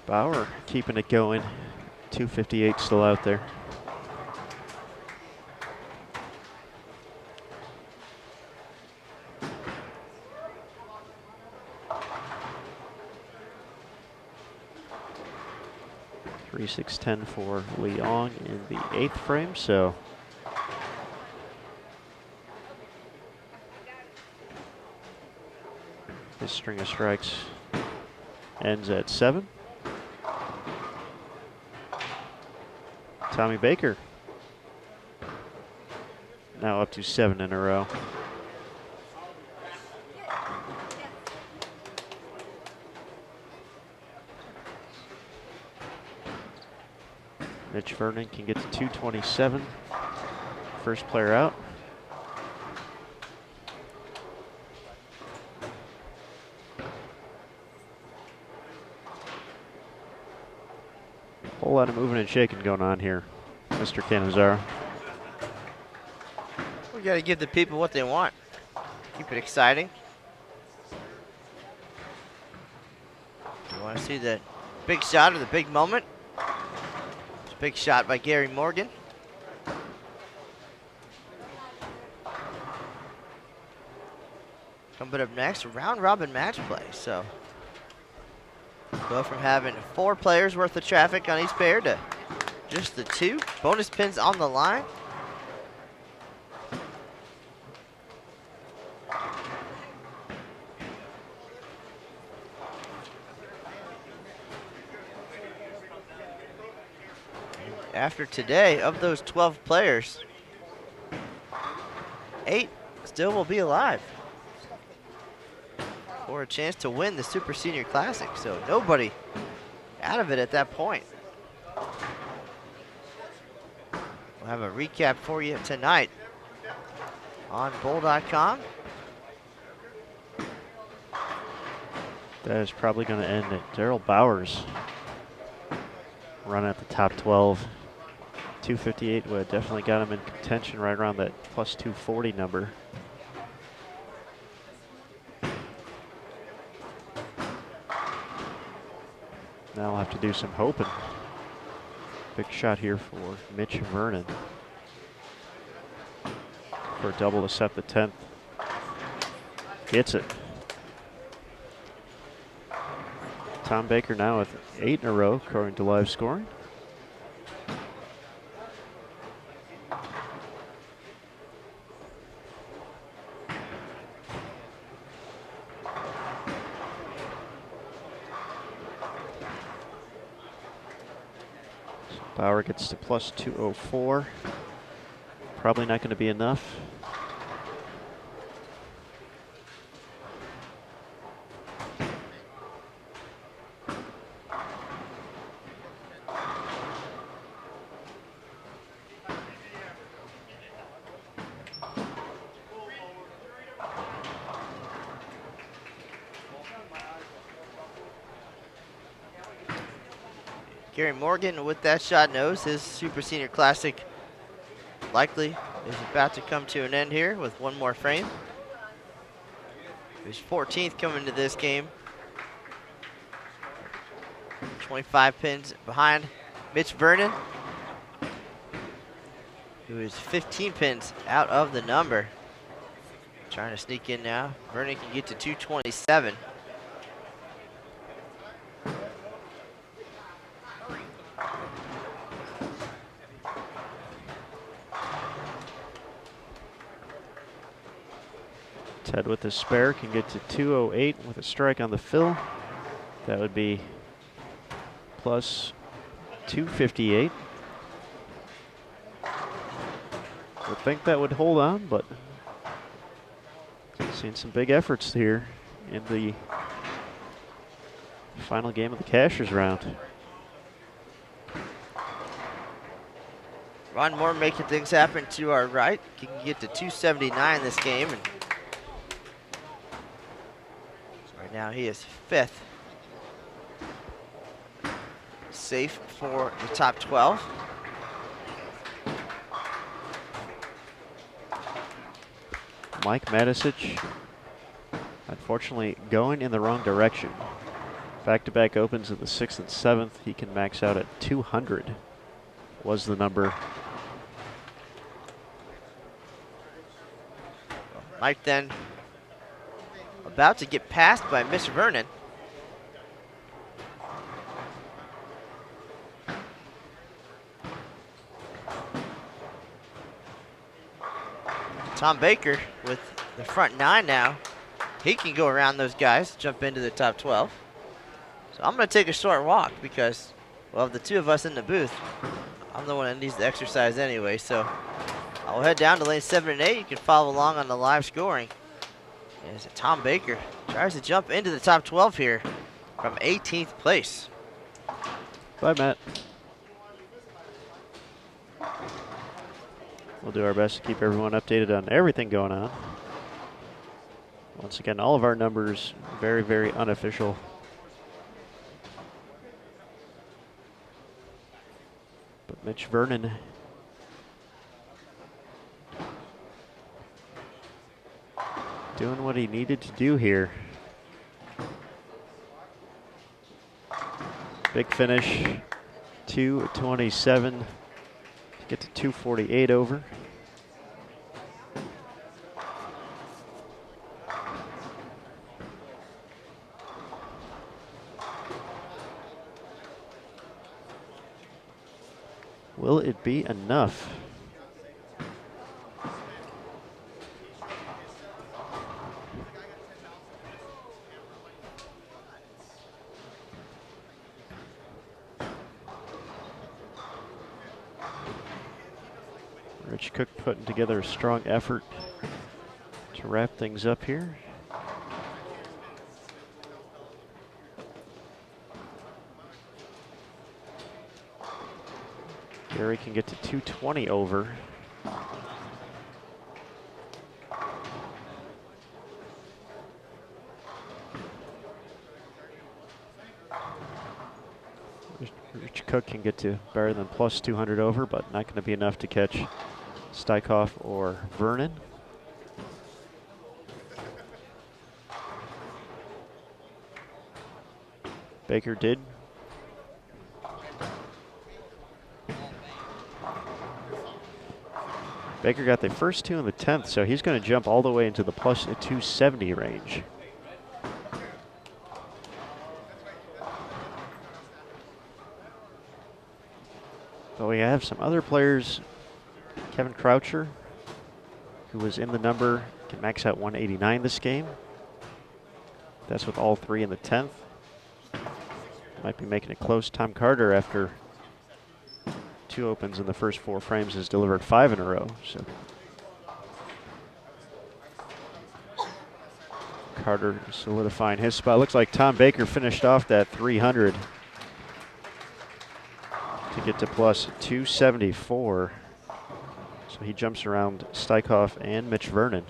S2: Bauer keeping it going. 258 still out there. Three 6-10 for Leong in the 8th frame. So his string of strikes ends at 7. Tommy Baker now up to 7 in a row. Mitch Vernon can get to 227. First player out. Whole lot of moving and shaking going on here, Mr. Cannizzaro.
S1: We got to give the people what they want. Keep it exciting. You want to see the big shot or the big moment? It's a big shot by Gary Morgan. Coming up next, round robin match play. So go from having 4 players worth of traffic on each pair to just the 2. Bonus pins on the line. After today, of those 12 players, 8 still will be alive for a chance to win the Super Senior Classic. So nobody out of it at that point. We'll have a recap for you tonight on bowl.com.
S2: That is probably going to end at Daryl Bauer's run at the top 12. 258 would have definitely got him in contention right around that plus 240 number. Now we'll have to do some hoping. Big shot here for Mitch Vernon for a double to set the 10th. Gets it. Tom Baker now with 8 in a row, according to live scoring. So Bauer gets to plus 204. Probably not going to be enough.
S1: Gary Morgan with that shot knows his Super Senior Classic likely is about to come to an end here with one more frame. He's 14th coming into this game. 25 pins behind Mitch Vernon, who is 15 pins out of the number. Trying to sneak in now. Vernon can get to 227.
S2: Ted with the spare can get to 208 with a strike on the fill. That would be plus 258. Would think that would hold on, but seen some big efforts here in the final game of the Cashers round.
S1: Ron Moore making things happen to our right. He can get to 279 this game. And right now he is 5th. Safe for the top 12.
S2: Mike Matisic, unfortunately, going in the wrong direction. Back-to-back opens in the 6th and 7th. He can max out at 200 was the number.
S1: Mike then about to get passed by Miss Vernon. Tom Baker with the front 9 now. He can go around those guys, jump into the top 12. So I'm going to take a short walk because, well, of the two of us in the booth, I'm the one that needs to exercise anyway. So I'll head down to lane 7 and 8. You can follow along on the live scoring. As Tom Baker tries to jump into the top 12 here from 18th place.
S2: Bye, Matt. We'll do our best to keep everyone updated on everything going on. Once again, all of our numbers very, very unofficial. But Mitch Vernon doing what he needed to do here. Big finish, 227. Get to 248 over. Will it be enough? Rich Cook putting together a strong effort to wrap things up here. Gary can get to 220 over. Rich Cook can get to better than plus 200 over, but not going to be enough to catch Steichoff or Vernon. Baker did. Baker got the first two in the 10th, so he's going to jump all the way into the plus 270 range. we have some other players. Kevin Croucher, who was in the number, can max out 189 this game. That's with all 3 in the 10th. Might be making it close. Tom Carter, after 2 opens in the first 4 frames, has delivered 5 in a row. So Carter solidifying his spot. Looks like Tom Baker finished off that 300 to get to plus 274. So he jumps around Steichhoff and Mitch Vernon.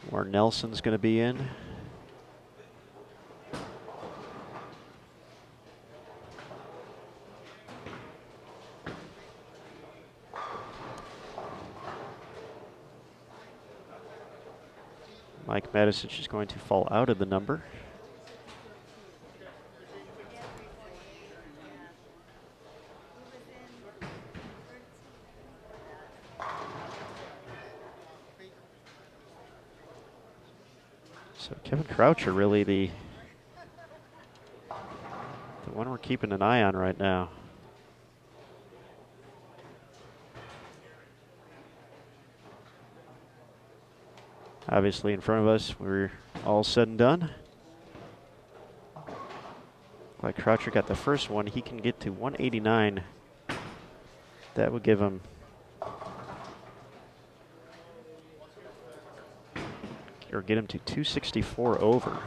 S2: Where Nelson's going to be in. Mike Matisic is going to fall out of the number. So Kevin Croucher really the one we're keeping an eye on right now. Obviously in front of us, we're all said and done. Like Croucher got the first one, he can get to 189. That would give him or get him to 264 over.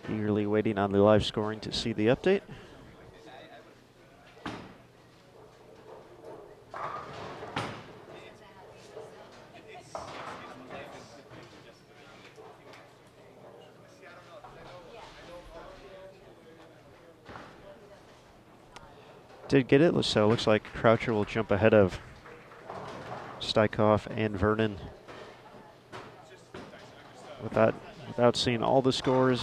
S2: Eagerly waiting on the live scoring to see the update. Did get it, so it looks like Croucher will jump ahead of Steichhoff and Vernon. Without seeing all the scores,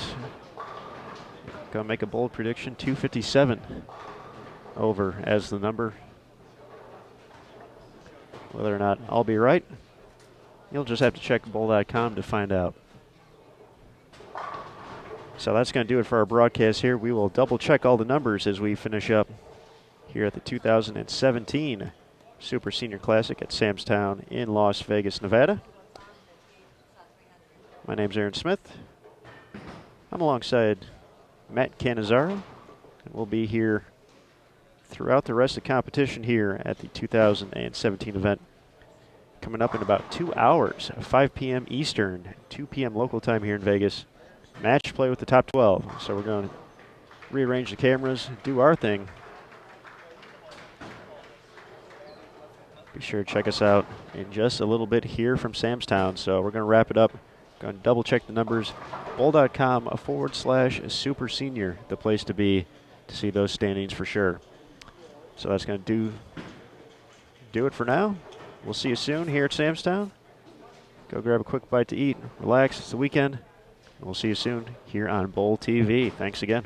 S2: gonna make a bold prediction, 257 over as the number. Whether or not I'll be right, you'll just have to check bowl.com to find out. So that's going to do it for our broadcast here. We will double check all the numbers as we finish up here at the 2017 Super Senior Classic at Sam's Town in Las Vegas, Nevada. My name's Aaron Smith. I'm alongside Matt Cannizzaro, and we'll be here throughout the rest of the competition here at the 2017 event. Coming up in about 2 hours, 5 p.m. Eastern, 2 p.m. local time here in Vegas. Match play with the top 12. So we're going to rearrange the cameras, do our thing. Be sure to check us out in just a little bit here from Sam's Town. So we're going to wrap it up. Going to double check the numbers. Bowl.com/Super Senior, the place to be to see those standings for sure. So that's going to do it for now. We'll see you soon here at Sam's Town. Go grab a quick bite to eat, relax. It's the weekend. We'll see you soon here on Bowl TV. Thanks again.